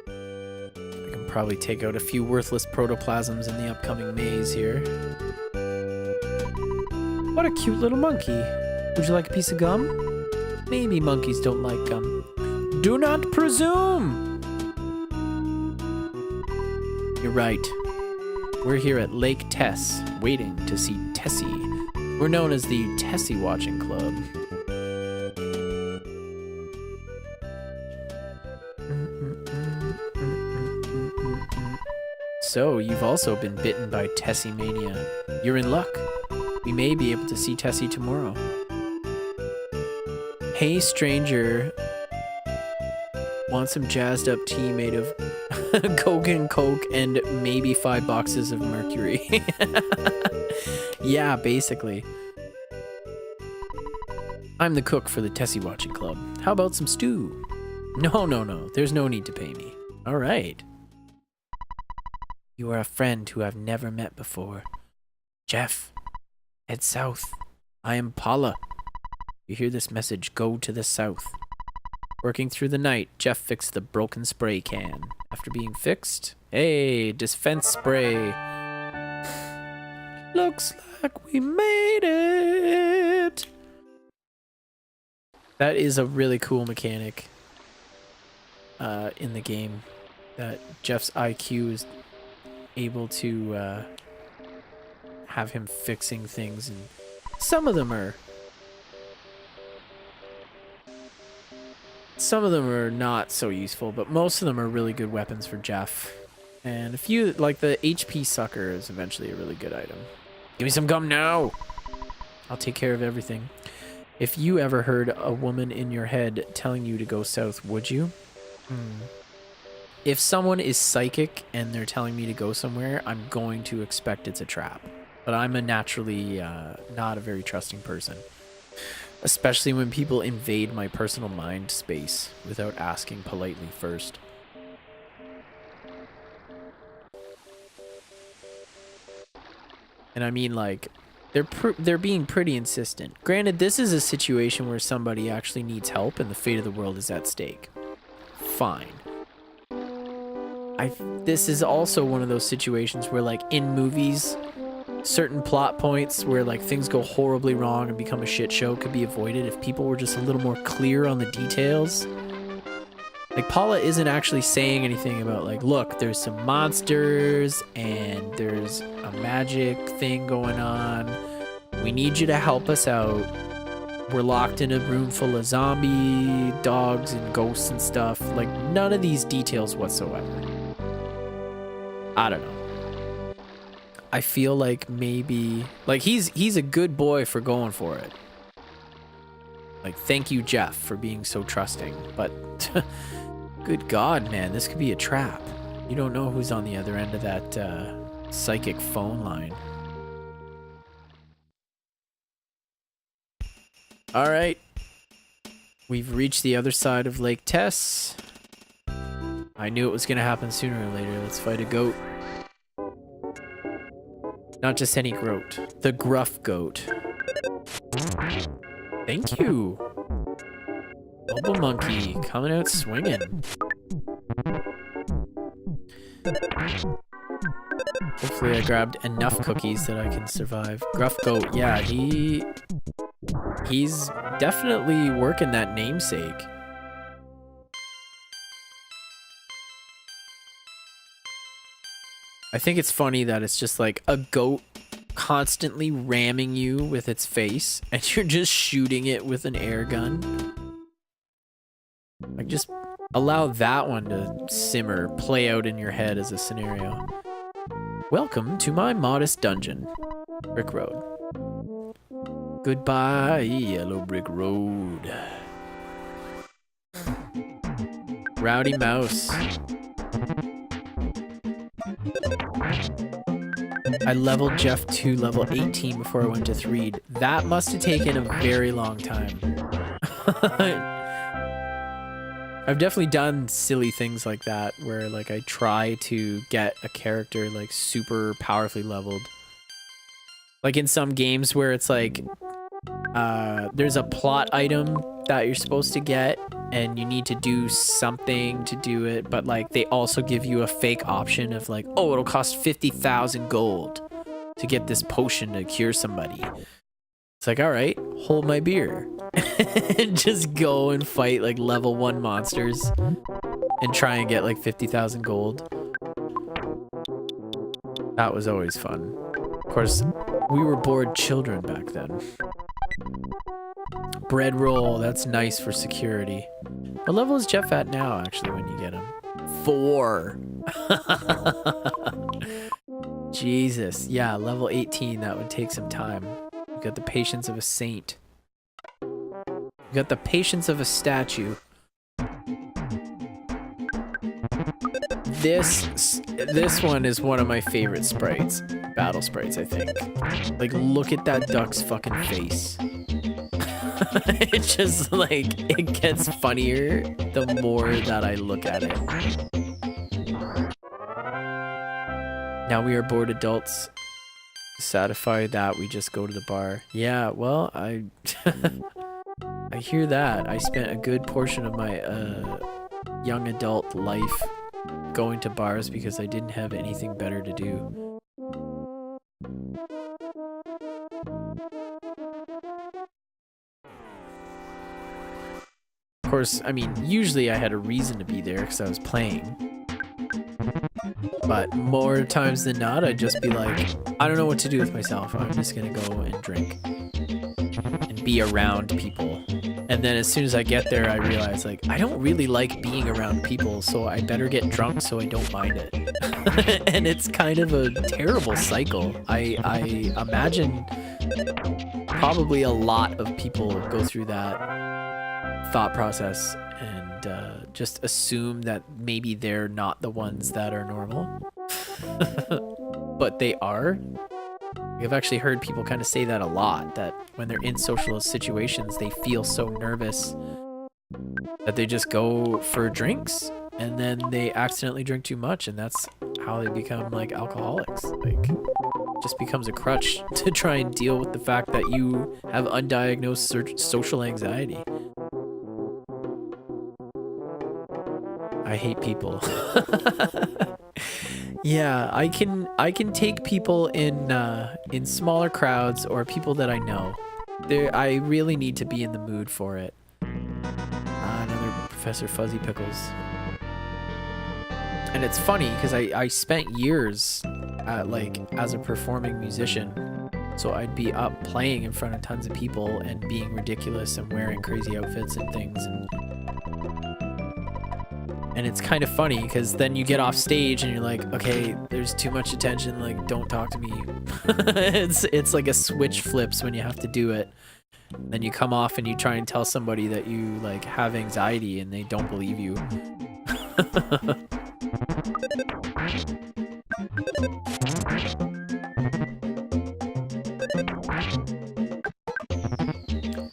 I can probably take out a few worthless protoplasms in the upcoming maze here. What a cute little monkey. Would you like a piece of gum? Maybe monkeys don't like gum. Do not presume! You're right. We're here at Lake Tess, waiting to see Tessie. We're known as the Tessie Watching Club. So, you've also been bitten by Tessie Mania. You're in luck. We may be able to see Tessie tomorrow. Hey, stranger. Want some jazzed up tea made of Coke and Coke and maybe 5 boxes of mercury. Yeah, basically. I'm the cook for the Tessie Watching Club. How about some stew? No. There's no need to pay me. All right. You are a friend who I've never met before. Jeff, head south. I am Paula. You hear this message, go to the south. Working through the night, Jeff fixed the broken spray can. After being fixed, hey, dispense spray. Looks like we made it. That is a really cool mechanic in the game. That Jeff's IQ is able to have him fixing things, and some of them are not so useful, but most of them are really good weapons for Jeff. And a few, like the HP sucker, is eventually a really good item. Give me some gum now! I'll take care of everything. If you ever heard a woman in your head telling you to go south, would you? If someone is psychic and they're telling me to go somewhere, I'm going to expect it's a trap. But I'm a naturally not a very trusting person. Especially when people invade my personal mind space without asking politely first. And I mean, like, they're being pretty insistent. Granted, this is a situation where somebody actually needs help and the fate of the world is at stake. Fine. This is also one of those situations where, like, in movies, certain plot points where, like, things go horribly wrong and become a shit show could be avoided if people were just a little more clear on the details. Like, Paula isn't actually saying anything about, like, look, there's some monsters and there's a magic thing going on. We need you to help us out. We're locked in a room full of zombie dogs and ghosts and stuff. Like, none of these details whatsoever. I don't know. I feel like maybe, like, he's a good boy for going for it. Like, thank you, Jeff, for being so trusting. But good God, man, this could be a trap. You don't know who's on the other end of that psychic phone line. All right, we've reached the other side of Lake Tess. I knew it was gonna happen sooner or later. Let's fight a goat. Not just any goat, the gruff goat. Thank you. Bubble monkey coming out swinging. Hopefully I grabbed enough cookies that I can survive. Gruff goat, yeah, he's definitely working that namesake. I think it's funny that it's just like a goat constantly ramming you with its face and you're just shooting it with an air gun. Like, just allow that one to simmer, play out in your head as a scenario. Welcome to my modest dungeon. Brick Road. Goodbye, yellow brick road. Rowdy Mouse. I leveled Jeff to level 18 before I went to Threed. That must have taken a very long time. I've definitely done silly things like that where like I try to get a character like super powerfully leveled. Like in some games where it's like there's a plot item that you're supposed to get and you need to do something to do it, but like they also give you a fake option of like, oh, it'll cost 50,000 gold to get this potion to cure somebody. It's like, all right, hold my beer and just go and fight like level 1 monsters and try and get like 50,000 gold. That was always fun. Of course, we were bored children back then. Bread roll, that's nice for security. What level is Jeff at now, actually, when you get him? 4. Jesus. Yeah, level 18, that would take some time. You got the patience of a saint. You got the patience of a statue. This one is one of my favorite sprites. Battle sprites, I think. Like, look at that duck's fucking face. It's just like, it gets funnier the more that I look at it. Now we are bored adults. To satisfy that, we just go to the bar. Yeah, well, I hear that. I spent a good portion of my young adult life going to bars because I didn't have anything better to do. Of course, I mean, usually I had a reason to be there because I was playing. But more times than not, I'd just be like, I don't know what to do with myself. I'm just gonna go and drink and be around people. And then as soon as I get there, I realize like, I don't really like being around people, so I better get drunk so I don't mind it. And it's kind of a terrible cycle. I imagine probably a lot of people go through that thought process and just assume that maybe they're not the ones that are normal. But they are. I've actually heard people kind of say that a lot, that when they're in social situations, they feel so nervous that they just go for drinks and then they accidentally drink too much, and that's how they become like alcoholics. Like, just becomes a crutch to try and deal with the fact that you have undiagnosed social anxiety. I hate people. Yeah, I can take people in smaller crowds or people that I know. I really need to be in the mood for it. Another Professor Fuzzy Pickles. And it's funny because I spent years as a performing musician. So I'd be up playing in front of tons of people and being ridiculous and wearing crazy outfits and things, and it's kind of funny because then you get off stage and you're like, okay, there's too much attention, like, don't talk to me. It's like a switch flips when you have to do it. Then you come off and you try and tell somebody that you like have anxiety and they don't believe you.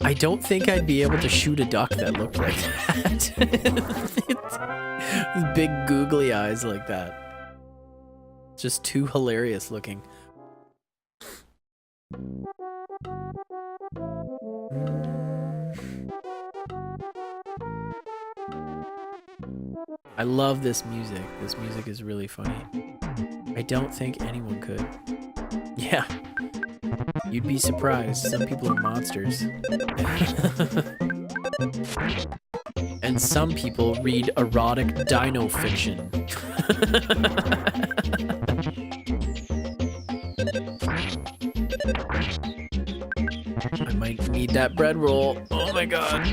I don't think I'd be able to shoot a duck that looked like that. Big googly eyes like that. Just too hilarious looking. I love this music. This music is really funny. I don't think anyone could. Yeah. You'd be surprised. Some people are monsters. And some people read erotic dino fiction. I might need that bread roll. Oh my god.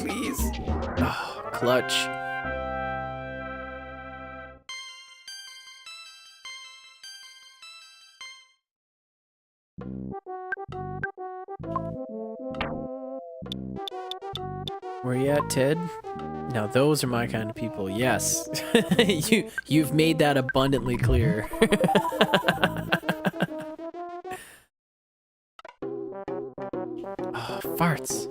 Please. clutch. Where you at, Ted? Now those are my kind of people. Yes. You've made that abundantly clear. Oh, farts.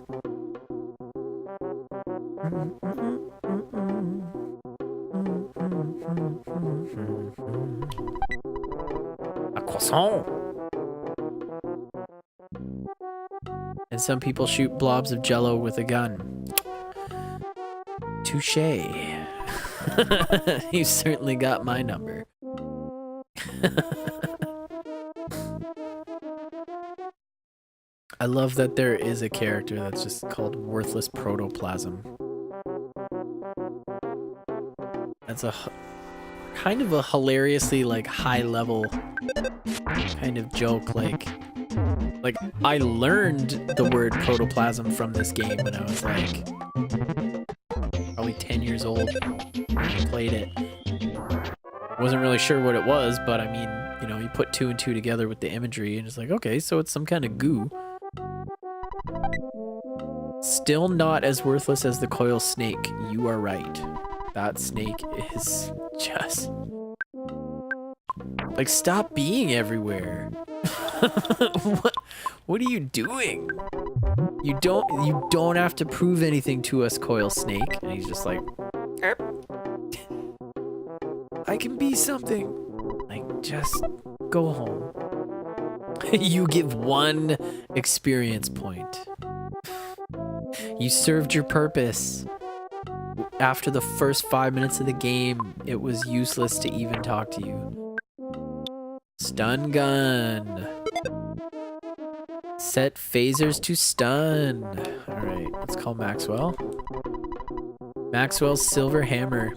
A croissant. And some people shoot blobs of jello with a gun. Touché. You certainly got my number. I love that there is a character that's just called Worthless Protoplasm. That's a kind of a hilariously like high level kind of joke. Like I learned the word protoplasm from this game when I was like probably 10 years old. I played it. Wasn't really sure what it was, but I mean, you know, you put 2 and 2 together with the imagery and it's like, okay, so it's some kind of goo. Still not as worthless as the coil snake. You are right. That snake is just... like, stop being everywhere. What are you doing? You don't have to prove anything to us, coil snake. And he's just like, "Erp. I can be something. Like, just go home." You give 1 experience point. You served your purpose. After the first 5 minutes of the game, it was useless to even talk to you. Stun gun. Set phasers to stun. Alright, let's call Maxwell. Maxwell's silver hammer.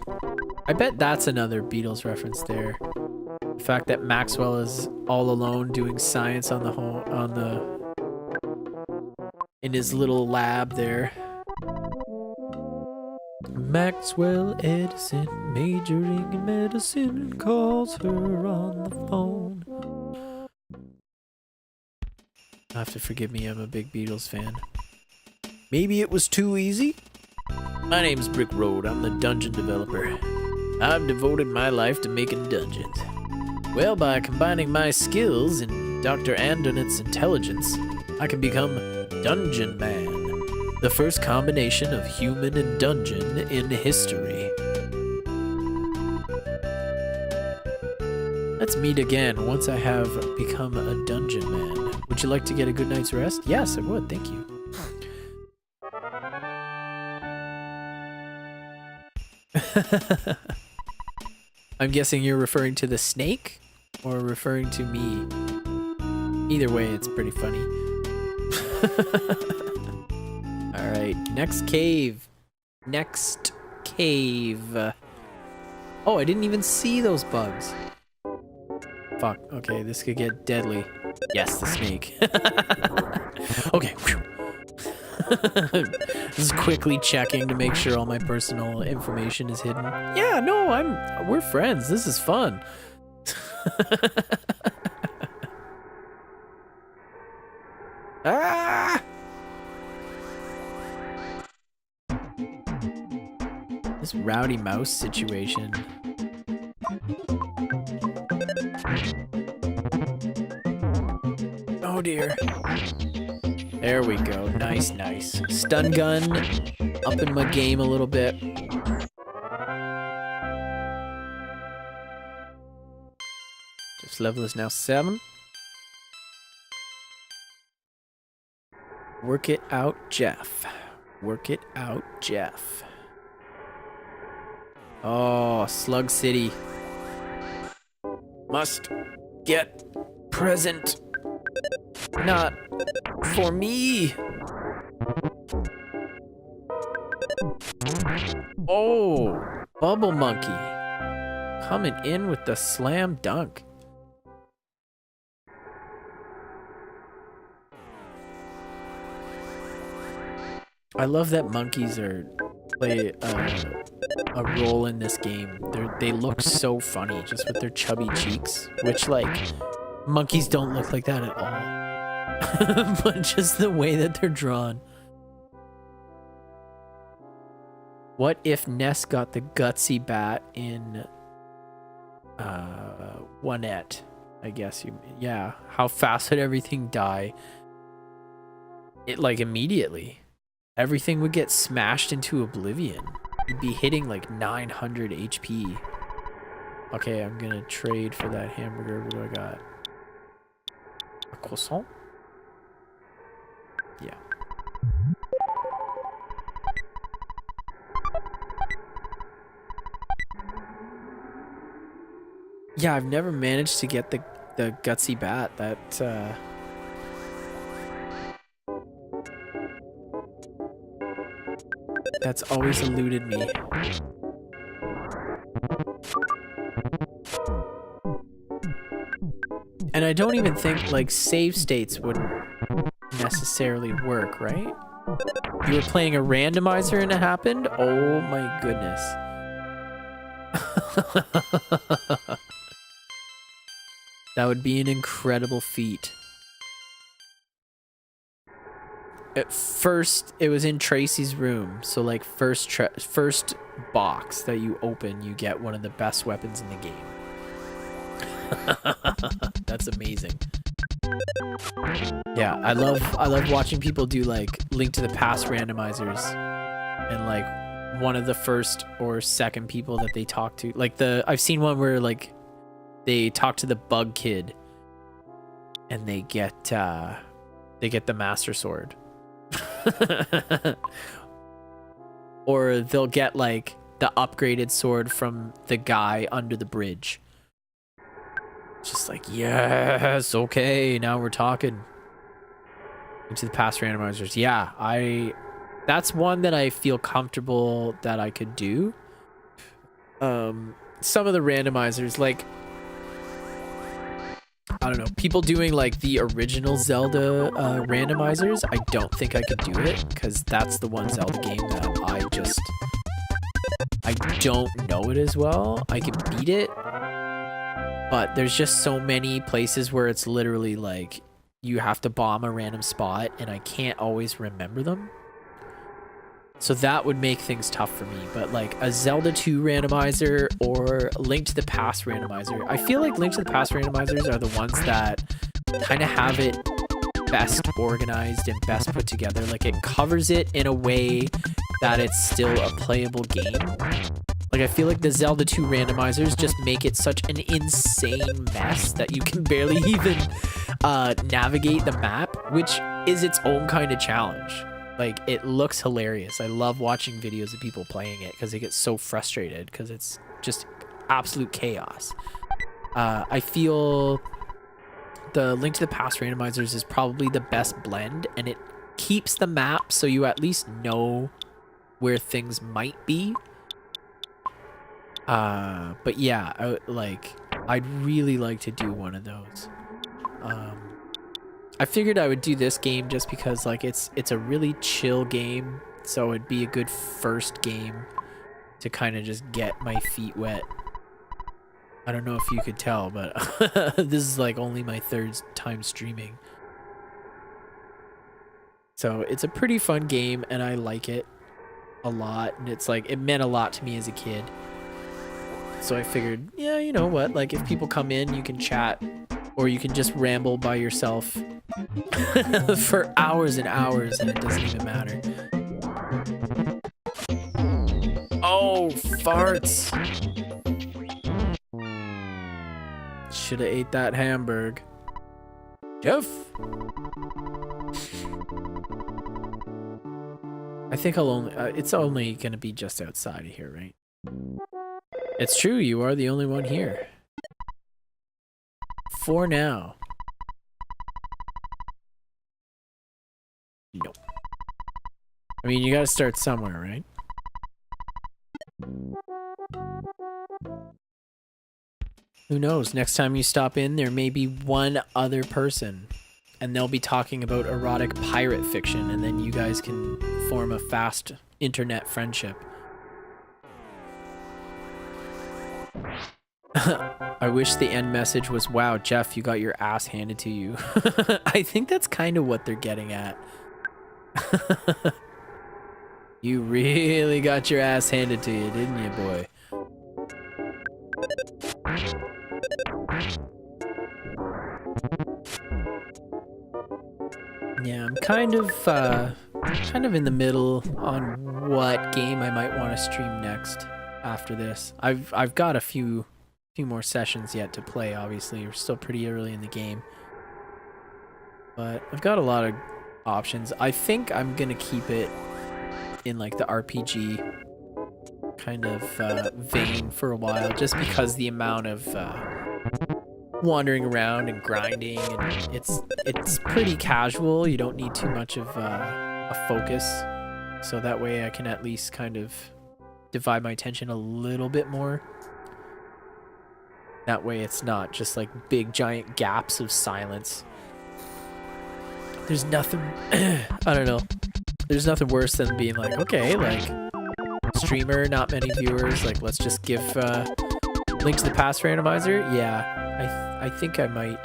I bet that's another Beatles reference there. The fact that Maxwell is all alone doing science on in his little lab there. Maxwell Edison, majoring in medicine, calls her on the phone. You'll have to forgive me, I'm a big Beatles fan. Maybe it was too easy? My name's Brick Road, I'm the dungeon developer. I've devoted my life to making dungeons. Well, by combining my skills and Dr. Andonet's intelligence, I can become Dungeon Man, the first combination of human and dungeon in history. Let's meet again once I have become a dungeon man. Would you like to get a good night's rest? Yes, I would, thank you. I'm guessing you're referring to the snake or referring to me. Either way, it's pretty funny. Alright, next cave. Next cave. Oh, I didn't even see those bugs. Fuck, okay, this could get deadly. Yes, the snake. Okay. Just quickly checking to make sure all my personal information is hidden. Yeah, no, we're friends. This is fun. Ah! This rowdy mouse situation. Oh dear. There we go. Nice, nice. Stun gun. Up in my game a little bit. Just level is now 7. Work it out, Jeff. Work it out, Jeff. Oh, Slug City. Must get present. Not for me. Oh, Bubble Monkey. Coming in with the slam dunk. I love that monkeys are play a role in this game. They look so funny just with their chubby cheeks, which like monkeys don't look like that at all. But just the way that they're drawn. What if Ness got the gutsy bat in Onette? I guess yeah. How fast would everything die? It like immediately. Everything would get smashed into oblivion. You'd be hitting like 900 HP. Okay, I'm gonna trade for that hamburger. What do I got? A croissant? Yeah. Yeah, I've never managed to get the gutsy bat. That's always eluded me. And I don't even think like save states wouldn't necessarily work, right? You were playing a randomizer and it happened? Oh my goodness. That would be an incredible feat. At first, it was in Tracy's room. So like first box that you open, you get one of the best weapons in the game. That's amazing. Yeah, I love watching people do like Link to the Past randomizers, and like one of the first or second people that they talk to, like I've seen one where like they talk to the bug kid and they get the Master Sword. Or they'll get like the upgraded sword from the guy under the bridge. Just like, yes, okay, now we're talking. Into the Past randomizers. Yeah, that's one that I feel comfortable that I could do. Some of the randomizers, like, I don't know, people doing like the original Zelda randomizers, I don't think I could do it, because that's the one Zelda game that I don't know it as well. I can beat it, but there's just so many places where it's literally like you have to bomb a random spot and I can't always remember them. So that would make things tough for me. But like a Zelda 2 randomizer or Link to the Past randomizer, I feel like Link to the Past randomizers are the ones that kind of have it best organized and best put together. Like it covers it in a way that it's still a playable game. Like I feel like the Zelda 2 randomizers just make it such an insane mess that you can barely even navigate the map, which is its own kind of challenge. Like it looks hilarious. I love watching videos of people playing it because they get so frustrated because it's just absolute chaos. I feel the Link to the Past randomizers is probably the best blend, and it keeps the map so you at least know where things might be. But yeah, I'd really like to do one of those. I figured I would do this game just because like it's a really chill game, so it'd be a good first game to kind of just get my feet wet. I don't know if you could tell, but this is like only my third time streaming. So it's a pretty fun game and I like it a lot, and it's like it meant a lot to me as a kid. So I figured, yeah, you know what, like if people come in, you can chat, or you can just ramble by yourself for hours and hours and it doesn't even matter. Oh, farts. Should have ate that hamburger. Jeff. I think I'll only, it's only gonna be just outside of here, right? It's true, you are the only one here. For now. Nope. I mean, you gotta start somewhere, right? Who knows? Next time you stop in, there may be one other person, and they'll be talking about erotic pirate fiction, and then you guys can form a fast internet friendship. I wish the end message was, wow, Jeff, you got your ass handed to you. I think that's kind of what they're getting at. You really got your ass handed to you, didn't you, boy? Yeah, I'm kind of in the middle on what game I might want to stream next after this. I've got a few more sessions yet to play. Obviously, we're still pretty early in the game, but I've got a lot of options. I think I'm gonna keep it in like the RPG kind of vein for a while, just because the amount of wandering around and grinding, and it's pretty casual. You don't need too much of a focus, so that way I can at least kind of divide my attention a little bit more. That way it's not just like big giant gaps of silence. There's nothing I don't know, there's nothing worse than being like, okay, like streamer, not many viewers, like let's just give Link to the Past randomizer. Yeah, I think I might.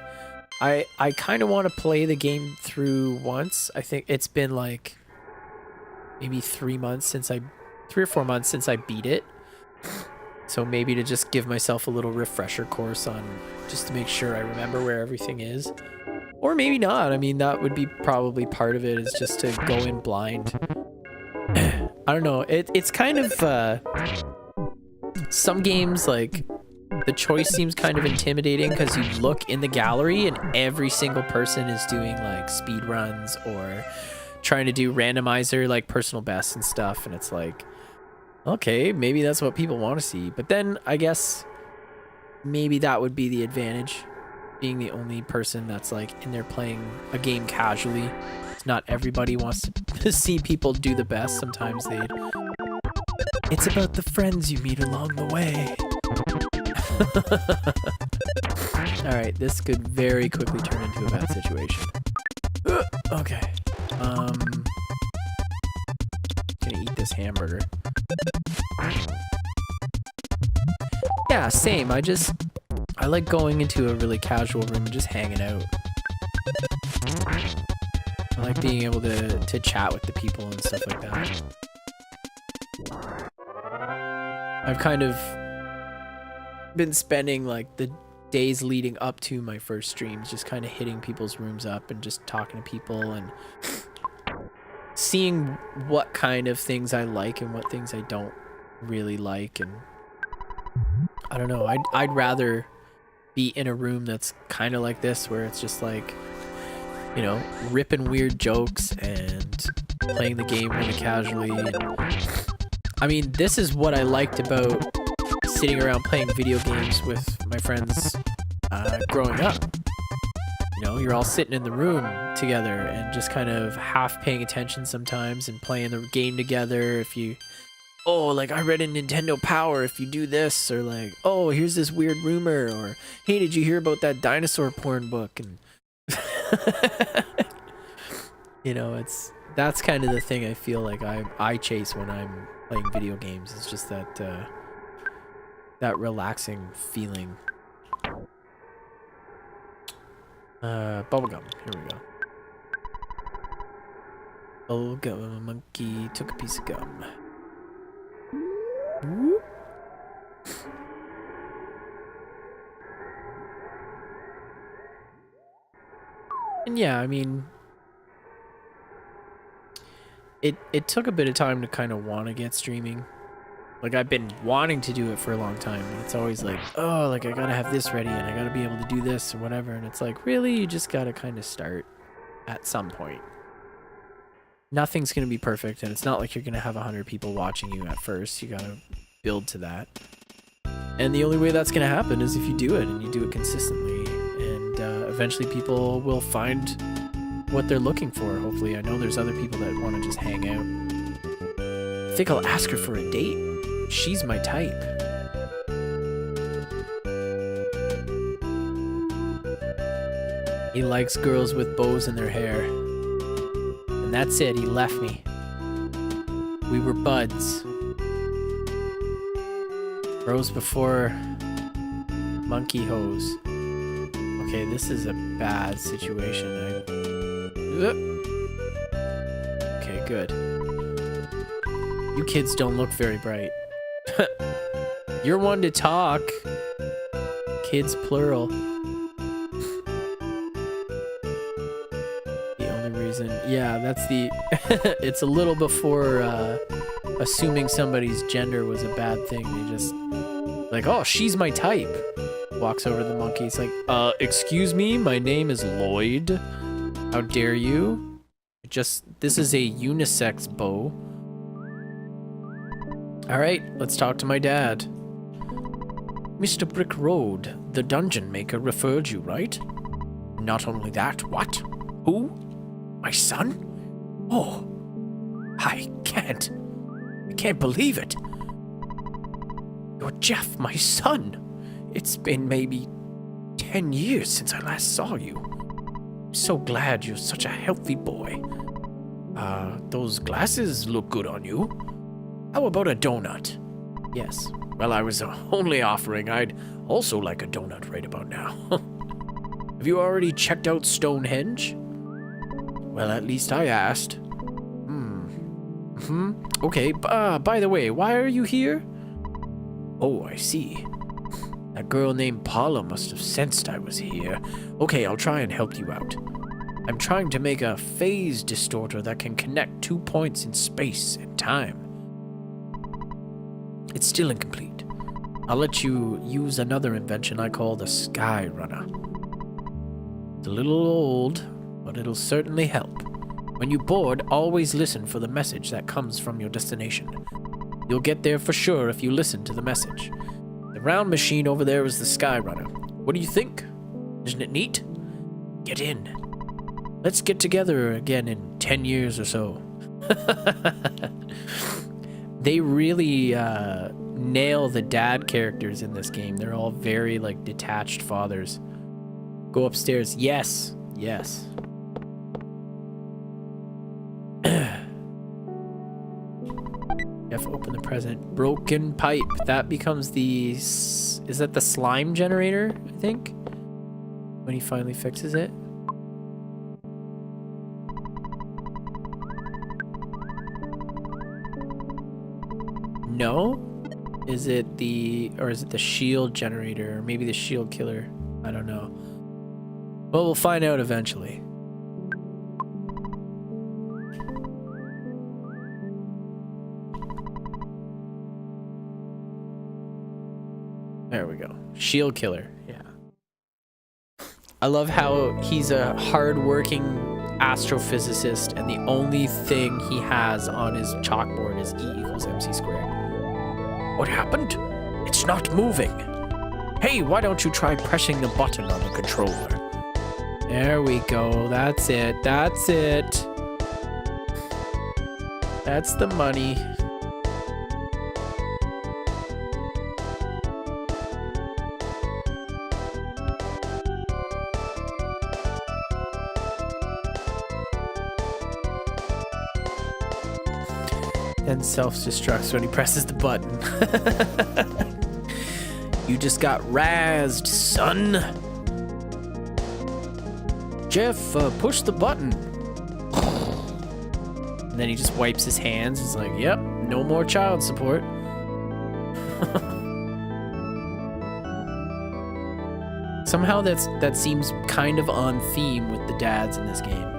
I kind of want to play the game through once. I think it's been like maybe 3 months since 3 or 4 months since I beat it. So maybe to just give myself a little refresher course on, just to make sure I remember where everything is. Or maybe not. I mean, that would be probably part of it, is just to go in blind. I don't know. It's kind of some games, like the choice seems kind of intimidating because you look in the gallery and every single person is doing like speed runs or trying to do randomizer like personal bests and stuff, and it's like, okay, maybe that's what people want to see. But then I guess maybe that would be the advantage, being the only person that's like in there playing a game casually. Not everybody wants to see people do the best. Sometimes it's about the friends you meet along the way. Alright, this could very quickly turn into a bad situation. Okay. Gonna eat this hamburger. Yeah, same. I like going into a really casual room and just hanging out. I like being able to chat with the people and stuff like that. I've kind of been spending like the days leading up to my first streams just kind of hitting people's rooms up and just talking to people and seeing what kind of things I like and what things I don't really like. And I don't know, I'd rather be in a room that's kind of like this, where it's just like, you know, ripping weird jokes and playing the game really casually. And I mean, this is what I liked about sitting around playing video games with my friends growing up. You know, you're all sitting in the room together and just kind of half paying attention sometimes and playing the game together. If you, oh, like I read in Nintendo Power, if you do this, or like, oh, here's this weird rumor, or hey, did you hear about that dinosaur porn book? And you know, that's kind of the thing I feel like I chase when I'm playing video games. It's just that that relaxing feeling. Bubblegum. Here we go. Bubblegum. A monkey took a piece of gum. Whoop. And yeah, I mean, it took a bit of time to kind of want to get streaming. Like, I've been wanting to do it for a long time, and it's always like, oh, like I gotta have this ready and I gotta be able to do this or whatever. And it's like, really, you just gotta kind of start at some point. Nothing's gonna be perfect, and it's not like you're gonna have 100 people watching you at first. You gotta build to that. And the only way that's gonna happen is if you do it, and you do it consistently. And eventually people will find what they're looking for, hopefully. I know there's other people that want to just hang out. I think I'll ask her for a date. She's my type. He likes girls with bows in their hair. And that's it, he left me. We were buds. Bros before Monkey hose. Okay, this is a bad situation. Okay, good. You kids don't look very bright. You're one to talk. Kids plural. The only reason, yeah, that's the. It's a little before assuming somebody's gender was a bad thing. They just like, oh, she's my type. Walks over to the monkey. He's like, excuse me, my name is Lloyd. How dare you? This is a unisex bow. All right, let's talk to my dad. Mr. Brick Road, the dungeon maker referred you, right? Not only that, what? Who? My son? Oh, I can't believe it. You're Jeff, my son. It's been maybe 10 years since I last saw you. I'm so glad you're such a healthy boy. Those glasses look good on you. How about a donut? Yes. Well, I was only offering. I'd also like a donut right about now. Have you already checked out Stonehenge? Well, at least I asked. Okay, by the way, why are you here? Oh, I see. That girl named Paula must have sensed I was here. Okay, I'll try and help you out. I'm trying to make a phase distorter that can connect 2 points in space and time. It's still incomplete. I'll let you use another invention I call the Sky Runner. It's a little old, but it'll certainly help. When you board, always listen for the message that comes from your destination. You'll get there for sure if you listen to the message. The round machine over there is the Sky Runner. What do you think? Isn't it neat? Get in. Let's get together again in 10 years or so. They really nail the dad characters in this game. They're all very like detached fathers. Go upstairs. Yes. Yes. Jeff, open the present. Broken pipe. That becomes the... Is that the slime generator, I think? When he finally fixes it. No? Is it the... Or is it the shield generator? Or maybe the shield killer? I don't know. Well, we'll find out eventually. There we go. Shield killer. Yeah. I love how he's a hard-working astrophysicist, and the only thing he has on his chalkboard is E equals MC squared. What happened? It's not moving. Hey, why don't you try pressing the button on the controller? There we go. That's it. That's it. That's the money. Then self-destructs when he presses the button. You just got razzed, son. Jeff, push the button. And then he just wipes his hands. He's like, yep, no more child support. Somehow that seems kind of on theme with the dads in this game.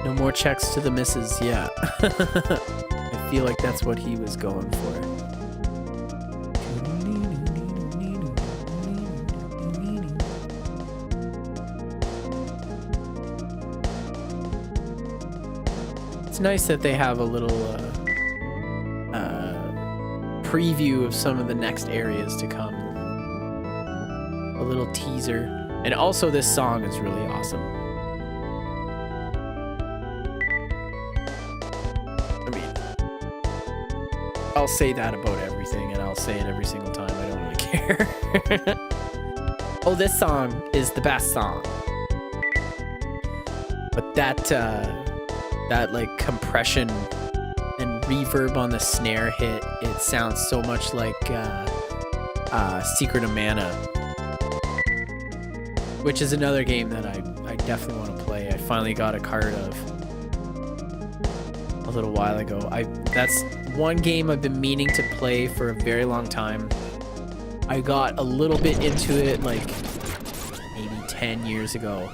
No more checks to the missus, yeah. I feel like that's what he was going for. It's nice that they have a little preview of some of the next areas to come. A little teaser. And also this song is really awesome. I'll say that about everything, and I'll say it every single time. I don't really care. Oh, this song is the best song. But that like compression and reverb on the snare hit, it sounds so much like Secret of Mana, which is another game that I definitely want to play. I finally got a card of a little while ago. That's one game I've been meaning to play for a very long time. I got a little bit into it like maybe 10 years ago,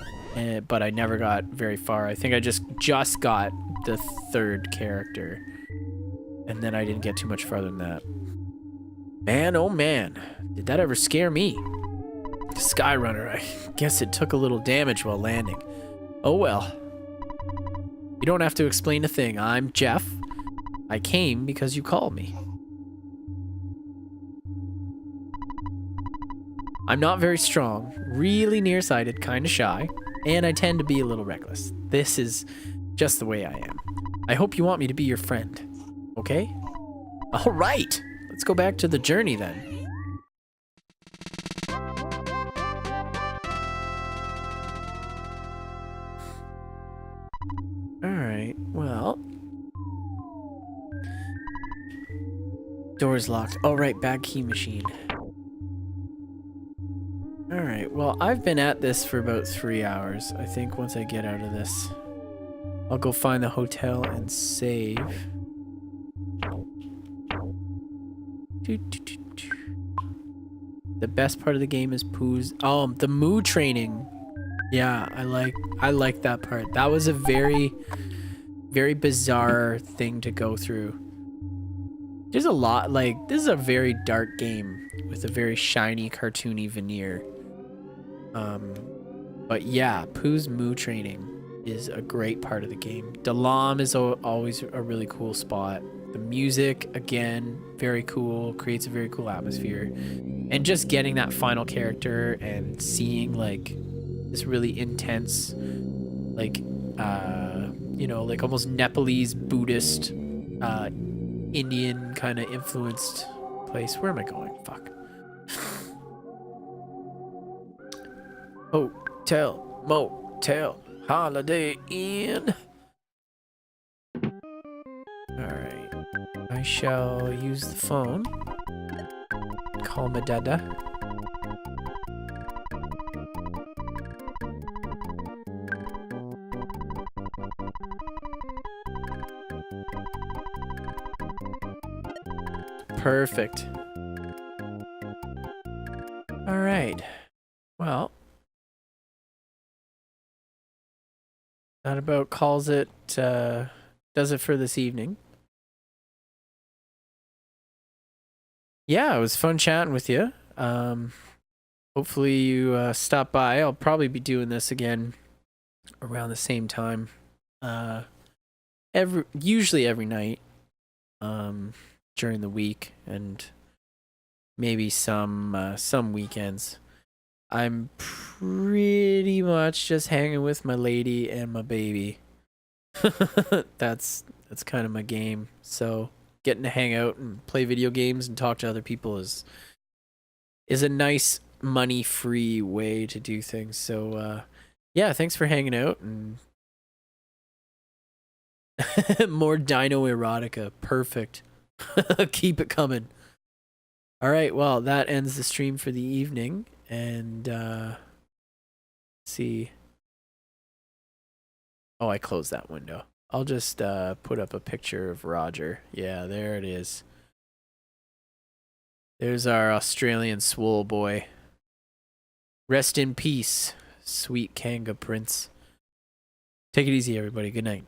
but I never got very far. I think I just got the third character, and then I didn't get too much farther than that. Man, oh man, did that ever scare me? Skyrunner, I guess it took a little damage while landing. Oh well. You don't have to explain a thing. I'm Jeff. I came because you called me. I'm not very strong, really nearsighted, kind of shy, and I tend to be a little reckless. This is just the way I am. I hope you want me to be your friend. Okay? All right. Let's go back to the journey then. Alright, well. Door's locked. Oh, right, bag key machine. Alright, well, I've been at this for about 3 hours. I think once I get out of this, I'll go find the hotel and save. The best part of the game is Pooh's. Oh, the moo training. Yeah, I like that part. That was a very, very bizarre thing to go through. There's a lot, like, this is a very dark game with a very shiny, cartoony veneer. But yeah, Pooh's moo training is a great part of the game. Dalam is always a really cool spot. The music, again, very cool, creates a very cool atmosphere. And just getting that final character and seeing, like, this really intense, like, you know, like almost Nepalese Buddhist, Indian kind of influenced place. Where am I going? Fuck. Hotel, motel, Holiday Inn. Alright. I shall use the phone. Call my dada. Perfect. All right. Well, that about calls it, does it for this evening. Yeah, it was fun chatting with you. Hopefully you stop by. I'll probably be doing this again around the same time. Usually every night. During the week, and maybe some weekends. I'm pretty much just hanging with my lady and my baby. That's kind of my game. So getting to hang out and play video games and talk to other people is a nice money-free way to do things. So yeah, thanks for hanging out, and more dino erotica. Perfect. Keep it coming. All right, well, that ends the stream for the evening, and let's see. Oh, I closed that window. I'll just put up a picture of Roger. Yeah, there it is. There's our Australian swole boy. Rest in peace, sweet Kanga Prince. Take it easy, everybody. Good night.